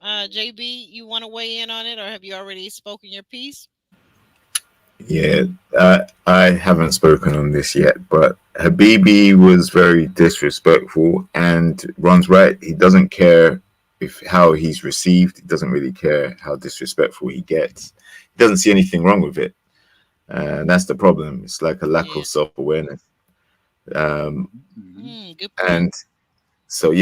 JB, you want to weigh in on it, or have you already spoken your piece? Yeah, I haven't spoken on this yet, but Habibi was very disrespectful, and Ron's right. He doesn't care how he's received. He doesn't really care how disrespectful he gets. He doesn't see anything wrong with it. And that's the problem. It's like a lack of self-awareness. And so,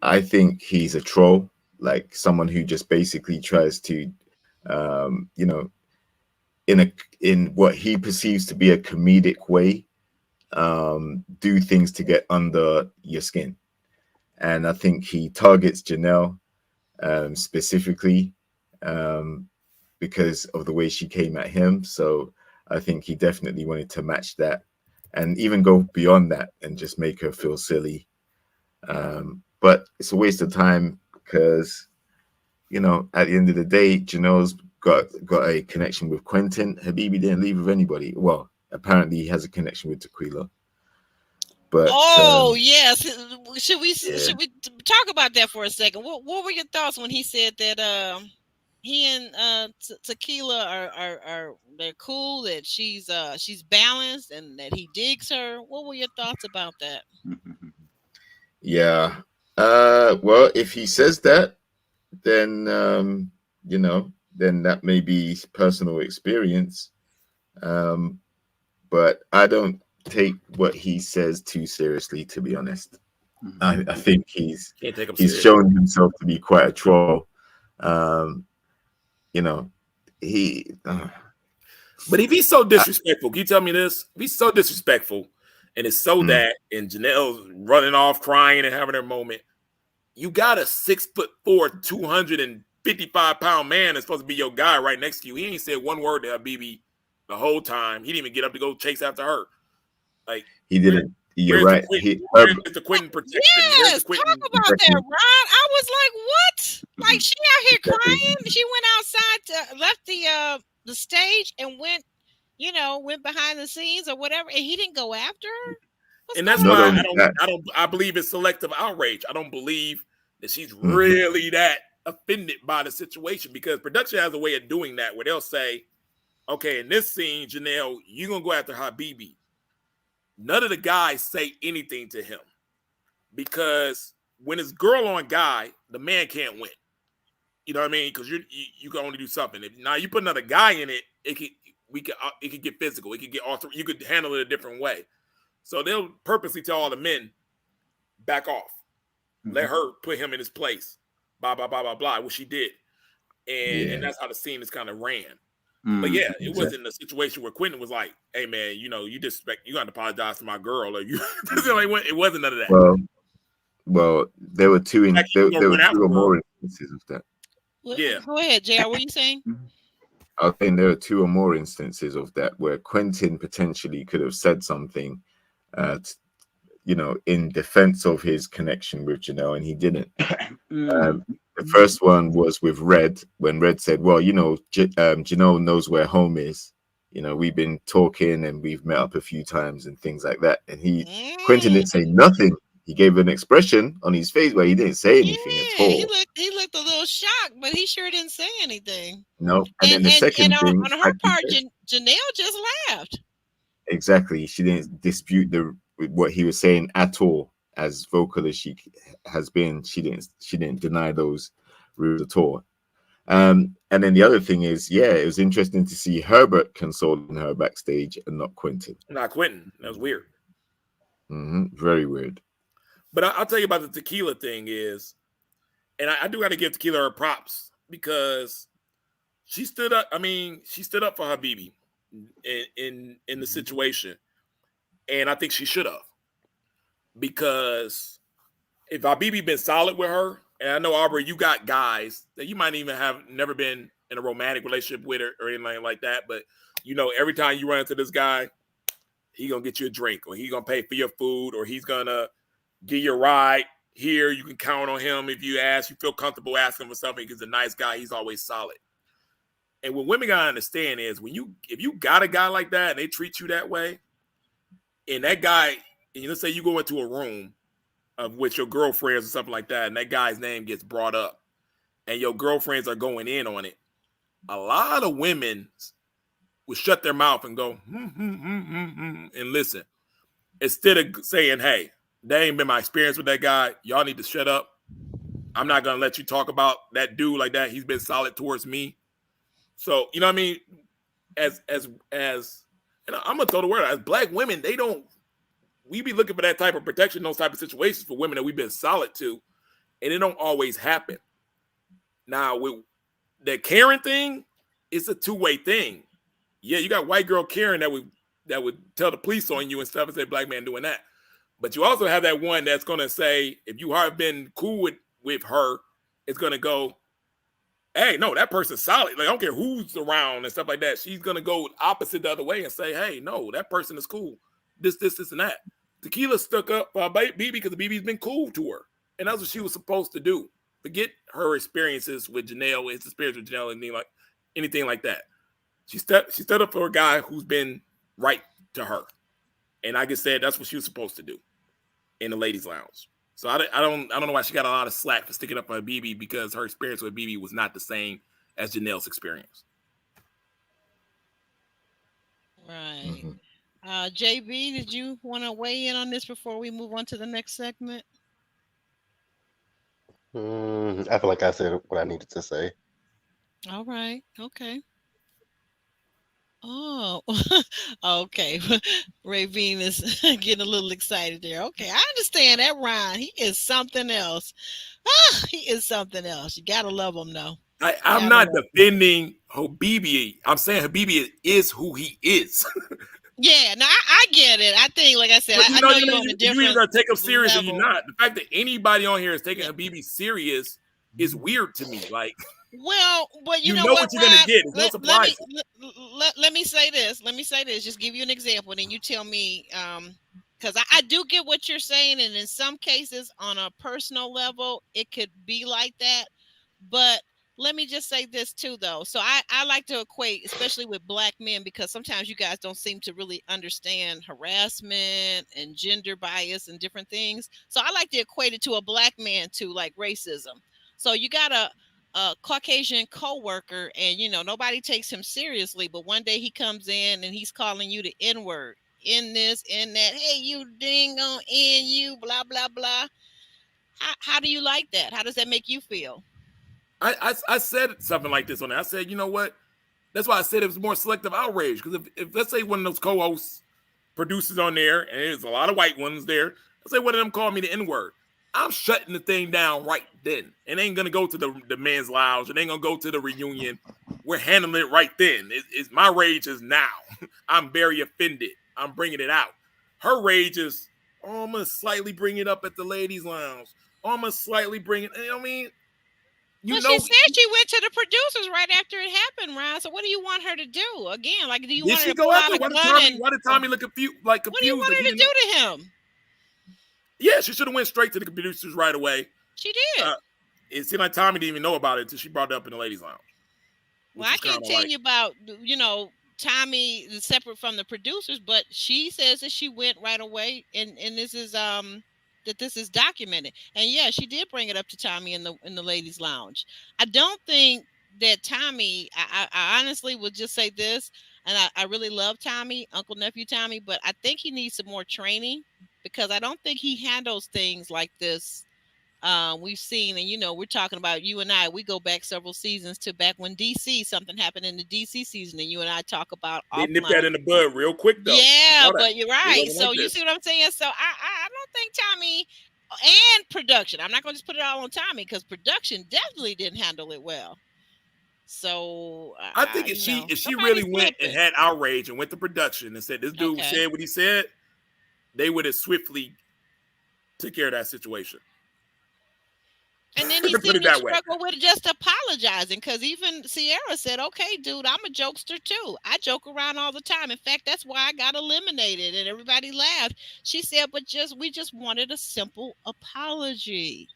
I think he's a troll, like someone who just basically tries to, in what he perceives to be a comedic way, do things to get under your skin. And I think he targets Janelle specifically because of the way she came at him. So I think he definitely wanted to match that and even go beyond that and just make her feel silly. But it's a waste of time because, at the end of the day, Janelle's got a connection with Quentin. Habibi didn't leave with anybody. Well, apparently he has a connection with Tequila. But yes, should we talk about that for a second? What were your thoughts when he said that he and Tequila are they're cool, that she's balanced and that he digs her? What were your thoughts about that? Yeah. Well, if he says that, then then that may be personal experience. But I don't take what he says too seriously, to be honest. I think he's shown himself to be quite a troll. But if he's so disrespectful, can you tell me this? If he's so disrespectful and it's so that, and Janelle's running off crying and having her moment, you got a 6'4", 255-pound man that's supposed to be your guy right next to you. He ain't said one word to Habibi the whole time. He didn't even get up to go chase after her. Like, he didn't. You're right. Where's the Quentin protection? Yes, talk about that, Ron. I was like, what? Like, she out here crying. She went outside, left the stage, and went behind the scenes or whatever, and he didn't go after her. And that's why I believe it's selective outrage. I don't believe that she's really that offended by the situation, because production has a way of doing that where they'll say, okay, in this scene, Janelle, you're going to go after Habibi. None of the guys say anything to him, because when it's girl on guy, the man can't win. You know what I mean? Because you can only do something. If now you put another guy in it, it could get physical. It could get you could handle it a different way. So they'll purposely tell all the men, back off. Let her put him in his place. Blah, blah, blah, blah, blah, what she did. And that's how the scene is kind of ran. But yeah, it wasn't a situation where Quentin was like, hey man, you disrespect, you got to apologize to my girl. Or it wasn't none of that. Well, there were two or more instances of that. Yeah. Go ahead, JR. What are you saying? I think there are 2 or more instances of that where Quentin potentially could have said something, in defense of his connection with Janelle, and he didn't. The first one was with Red, when Red said, well, Janelle knows where home is. We've been talking and we've met up a few times and things like that. And Quentin didn't say nothing. He gave an expression on his face where he didn't say anything at all. He looked a little shocked, but he sure didn't say anything. No. And then the second thing, on her part, Janelle just laughed. Exactly. She didn't dispute what he was saying at all. As vocal as she has been, she didn't deny those rules at all. And then the other thing is, yeah, it was interesting to see Herbert consoling her backstage and not Quentin. Not Quentin. That was weird. Very weird. But I'll tell you about the tequila thing is, and I do got to give Tequila her props because she stood up. I mean, she stood up for Habibi in the situation, and I think she should have, because if Habibi been solid with her, and I know Aubrey, you got guys that you might even have never been in a romantic relationship with or anything like that, but you know, every time you run into this guy, he gonna get you a drink, or he gonna pay for your food, or he's gonna give you a ride here. You can count on him if you ask. You feel comfortable asking for something. He's a nice guy. He's always solid. And what women gotta understand is if you got a guy like that and they treat you that way, and that guy, and let's say you go into a room with your girlfriends or something like that, and that guy's name gets brought up, and your girlfriends are going in on it, a lot of women will shut their mouth and go and listen, instead of saying, "Hey, that ain't been my experience with that guy. Y'all need to shut up. I'm not gonna let you talk about that dude like that. He's been solid towards me." So you know what I mean? As and I'm gonna throw the word out, as Black women, we be looking for that type of protection, those type of situations for women that we've been solid to, and it don't always happen. Now with the Karen thing, it's a two-way thing. Yeah, you got white girl Karen that would tell the police on you and stuff and say Black man doing that. But you also have that one that's gonna say, if you have been cool with her, it's gonna go, hey, no, that person's solid. Like, I don't care who's around and stuff like that. She's gonna go opposite the other way and say, hey, no, that person is cool. This, and that. Tequila stuck up for BB because BB's been cool to her, and that's what she was supposed to do. Forget her experiences with Janelle, his experience with Janelle, and anything like that. She stood up for a guy who's been right to her, and like I said, that's what she was supposed to do in the ladies' lounge. So I don't know why she got a lot of slack for sticking up for BB, because her experience with BB was not the same as Janelle's experience. Right. JB, did you want to weigh in on this before we move on to the next segment? I feel like I said what I needed to say. All right. Okay. Oh, okay. Ray Bean is getting a little excited there. Okay, I understand that, Ryan. He is something else. He is something else. You gotta love him, though. I'm not defending Habibi. I'm saying Habibi is who he is. Yeah, no, I get it. I think, like I said, I know you're on a different you either take him serious or you're not. The fact that anybody on here is taking Habibi serious is weird to me. Like, well, but you know what you're gonna get. It's no surprise. Let me say this. Just give you an example, and then you tell me. Because I do get what you're saying, and in some cases, on a personal level, it could be like that. But let me just say this too, though. So I like to equate, especially with Black men, because sometimes you guys don't seem to really understand harassment and gender bias and different things. So I like to equate it to a Black man to like racism. So you got a Caucasian coworker, and nobody takes him seriously, but one day he comes in and he's calling you the N-word, in this, in that. Hey, you dingo, in you, blah blah blah. How do you like that? How does that make you feel? I said something like this on there. I said, you know what? That's why I said it was more selective outrage. Because if let's say one of those co-hosts, producers on there, and there's a lot of white ones there, let's say one of them called me the N-word, I'm shutting the thing down right then. It ain't gonna go to the men's lounge. It ain't gonna go to the reunion. We're handling it right then. It's my rage is now. I'm very offended. I'm bringing it out. Her rage is, oh, I'm gonna slightly bring it up at the ladies' lounge. Oh, I'm gonna slightly bring it. I mean, she said she went to the producers right after it happened, Ryan. So what do you want her to do? Again, like, do you want her to go after? Why did Tommy look confused? Like, confused? What do you want her to do to him? Yeah, she should have went straight to the producers right away. She did. It seemed like Tommy didn't even know about it until she brought it up in the ladies' lounge. Well, I can't tell you about, Tommy is separate from the producers, but she says that she went right away, and this is that this is documented. And yeah, she did bring it up to Tommy in the ladies' lounge. I don't think that Tommy, I honestly would just say this, and I really love Tommy, Uncle Nephew Tommy, but I think he needs some more training, because I don't think he handles things like this We've seen, and we're talking about you and I. We go back several seasons to back when DC something happened in the DC season, and you and I talk about They offline. nipped that in the bud real quick though. Yeah, but you're right. wasn't So like you this. see what I'm saying? So I don't think Tommy and production. I'm not going to just put it all on Tommy because production definitely didn't handle it well. So I think if she really went and had outrage and went to production and said this dude said what he said, they would have swiftly took care of that situation. And then he seemed to struggle with just apologizing because even Sierra said, okay, dude, I'm a jokester too. I joke around all the time. In fact, that's why I got eliminated and everybody laughed. She said, but we just wanted a simple apology.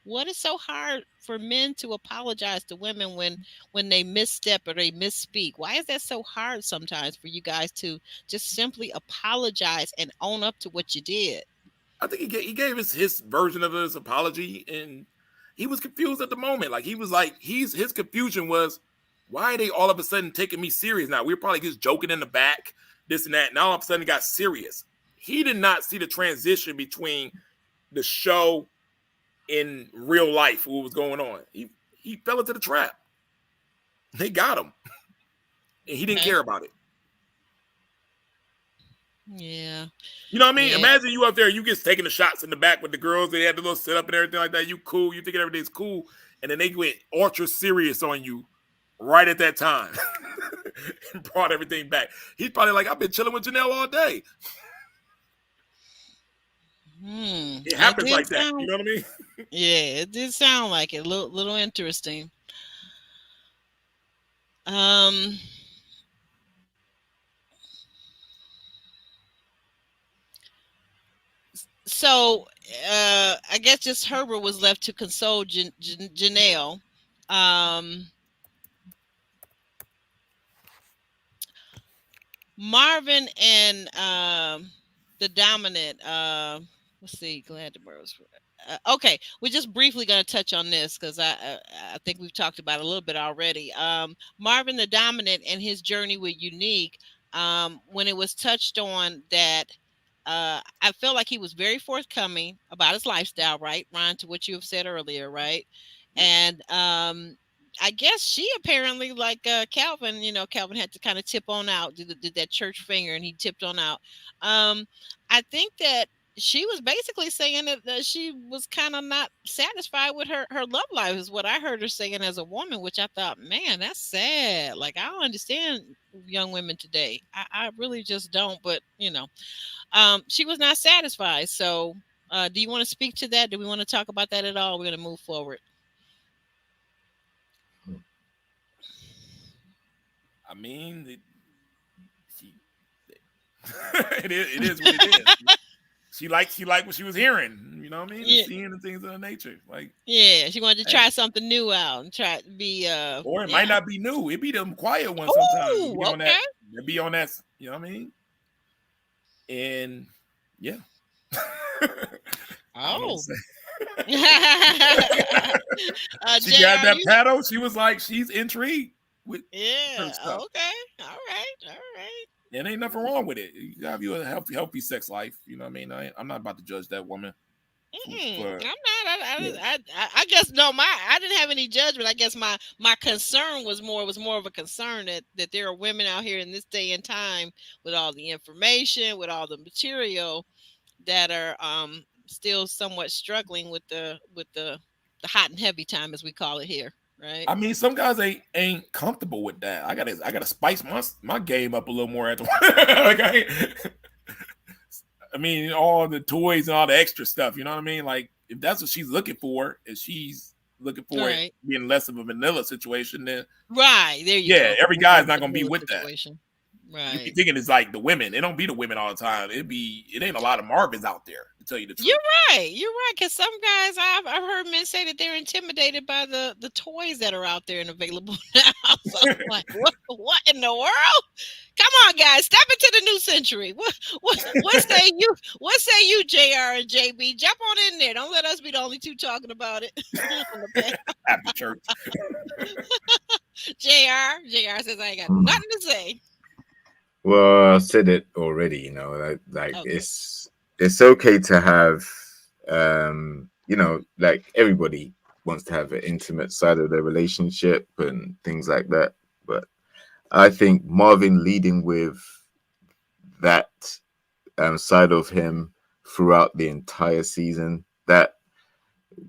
What is so hard for men to apologize to women when they misstep or they misspeak? Why is that so hard sometimes for you guys to just simply apologize and own up to what you did? I think he gave his version of his apology, and he was confused at the moment. Like he was like, his confusion was, why are they all of a sudden taking me serious now? We were probably just joking in the back, this and that. Now all of a sudden it got serious. He did not see the transition between the show in real life, what was going on. He fell into the trap. They got him. And he didn't care about it. Yeah. You know what I mean? Yeah. Imagine you up there, you just taking the shots in the back with the girls. They had the little setup and everything like that. You cool. You thinking everything's cool. And then they went ultra serious on you right at that time. And brought everything back. He's probably like, I've been chilling with Janelle all day. It happens like that. You know what I mean? Yeah, it did sound like it. A little interesting. So I guess just Herbert was left to console Janelle. Marvin and the dominant. Let's see, glad the birds. Okay, we're just briefly going to touch on this because I think we've talked about it a little bit already. Marvin the dominant and his journey with Unique. When it was touched on that. I felt like he was very forthcoming about his lifestyle, right, Ron, to what you have said earlier, right? And I guess she apparently, like Calvin, Calvin had to kind of tip on out, did that church finger, and he tipped on out. I think that she was basically saying that she was kind of not satisfied with her love life, is what I heard her saying as a woman, which I thought, man, that's sad. Like, I don't understand young women today. I really just don't, but, she was not satisfied. So do you want to speak to that? Do we want to talk about that at all? We're going to move forward. I mean, it is what it is. She liked what she was hearing, you know what I mean? Yeah. Seeing the things of the nature. Like, yeah, she wanted to try something new out and try to be or it might not be new. It be them quiet ones sometimes. It be on that, you know what I mean? And yeah. Oh. She got that paddle. She was like, she's intrigued with her stuff. Okay. All right. And ain't nothing wrong with it. You gotta have a healthy sex life. You know what I mean? I'm not about to judge that woman. I'm not. I guess no. I didn't have any judgment. I guess my concern was more of a concern that there are women out here in this day and time with all the information, with all the material, that are still somewhat struggling with the hot and heavy time, as we call it here. Right. I mean, some guys ain't comfortable with that. I gotta spice my game up a little more at the like I mean, all the toys and all the extra stuff, you know what I mean? Like, if that's what she's looking for, if she's looking for it being less of a vanilla situation, then right there you go. Every guy's not gonna be with situation. That. Right. You be thinking it's like the women. It don't be the women all the time. It ain't a lot of Marvins out there, to tell you the truth. You're right. Because some guys, I've heard men say that they're intimidated by the toys that are out there and available now. So I'm like, what in the world? Come on, guys, step into the new century. What say you? What say you, JR and JB? Jump on in there. Don't let us be the only two talking about it. After church. JR says I ain't got nothing to say. Well, I said it already, like okay. It's okay to have you know, like everybody wants to have an intimate side of their relationship and things like that. But I think Marvin leading with that side of him throughout the entire season, that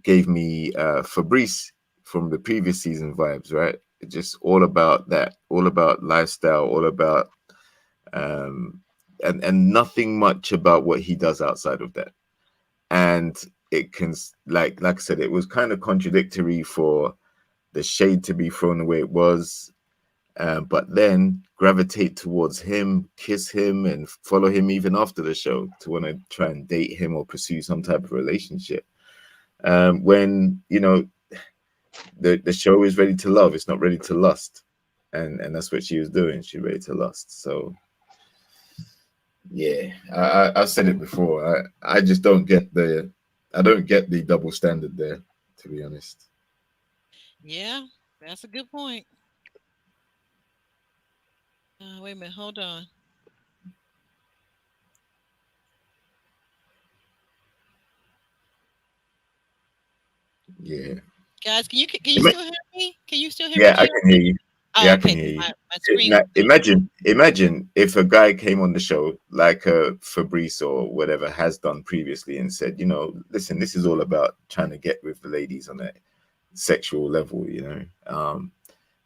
gave me Fabrice from the previous season vibes, right? It's just all about that, all about lifestyle, all about and nothing much about what he does outside of that. And it can, like I said, it was kind of contradictory for the shade to be thrown the way it was, but then gravitate towards him, kiss him, and follow him even after the show to want to try and date him or pursue some type of relationship. When, you know, the show is ready to love, it's not ready to lust. And that's what she was doing. She's ready to lust. So yeah, I've said it before. I just don't get the double standard there, to be honest. Yeah, that's a good point. Wait a minute, hold on. Yeah. Guys, can you still hear me? Can you still hear Yeah, me? I can hear you. Oh, Yeah, I okay. can hear you. My screen. Imagine if a guy came on the show like Fabrice or whatever has done previously and said, you know, listen, this is all about trying to get with the ladies on a sexual level, you know,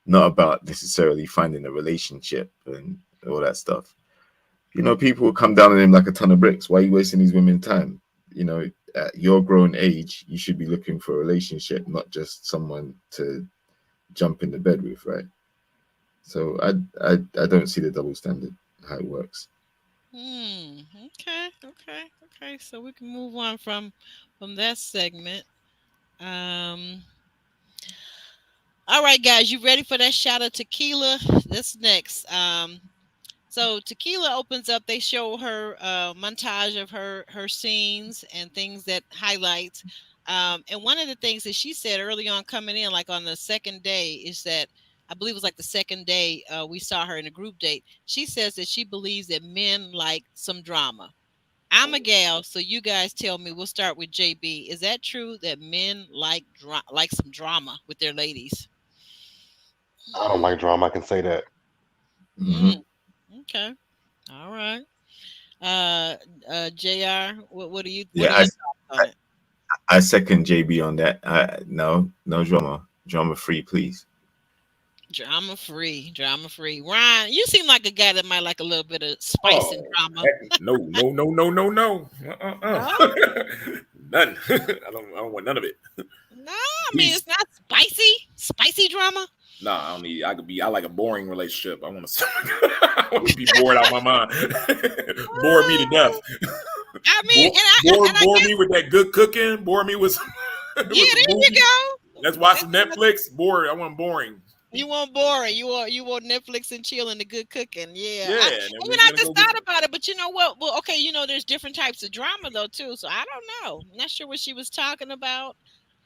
not about necessarily finding a relationship and all that stuff. You know, people will come down on him like a ton of bricks. Why are you wasting these women's time? You know, at your grown age, you should be looking for a relationship, not just someone to jump in the bed with, right? So I don't see the double standard, how it works. Okay. So we can move on from that segment. All right, guys, you ready for that shot of tequila? This next. So tequila opens up. They show her montage of her scenes and things that highlights. And one of the things that she said early on coming in, like on the second day, is that I believe it was like the second day we saw her in a group date. She says that she believes that men like some drama. I'm a gal, so you guys tell me. We'll start with JB. Is that true that men like some drama with their ladies? I don't like drama. I can say that. Okay. All right. JR, what do you Yeah, thoughts on it? I second JB on that. No drama free, please. Drama free. Ryan, you seem like a guy that might like a little bit of spice and drama. No. None. I don't want none of it. No, I mean it's not spicy drama. No, I don't need. I like a boring relationship. I want to be bored out of my mind. Bore me to death. I mean, bore me with that good cooking. Bore me with. Yeah, there you go. Let's watch some Netflix. Bored. I want boring. You want boring. You want Netflix and chill and the good cooking. Yeah. I just thought about it, but you know what? Well, okay, you know, there's different types of drama though too. So I don't know. I'm not sure what she was talking about.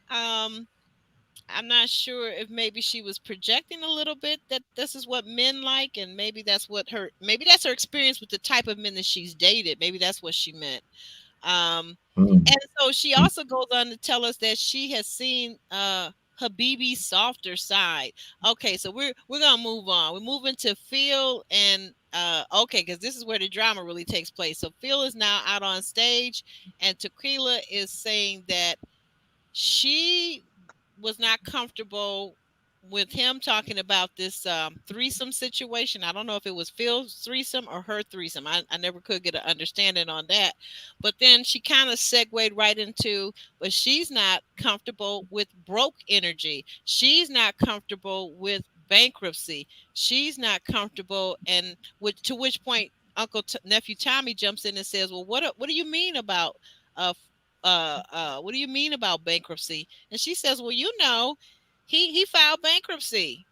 I'm not sure if maybe she was projecting a little bit that this is what men like, and maybe that's her experience with the type of men that she's dated. Maybe that's what she meant. And so she also goes on to tell us that she has seen Habibi's softer side. Okay, so we're gonna move on. We're moving to Phil and because this is where the drama really takes place. So Phil is now out on stage, and Tequila is saying that she was not comfortable with him talking about this threesome situation. I don't know if it was Phil's threesome or her threesome. I never could get an understanding on that. But then she kind of segued right into, but she's not comfortable with broke energy. She's not comfortable with bankruptcy. She's not comfortable. And to which point nephew Tommy jumps in and says, well, what do you mean about what do you mean about bankruptcy? And she says, well, you know, he filed bankruptcy.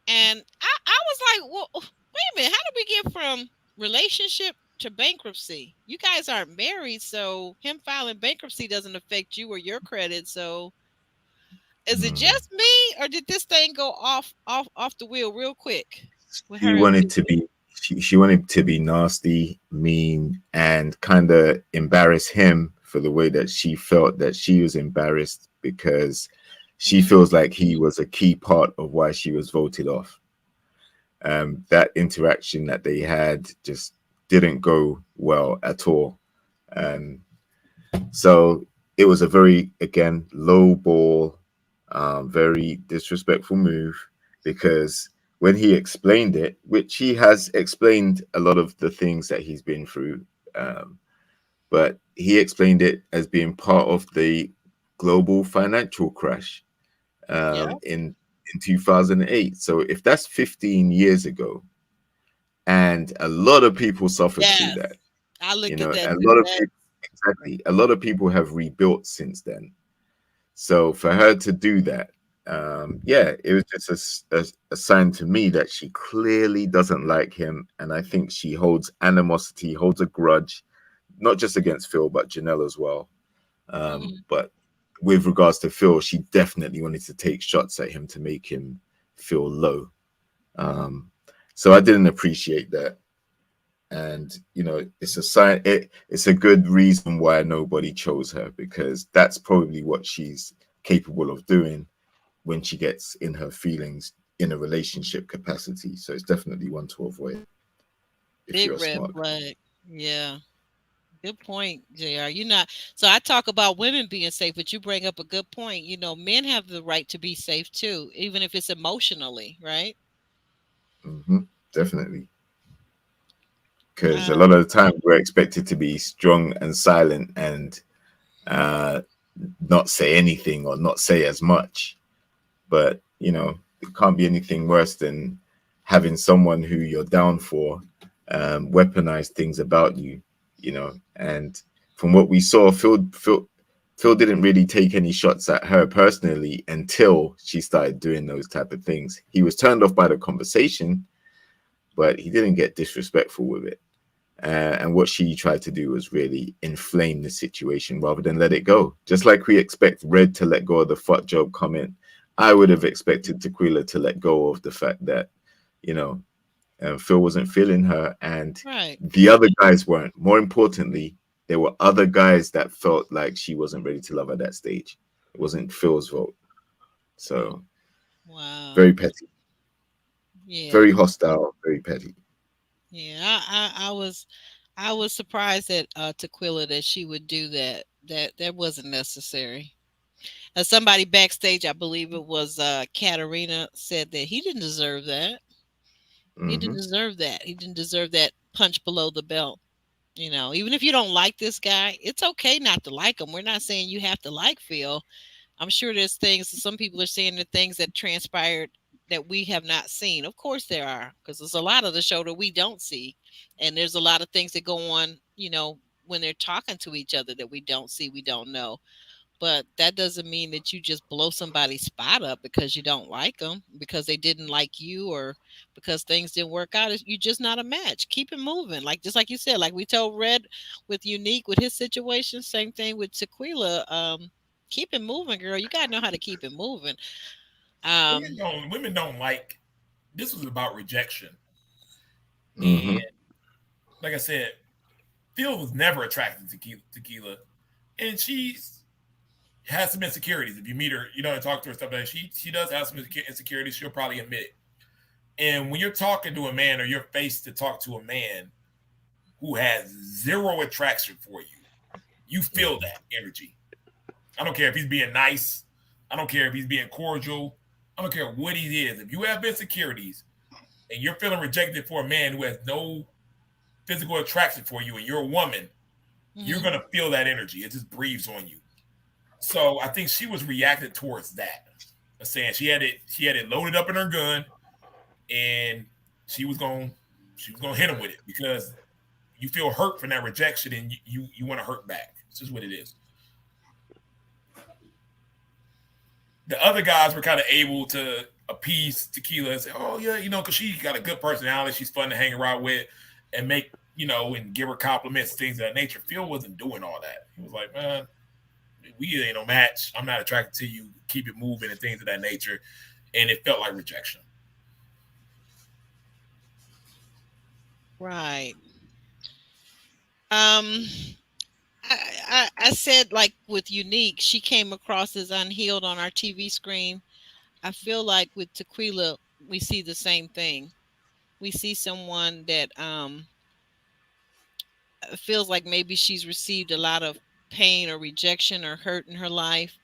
And I was like, well, wait a minute, how did we get from relationship to bankruptcy? You guys aren't married, so him filing bankruptcy doesn't affect you or your credit. So is it just me, or did this thing go off the wheel real quick? She wanted to be nasty, mean, and kind of embarrass him for the way that she felt that she was embarrassed because she feels like he was a key part of why she was voted off. That interaction that they had just didn't go well at all. So it was a very, again, low ball, very disrespectful move, because when he explained it, which he has explained a lot of the things that he's been through, but he explained it as being part of the global financial crash in 2008. So if that's 15 years ago, and a lot of people suffered through that, I looked you know, at that a too. lot of people, exactly, a lot of people have rebuilt since then. So for her to do that, yeah, it was just a sign to me that she clearly doesn't like him, and I think she holds animosity, holds a grudge, not just against Phil but Janelle as well. But with regards to Phil, she definitely wanted to take shots at him to make him feel low. So I didn't appreciate that. And you know, it's a sign, it's a good reason why nobody chose her, because that's probably what she's capable of doing when she gets in her feelings in a relationship capacity. So it's definitely one to avoid if Big you're red smart. flag. Yeah. Good point, JR. You're not, so I talk about women being safe, but you bring up a good point. You know, men have the right to be safe too, even if it's emotionally, right? Definitely. Because a lot of the time we're expected to be strong and silent and not say anything or not say as much. But, you know, it can't be anything worse than having someone who you're down for weaponize things about you, you know. And from what we saw, Phil didn't really take any shots at her personally until she started doing those type of things. He was turned off by the conversation, but he didn't get disrespectful with it. And what she tried to do was really inflame the situation rather than let it go. Just like we expect Red to let go of the fuck job comment, I would have expected Tequila to let go of the fact that, you know, Phil wasn't feeling her and the other guys weren't. More importantly, there were other guys that felt like she wasn't ready to love at that stage. It wasn't Phil's vote. So, very petty. Yeah. Very hostile, very petty. Yeah, I was surprised at Tequila that she would do that. That wasn't necessary. Somebody backstage, I believe it was Katarina, said that he didn't deserve that. He didn't deserve that. He didn't deserve that punch below the belt. You know, even if you don't like this guy, it's okay not to like him. We're not saying you have to like Phil. I'm sure there's things, some people are saying the things that transpired that we have not seen. Of course there are, because there's a lot of the show that we don't see. And there's a lot of things that go on, you know, when they're talking to each other that we don't see, we don't know. But that doesn't mean that you just blow somebody's spot up because you don't like them, because they didn't like you, or because things didn't work out. You're just not a match. Keep it moving. Like, just like you said, like we told Red with Unique with his situation, same thing with Tequila. Keep it moving, girl. You gotta know how to keep it moving. Women don't like. This was about rejection, and like I said, Phil was never attracted to Tequila, and she has some insecurities. If you meet her, you know, and talk to her stuff like that, she does have some insecurities. She'll probably admit it. And when you're talking to a man, or you're faced to talk to a man who has zero attraction for you, you feel that energy. I don't care if he's being nice. I don't care if he's being cordial. I don't care what he is. If you have insecurities and you're feeling rejected for a man who has no physical attraction for you and you're a woman, you're going to feel that energy. It just breathes on you. So I think she was reacting towards that, saying she had it loaded up in her gun, and she was going to hit him with it because you feel hurt from that rejection and you want to hurt back. It's just what it is. The other guys were kind of able to appease Tequila and say, "Oh yeah, you know, because she got a good personality, she's fun to hang around with, and make, you know, and give her compliments, things of that nature." Phil wasn't doing all that. He was like, "Man, we ain't no match. I'm not attracted to you. Keep it moving," and things of that nature. And it felt like rejection. Right. I said, like, with Unique, she came across as unhealed on our TV screen. I feel like with Tequila, we see the same thing. We see someone that feels like maybe she's received a lot of pain or rejection or hurt in her life,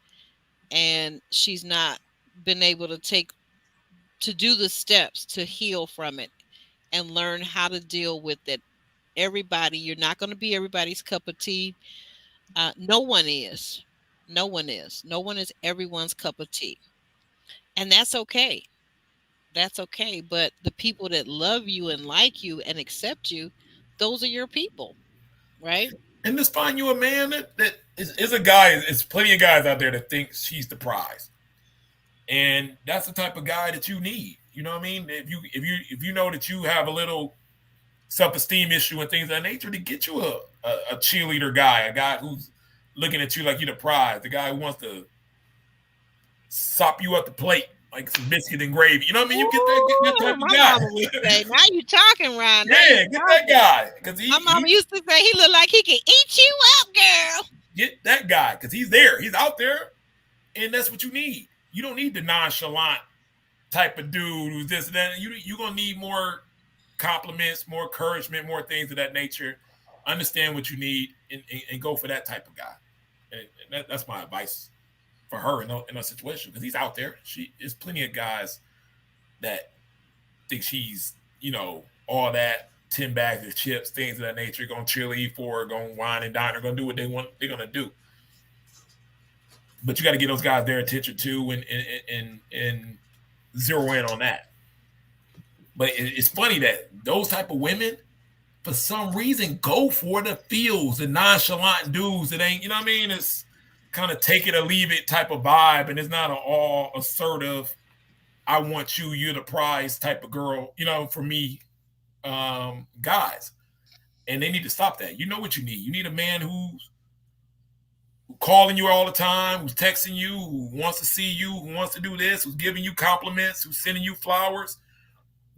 and she's not been able to do the steps to heal from it and learn how to deal with it. Everybody, you're not going to be everybody's cup of tea. No one is. No one is. No one is everyone's cup of tea. And that's okay. That's okay. But the people that love you and like you and accept you, those are your people, right? And just find you a man that is a guy. There's plenty of guys out there that think she's the prize, and that's the type of guy that you need. You know what I mean? If you know that you have a little self-esteem issue and things of that nature, to get you a cheerleader guy, a guy who's looking at you like you're the prize, the guy who wants to sop you up the plate like some biscuit and gravy. You know what I mean? You get that type of guy. Say, now you talking, Ryan. Yeah, get that guy. Because my mama used to say he looked like he could eat you up, girl. Get that guy because he's there. He's out there, and that's what you need. You don't need the nonchalant type of dude who's this and that. You're going to need more compliments, more encouragement, more things of that nature. Understand what you need and go for that type of guy. And that's my advice for her in a situation, because he's out there. There's plenty of guys that think she's, all that, 10 bags of chips, things of that nature, going to cheerlead for her, going to wine and dine her, going to do what they're going to do. But you got to get those guys their attention too and zero in on that. But it's funny that those type of women, for some reason, go for the feels, the nonchalant dudes that ain't, you know what I mean? It's kind of take it or leave it type of vibe, and it's not an all assertive, I want you, you're the prize type of girl, for me, guys. And they need to stop that. You know what you need. You need a man who's calling you all the time, who's texting you, who wants to see you, who wants to do this, who's giving you compliments, who's sending you flowers.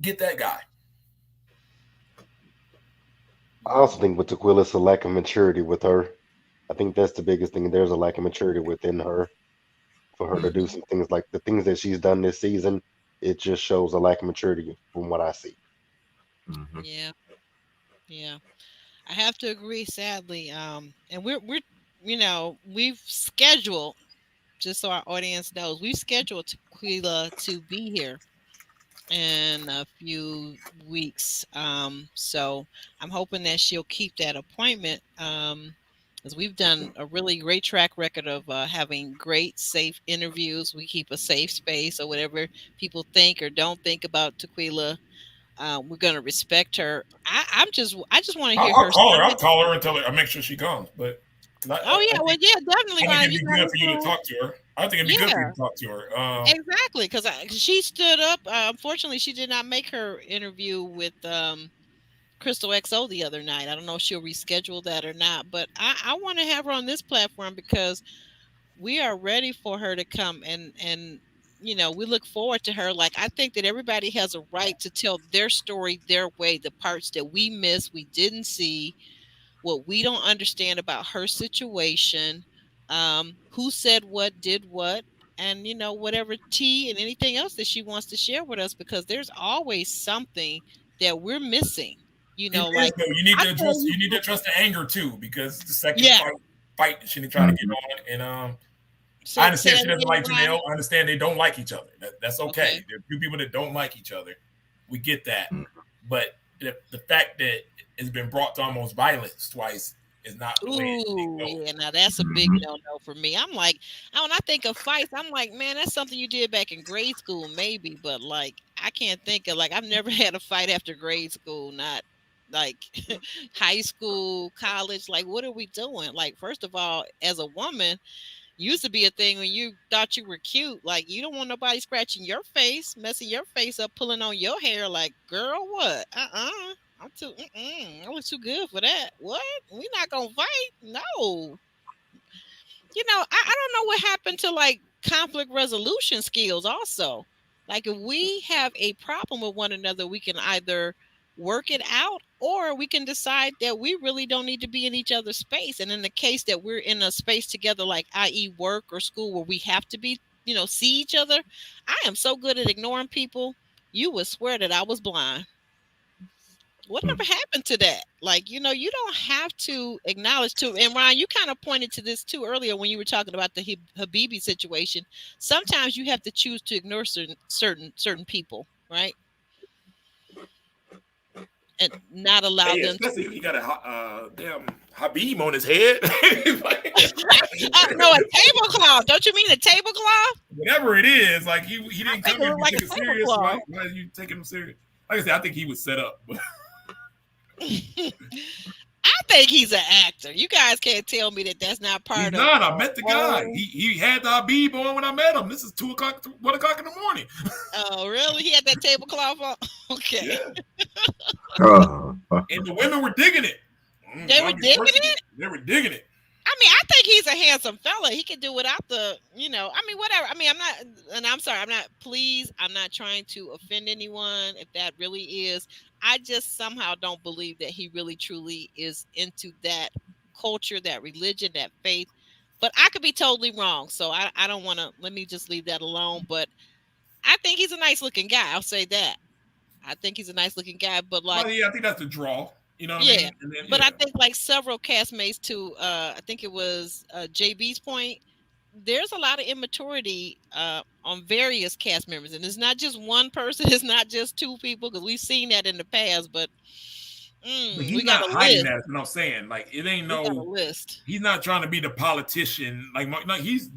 Get that guy. I also think with Tequila, it's a lack of maturity with her. I think that's the biggest thing. There's a lack of maturity within her for her to do some things like the things that she's done this season. It just shows a lack of maturity from what I see. Mm-hmm. Yeah. I have to agree, sadly. And we're we've scheduled, just so our audience knows, we've scheduled Tequila to be here in a few weeks. So I'm hoping that she'll keep that appointment. Because we've done a really great track record of having great, safe interviews. We keep a safe space, or whatever people think or don't think about Tequila. We're going to respect her. I just want to hear her. I'll call her and tell her. I'll make sure she comes. But definitely. I think it'd be good for you to talk to her. I think it'd be good for you to talk to her. Exactly, because she stood up. Unfortunately, she did not make her interview with Crystal XO the other night. I don't know if she'll reschedule that or not, but I want to have her on this platform because we are ready for her to come and we look forward to her. Like, I think that everybody has a right to tell their story their way, the parts that we missed, we didn't see, what we don't understand about her situation, who said what, did what, and whatever tea and anything else that she wants to share with us, because there's always something that we're missing. You need to address the anger too, because the second fight she trying to get on, and I understand she doesn't like Janelle. I understand they don't like each other. That's okay. There are a few people that don't like each other. We get that, but the fact that it's been brought to almost violence twice is not the way it should go. Yeah, now that's a big no-no for me. I'm like, when I think of fights, I'm like, man, that's something you did back in grade school, maybe, but like, I can't think of, like, I've never had a fight after grade school, not like high school, college. Like, what are we doing? Like, first of all, as a woman, used to be a thing when you thought you were cute. Like, you don't want nobody scratching your face, messing your face up, pulling on your hair. Like, girl, what? I look too good for that. What? We not gonna fight? No. I don't know what happened to like conflict resolution skills also. Like, if we have a problem with one another, we can either work it out or we can decide that we really don't need to be in each other's space. And in the case that we're in a space together, like i.e. work or school, where we have to be, see each other, I am so good at ignoring people, you would swear that I was blind. Whatever happened to that? Like, you don't have to acknowledge too. And Ryan, you kind of pointed to this too earlier when you were talking about the Habibi situation. Sometimes you have to choose to ignore certain people, right? And not allow them. Especially if he got a damn Habib on his head. No, a tablecloth. Don't you mean a tablecloth? Whatever it is, like he didn't come here to like take it serious. Why are you taking him serious? Like I said, I think he was set up. I think he's an actor. You guys can't tell me that that's not part of. He's not. I met the guy. He had the Habib on when I met him. This is 2 o'clock, 1 o'clock in the morning. Oh, really? He had that tablecloth on. Okay. Yeah. And the women were digging it. They were digging it. They were digging it. I mean, I think he's a handsome fella. He can do without the, whatever. I mean, I'm sorry. I'm not trying to offend anyone if that really is. I just somehow don't believe that he really truly is into that culture, that religion, that faith. But I could be totally wrong. So I don't want to, let me just leave that alone. But I think he's a nice looking guy. I'll say that. I think he's a nice looking guy, but like. Well, yeah, I think that's the draw. You know what yeah, I mean? And then, but I think like several castmates to, I think it was JB's point, there's a lot of immaturity on various cast members. And it's not just one person. It's not just 2 people, because we've seen that in the past. But he's not hiding that. That's what I'm saying. Like, it ain't no list. He's not trying to be the politician. Like he's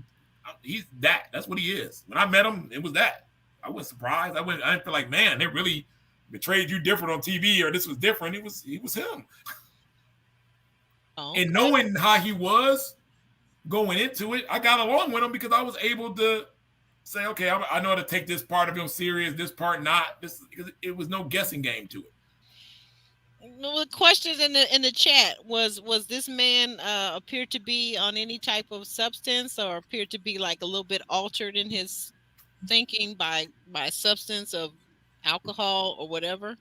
that. That's what he is. When I met him, it was that. I was surprised. I didn't feel like, man, they really betrayed you different on TV, or this was different. He was him. Oh, and knowing how he was going into it, I got along with him because I was able to say, okay, I know how to take this part of him serious, this part not. This, because it was no guessing game to it. The questions in the chat was this man appeared to be on any type of substance, or appeared to be like a little bit altered in his thinking by substance of alcohol or whatever?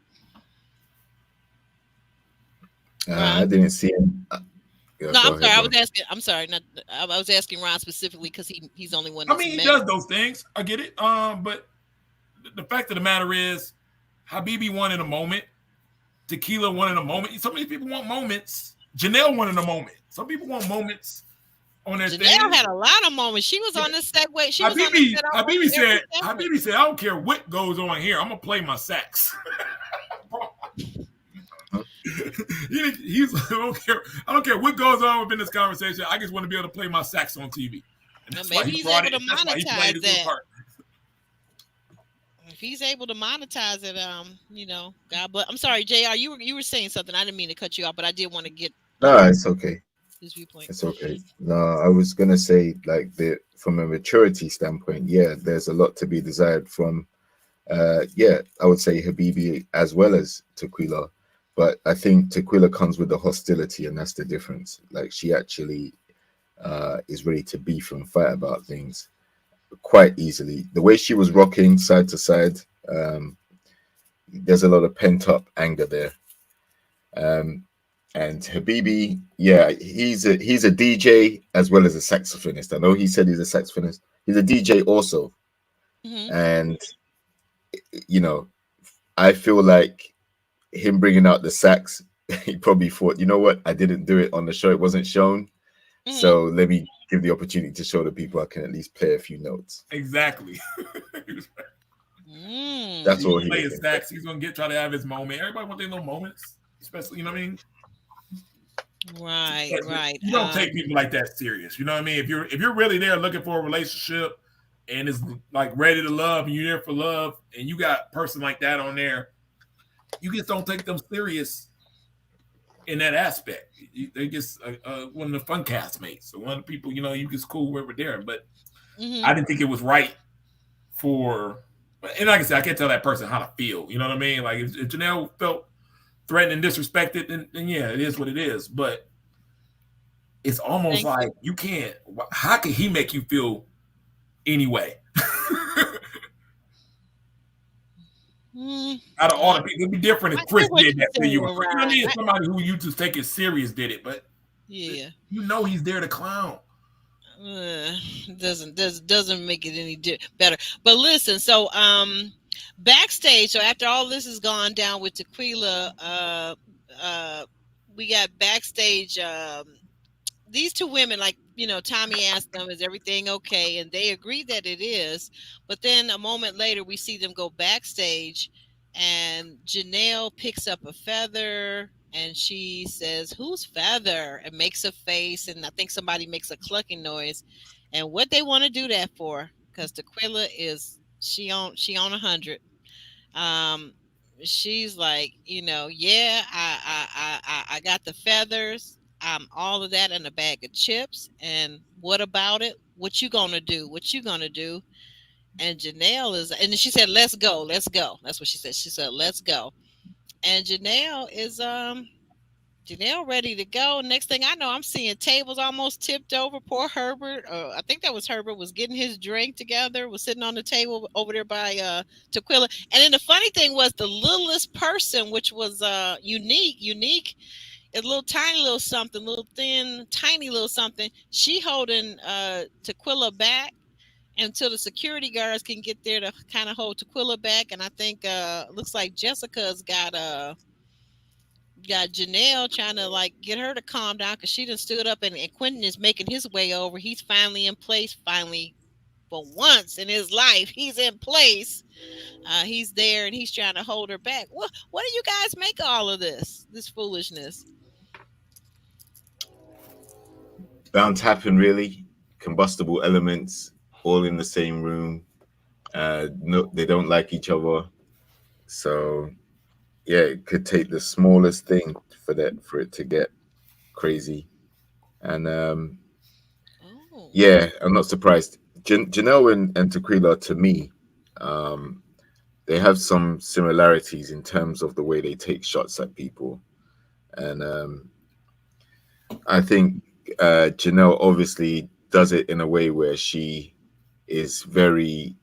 I didn't see him. Yeah, no, I'm sorry. I was asking Ron specifically because he's only one. I mean, he does those things. I get it. But the fact of the matter is, Habibi won in a moment. Tequila won in a moment. Some of these people want moments. Janelle won in a moment. Some people want moments on their thing. Janelle had a lot of moments. She was on the Segway. Habibi said, I don't care what goes on here. I'm gonna play my sax. I don't care what goes on within this conversation. I just want to be able to play my sax on TV. And that's maybe he's able to monetize that. If he's able to monetize it, God bless. I'm sorry, JR, you were saying something. I didn't mean to cut you off, but I did want to get. No, it's okay. His viewpoint. It's okay. No, I was gonna say, like, from a maturity standpoint, yeah, there's a lot to be desired from, I would say Habibi as well as Tequila. But I think Tequila comes with the hostility, and that's the difference. Like, she actually is ready to beef and fight about things quite easily. The way she was rocking side to side, there's a lot of pent up anger there. And Habibi, yeah, he's a DJ as well as a saxophonist. I know he said he's a saxophonist. He's a DJ also. Mm-hmm. And, I feel like him bringing out the sax, he probably thought, you know what, I didn't do it on the show. It wasn't shown. Mm-hmm. So let me give the opportunity to show the people I can at least play a few notes. Exactly. That's all he play his sax. He's gonna try to have his moment. Everybody wants their little moments, especially, you know what I mean? Right. You don't take people like that serious. You know what I mean? If you're really there looking for a relationship and it's like ready to love and you're there for love and you got a person like that on there, you just don't take them serious in that aspect. They just one of the fun castmates. So one of the people, you just cool wherever there. But I didn't think it was right for, and like I said, I can't tell that person how to feel. You know what I mean? Like if Janelle felt threatened and disrespected, then yeah, it is what it is. But it's almost like you can't. How can he make you feel anyway? Out of all the I, people, it'd be different I if get Chris what did you're that to you. saying, You know what I Rod. mean? Somebody who you just take it serious did it, but Yeah. you know he's there to clown. Uh, doesn't make it any better. But listen, so backstage. So after all this has gone down with Tequila, we got backstage. These two women, like, Tommy asked them, "Is everything okay?" And they agree that it is. But then a moment later, we see them go backstage, and Janelle picks up a feather. And she says, "Whose feather?" And makes a face, and I think somebody makes a clucking noise. And what they want to do that for? Because Tequila she on 100. Um, she's like, yeah, I got the feathers, all of that in a bag of chips. And what about it? What you gonna do? What you gonna do? And Janelle is, and then she said, "Let's go, let's go." That's what she said. She said, "Let's go." And Janelle ready to go. Next thing I know, I'm seeing tables almost tipped over. Poor Herbert, I think that was Herbert, was getting his drink together, was sitting on the table over there by Tequila. And then the funny thing was the littlest person, which was unique, a little tiny little something, little thin, tiny little something. She holding Tequila back until the security guards can get there to kind of hold Tequila back. And I think looks like Jessica's got Janelle trying to like get her to calm down because she done stood up, and Quentin is making his way over. He's finally in place. Finally, for once in his life, he's in place. He's there and he's trying to hold her back. What do you guys make of all of this foolishness? Bound to happen, really. Combustible elements all in the same room. No, they don't like each other. So yeah, it could take the smallest thing for it to get crazy. And Oh, yeah, I'm not surprised. Janelle and Tequila, to me, um, they have some similarities in terms of the way they take shots at people. And I think Janelle obviously does it in a way where she is very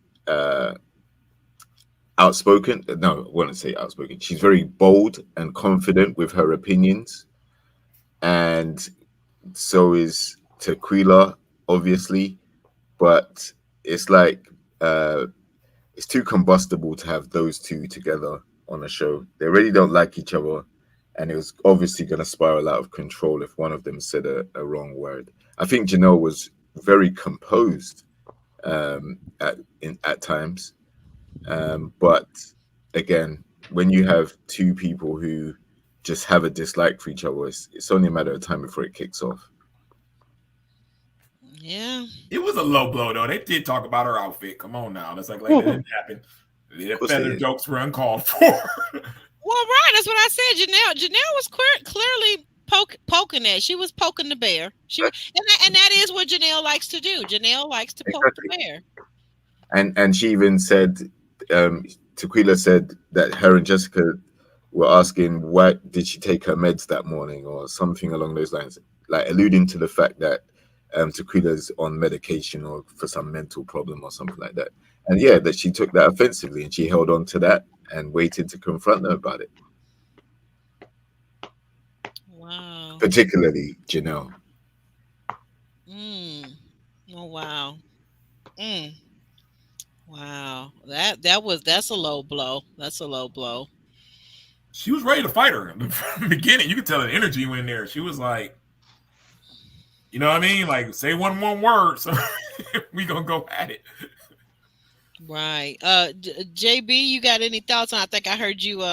outspoken. No, I wouldn't say outspoken. She's very bold and confident with her opinions. And so is Tequila, obviously. But it's like it's too combustible to have those two together on a show. They really don't like each other, and it was obviously going to spiral out of control if one of them said a wrong word. I think Janelle was very composed at times, but again, when you have two people who just have a dislike for each other, it's only a matter of time before it kicks off. yeah. It was a low blow though. They did talk about her outfit. Come on now, that's like that didn't happen. The course they feather did. jokes were uncalled for. Well, right. That's what I said. Janelle was clearly poking at. She was poking the bear. And that is what Janelle likes to do. Janelle likes to poke the bear. And she even said, Tequila said that her and Jessica were asking why did she take her meds that morning or something along those lines, like alluding to the fact that Tequila's on medication or for some mental problem or something like that. And yeah, that she took that offensively and she held on to that and waited to confront them about it. Wow. Particularly Janelle. Oh wow. Mm. Wow. That's a low blow. That's a low blow. She was ready to fight her from the beginning. You could tell the energy went there. She was like, you know what I mean? Like, say one word, so we gonna go at it. Right. JB, you got any thoughts on? I think I heard you.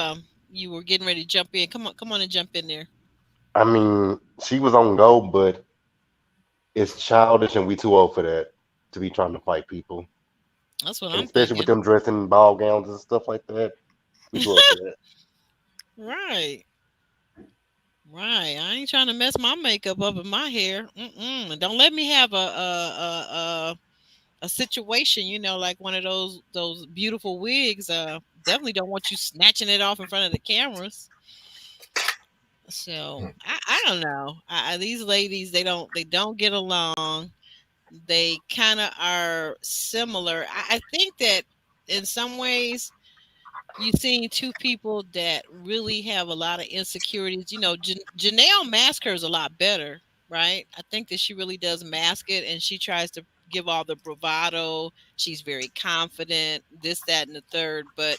You were getting ready to jump in. Come on, and jump in there. I mean, she was on go, but it's childish, and we too old for that to be trying to fight people. That's what And I'm especially thinking. with them dressing ball gowns and stuff like that. We too old for that. Right. Right. I ain't trying to mess my makeup up in my hair. Don't let me have a situation, like one of those beautiful wigs. Definitely don't want you snatching it off in front of the cameras. So I don't know. These ladies, they don't get along. They kind of are similar. I think that in some ways, you've seen two people that really have a lot of insecurities. You know, Janelle masks hers a lot better, right? I think that she really does mask it, and she tries to give all the bravado. She's very confident, this, that, and the third. But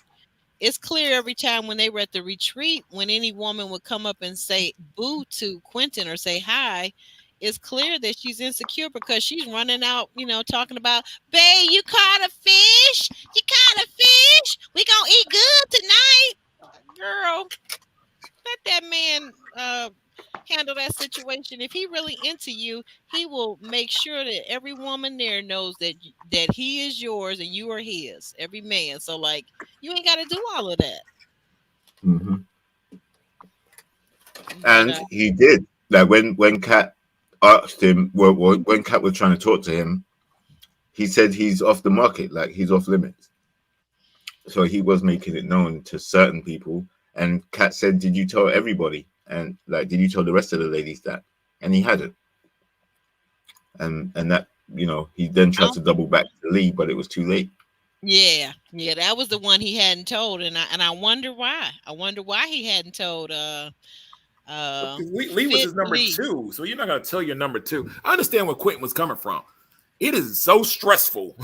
it's clear every time when they were at the retreat, when any woman would come up and say boo to Quentin or say hi, it's clear that she's insecure because she's running out, you know, talking about, babe, you caught a fish? You caught a fish? We gonna eat good tonight? Girl, let that man handle that situation. If he really into you, he will make sure that every woman there knows that he is yours and you are his. Every man. So like, you ain't got to do all of that. Mm-hmm. But, And he did. Like when Kat asked him, well, when Kat was trying to talk to him, he said he's off the market, like he's off limits. So he was making it known to certain people. And Kat said, "Did you tell everybody? And like, did you tell the rest of the ladies that?" And he hadn't. And that, you know, he then tried to double back to Lee, but it was too late. Yeah, that was the one he hadn't told, and I wonder why. I wonder why he hadn't told. Lee was his number two, so you're not gonna tell your number two. I understand where Quentin was coming from. It is so stressful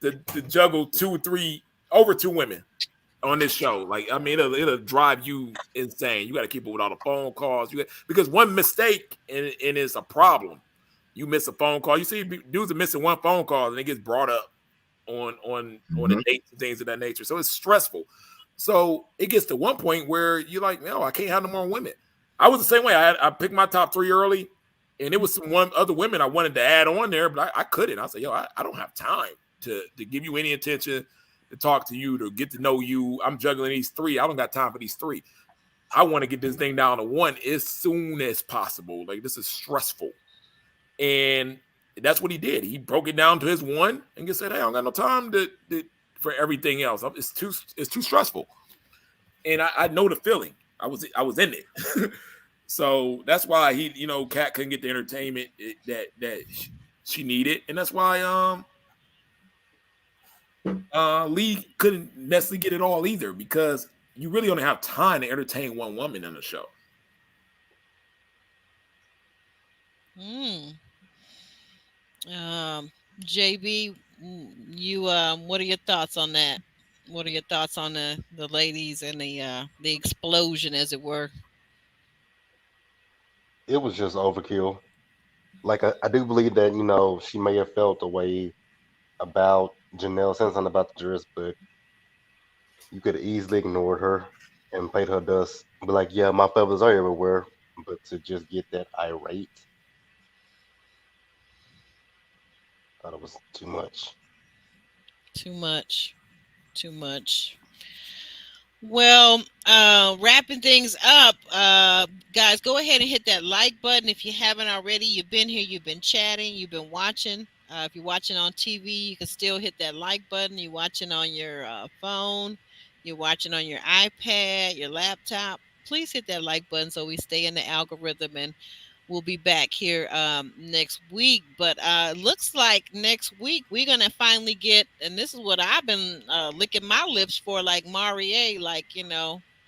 to juggle over two women on this show. Like, I mean, it'll drive you insane. You got to keep up with all the phone calls. Because one mistake and it's a problem. You miss a phone call. You see dudes are missing one phone call and it gets brought up on the dates and things of that nature. So it's stressful. So it gets to one point where you're like, no, I can't have no more women. I was the same way. I picked my top three early, and it was some other women I wanted to add on there, but I couldn't. I said, yo, I don't have time to give you any attention, to talk to you, to get to know you. I'm juggling these three. I don't got time for these three. I want to get this thing down to one as soon as possible. Like, this is stressful. And that's what he did. He broke it down to his one and just said, hey, I don't got no time for everything else. It's too stressful. And I know the feeling. I was in it. So that's why Kat couldn't get the entertainment that she needed. And that's why Lee couldn't necessarily get it all either, because you really only have time to entertain one woman in the show. JB, you what are your thoughts on that? What are your thoughts on the ladies and the explosion, as it were? It was just overkill. Like, I do believe that, she may have felt a way about Janelle, saying something about the dress, but you could have easily ignored her and paid her dust. Be like, yeah, my feathers are everywhere, but to just get that irate, thought it was too much. Too much. Well, wrapping things up, guys, go ahead and hit that like button if you haven't already. You've been here, you've been chatting, you've been watching. If you're watching on TV, you can still hit that like button. You're watching on your phone, you're watching on your iPad, your laptop. Please hit that like button so we stay in the algorithm, and we'll be back here next week. But looks like next week we're going to finally get, and this is what I've been licking my lips for, like Marie, like,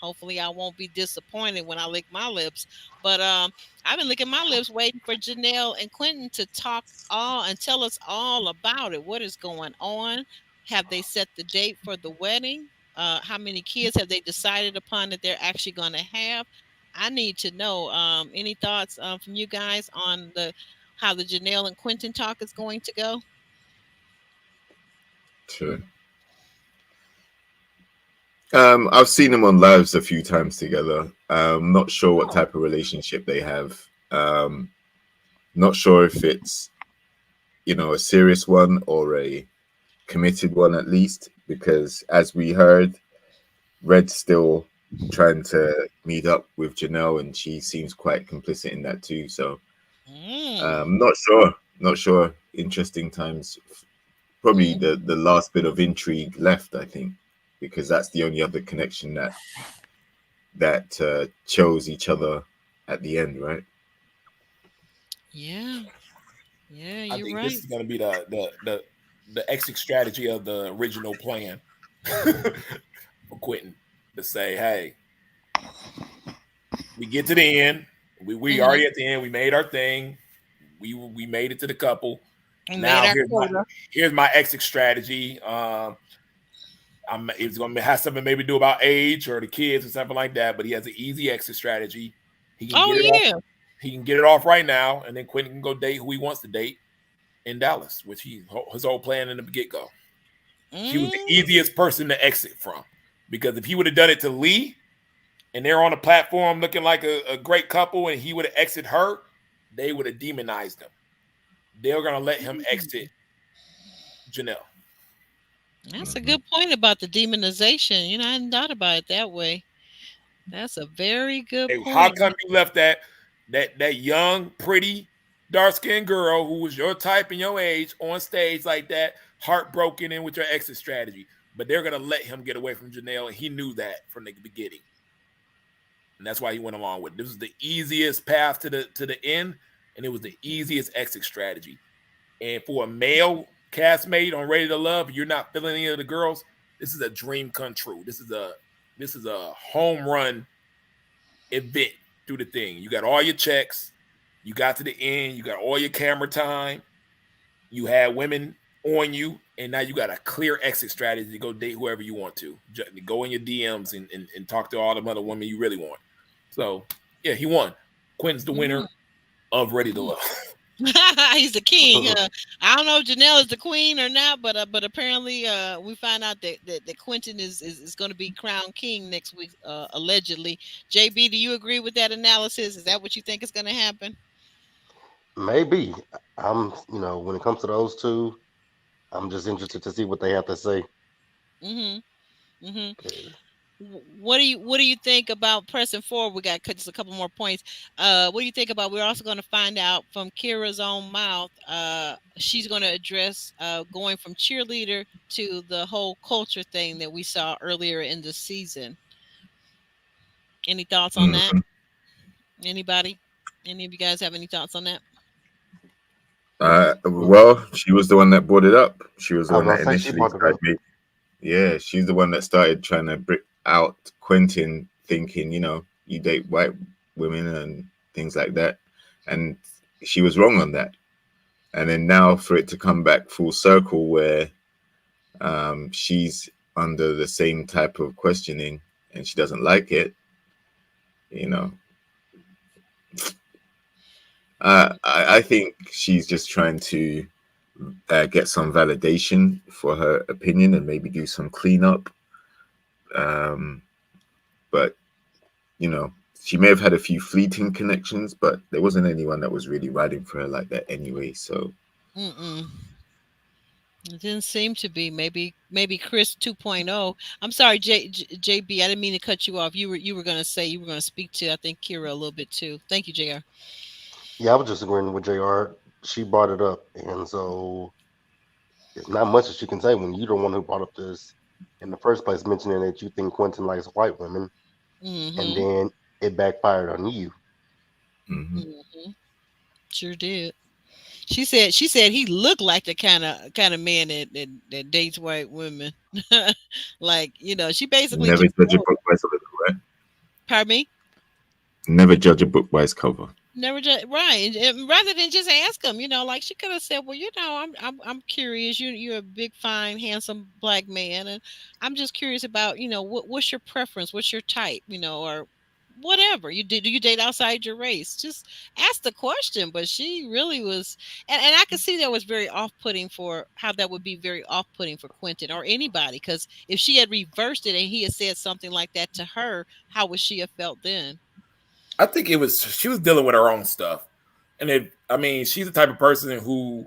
hopefully I won't be disappointed when I lick my lips. But I've been licking my lips waiting for Janelle and Quentin to talk all and tell us all about it. What is going on? Have they set the date for the wedding? How many kids have they decided upon that they're actually going to have? I need to know. Any thoughts from you guys on how the Janelle and Quentin talk is going to go? Sure. I've seen them on lives a few times together. Not sure what type of relationship they have. Not sure if it's, a serious one or a committed one, at least, because as we heard, Red's still trying to meet up with Janelle, and she seems quite complicit in that too. So not sure. Interesting times. Probably the last bit of intrigue left, I think, because that's the only other connection that chose each other at the end, right? Yeah, you're I think right. this is going to be the exit strategy of the original plan for Quentin to say, "Hey, we get to the end. We already at the end. We made our thing. We made it to the couple. We Now made our quota. here's my exit strategy. It's going to have something maybe do about age or the kids or something like that. But he has an easy exit strategy. He can Oh get it yeah. off. He can get it off right now, and then Quentin can go date who he wants to date in Dallas, which his whole plan in the get-go. He was the easiest person to exit from, because if he would have done it to Lee and they're on a platform looking like a great couple and he would have exited her, they would have demonized him. They were going to let him exit Janelle. That's a good point about the demonization. You know, I hadn't thought about it that way. That's a very good point. How come you left that young, pretty, dark-skinned girl who was your type and your age on stage like that, heartbroken and with your exit strategy? But they're going to let him get away from Janelle, and he knew that from the beginning. And that's why he went along with it. This was the easiest path to the end, and it was the easiest exit strategy. And for a male castmate on Ready to Love, you're not feeling any of the girls, this is a dream come true. This is a home run event through the thing. You got all your checks. You got to the end. You got all your camera time. You had women on you, and now you got a clear exit strategy to go date whoever you want to. Go in your DMs and talk to all the other women you really want. So, yeah, he won. Quentin's the winner of Ready to Love. He's the king. I don't know if Janelle is the queen or not, but apparently we find out that Quentin is going to be crowned king next week, allegedly. JB, do you agree with that analysis? Is that what you think is going to happen? Maybe. When it comes to those two, I'm just interested to see what they have to say. What do you think about pressing forward? We got just a couple more points. What do you think about? We're also going to find out from Kira's own mouth. She's going to address going from cheerleader to the whole culture thing that we saw earlier in the season. Any thoughts on that? Anybody? Any of you guys have any thoughts on that? Well, she was the one that brought it up. She was the one that initially started. Yeah, she's the one that started trying to break out Quentin, thinking, you date white women and things like that. And she was wrong on that. And then now for it to come back full circle where she's under the same type of questioning and she doesn't like it, I think she's just trying to get some validation for her opinion and maybe do some cleanup. But she may have had a few fleeting connections, but there wasn't anyone that was really riding for her like that anyway. So it didn't seem to be. Maybe Chris 2.0. I'm sorry, JB. I didn't mean to cut you off. You were going to say you were going to speak to, I think, Kira a little bit too. Thank you, JR. Yeah, I was just agreeing with JR. She brought it up, and so it's not much that you can say when you're the one who brought up this in the first place, mentioning that you think Quentin likes white women, and then it backfired on you. Sure did. She said he looked like the kind of man that dates white women. Like, she basically never judge a book by its cover, right? Pardon me? Never judge a book by its cover. Never judge, right? And rather than just ask him, like she could have said, well, I'm curious. You're a big, fine, handsome black man, and I'm just curious about, what's your preference? What's your type? Or whatever do you date outside your race? Just ask the question. But she really was, and I could see that was very off-putting for how that would be very off-putting for Quentin or anybody, because if she had reversed it and he had said something like that to her, how would she have felt then? I think she was dealing with her own stuff, and she's the type of person who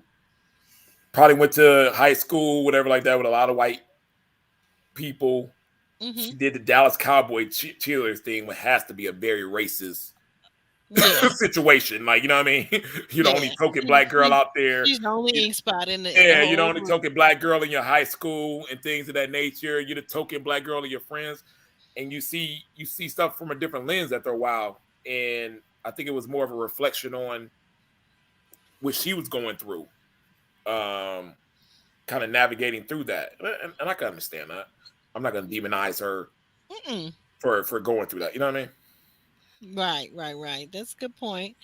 probably went to high school, whatever like that, with a lot of white people. She did the Dallas Cowboy cheerleaders thing, which has to be a very racist situation. Like, you know what I mean? You're the only token black girl out there. She's the only ink spot in the you're the only token black girl in your high school and things of that nature. You're the token black girl of your friends, and you see stuff from a different lens after a while. And I think it was more of a reflection on what she was going through, kind of navigating through that. And I can understand that. I'm not gonna demonize her Mm-mm. for going through that. You know what I mean? Right. That's a good point.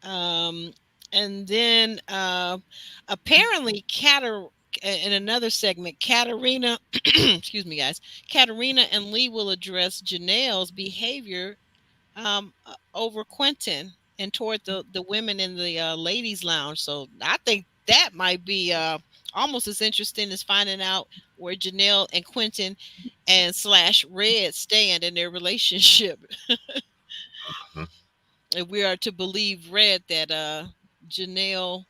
Um, and then apparently, in another segment, Katarina, excuse me, guys, Katarina and Lee will address Janelle's behavior over Quentin and toward the women in the ladies' lounge. So I think that might be almost as interesting as finding out where Janelle and Quentin and / Red stand in their relationship. Mhm. If we are to believe Red that Janelle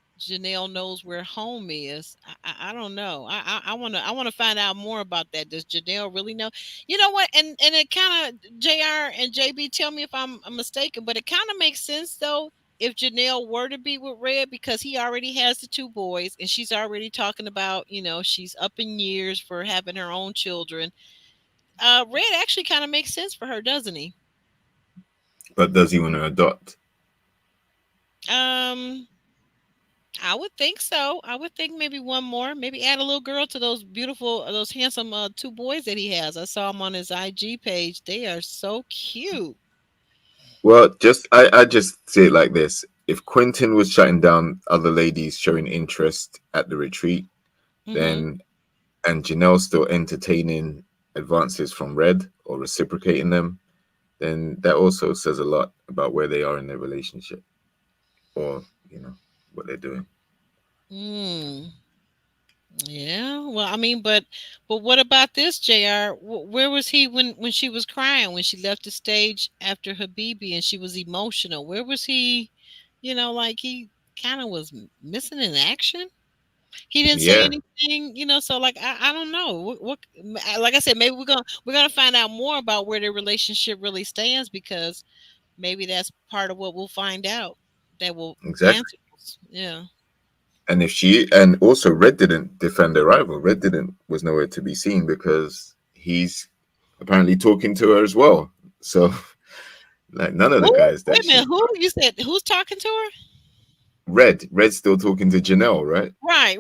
knows where home is. I don't know. I want to find out more about that. Does Janelle really know? You know what? And it kind of JR and JB, tell me if I'm mistaken, but it kind of makes sense though if Janelle were to be with Red, because he already has the 2 boys and she's already talking about, she's up in years for having her own children. Red actually kind of makes sense for her, doesn't he? But does he want to adopt? Um, I would think so. I would think maybe one more, maybe add a little girl to those beautiful, those handsome 2 boys that he has. I saw him on his IG page. They are so cute. Well, I just say it like this: if Quentin was shutting down other ladies showing interest at the retreat, Mm-hmm. then and Janelle still entertaining advances from Red or reciprocating them, then that also says a lot about where they are in their relationship, or what they're doing. Mm. Yeah. Well, I mean, but what about this, JR? Where was he when she was crying, when she left the stage after Habibi and she was emotional? Where was he? Like he kind of was missing in action. He didn't say Yeah, anything, so like I don't know. Like I said, maybe we're gonna find out more about where their relationship really stands, because maybe that's part of what we'll find out that will exactly. answer us. Yeah. And and also Red didn't defend their rival. Red didn't was nowhere to be seen because he's apparently talking to her as well. So like none of the Who? guys Wait that a minute. she Who? You said who's talking to her? Red's still talking to Janelle, right? Right.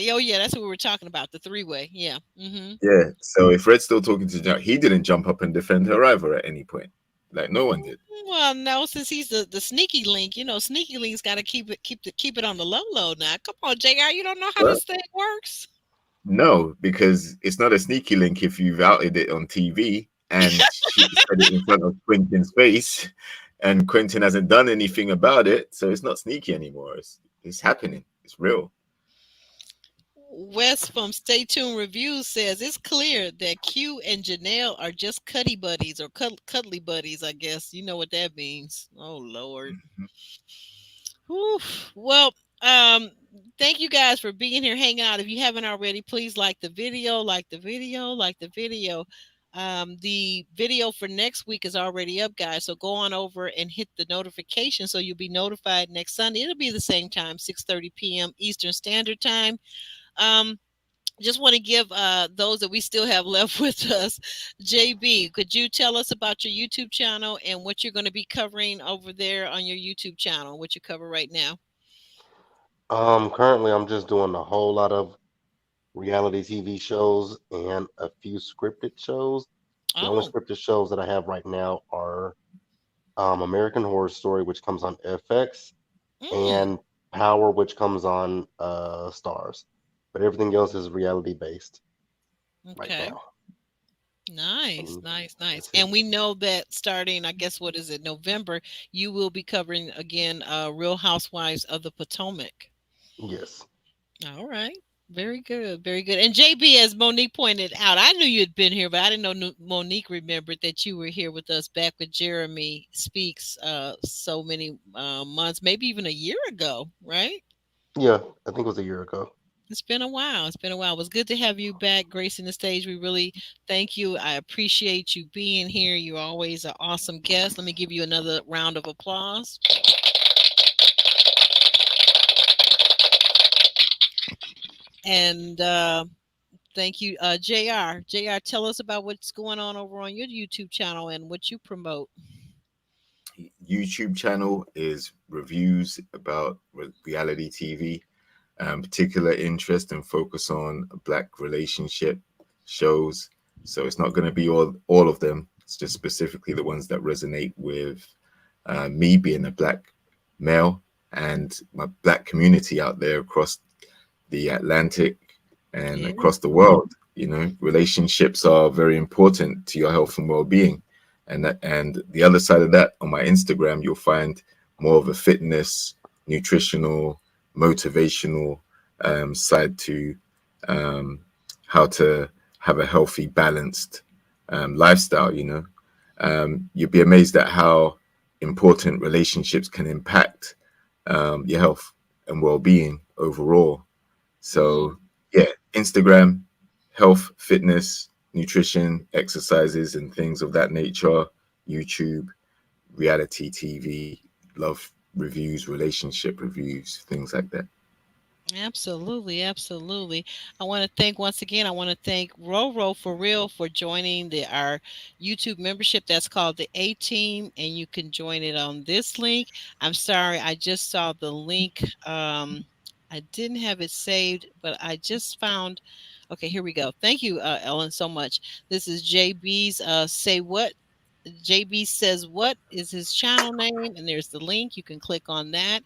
Oh yeah, that's what we were talking about. The 3-way. Yeah. Mm-hmm. Yeah. So if Red's still talking to Janelle, he didn't jump up and defend her rival at any point. Like no one did. Well, no, since he's the sneaky link, sneaky link's got to keep it on the low now. Come on, JR, you don't know how What? this thing works. No, because it's not a sneaky link if you've outed it on TV and she said it in front of Quentin's face, and Quentin hasn't done anything about it, so it's not sneaky anymore. It's happening. It's real. Wes from Stay Tuned Reviews says it's clear that Q and Janelle are just cuddy buddies, or cuddly buddies, I guess. You know what that means. Oh Lord. Mhm. Whew. Well, thank you guys for being here, hanging out. If you haven't already, please like the video. The video for next week is already up, guys. So go on over and hit the notification so you'll be notified next Sunday. It'll be the same time, 6:30 p.m. Eastern Standard Time. Just want to give those that we still have left with us, JB, could you tell us about your YouTube channel and what you're going to be covering over there on your YouTube channel, what you cover right now? Currently I'm just doing a whole lot of reality TV shows and a few scripted shows. The only Oh, scripted shows that I have right now are American Horror Story, which comes on FX, mm, and Power, which comes on Stars. But everything else is reality based right okay. now. Nice. And Nice. that's And it. we know that starting, I guess, what is it, November, you will be covering again Real Housewives of the Potomac. Yes. All right. Very good. Very good. And JB, as Monique pointed out, I knew you'd been here, but I didn't know Monique remembered that you were here with us back with Jeremy Speaks so many months, maybe even a year ago, right? Yeah, I think it was a year ago. It's been a while. It was good to have you back, gracing the stage. We really thank you. I appreciate you being here. You're always an awesome guest. Let me give you another round of applause. And thank you, JR. JR, tell us about what's going on over on your YouTube channel and what you promote. YouTube channel is reviews about reality TV, particular interest and focus on Black relationship shows, So it's not going to be all of them. It's just specifically the ones that resonate with me being a Black male and my Black community out there across the Atlantic and Yeah. across the world. You know, relationships are very important to your health and well-being. And the other side of that, on my Instagram, you'll find more of a fitness, nutritional, motivational side to how to have a healthy, balanced lifestyle. You know, you'd be amazed at how important relationships can impact your health and well-being overall. So yeah, Instagram, health, fitness, nutrition, exercises, and things of that nature. YouTube, reality TV, love reviews, relationship reviews, things like that. Absolutely, absolutely. I want to thank once again. I want to thank Roro for real for joining our YouTube membership. That's called the A Team, and you can join it on this link. I'm sorry, I just saw the link. I didn't have it saved, but I just found. Okay, here we go. Thank you, Ellen, so much. This is JB's Say What. JB Says What is his channel name, and there's the link. You can click on that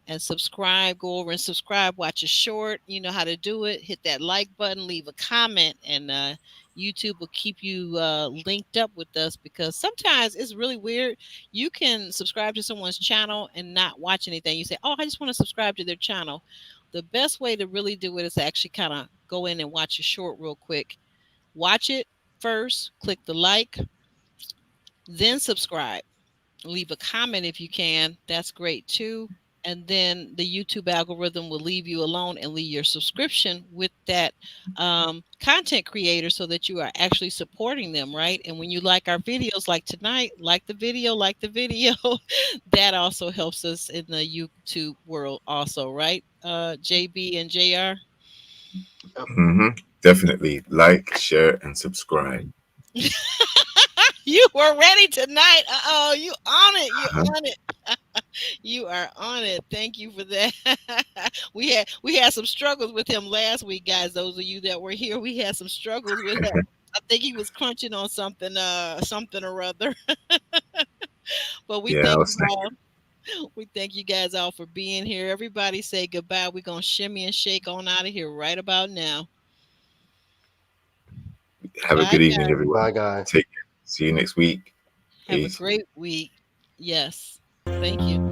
and subscribe. Go over and subscribe. Watch a short. You know how to do it. Hit that like button. Leave a comment, and YouTube will keep you linked up with us, because sometimes it's really weird. You can subscribe to someone's channel and not watch anything. You say, "Oh, I just want to subscribe to their channel." The best way to really do it is to actually kind of go in and watch a short real quick. Watch it first. Click the like, then subscribe. Leave a comment if you can. That's great too. And then the YouTube algorithm will leave you alone and leave your subscription with that content creator, so that you are actually supporting them, right? And when you like our videos, like tonight, like the video, that also helps us in the YouTube world, also, right? JB and JR. Definitely like, share, and subscribe. You were ready tonight. Oh, you on it. You Uh-huh. on it. You are on it. Thank you for that. we had some struggles with him last week, guys. Those of you that were here, we had some struggles with him. I think he was crunching on something or other. But we Yeah, I thank was you all. We thank you guys all for being here. Everybody say goodbye. We're gonna shimmy and shake on out of here right about now. have a Bye, good evening, guys. everyone. Bye, guys. Take care. See you next week. Have a Peace. great week. Yes. Thank you.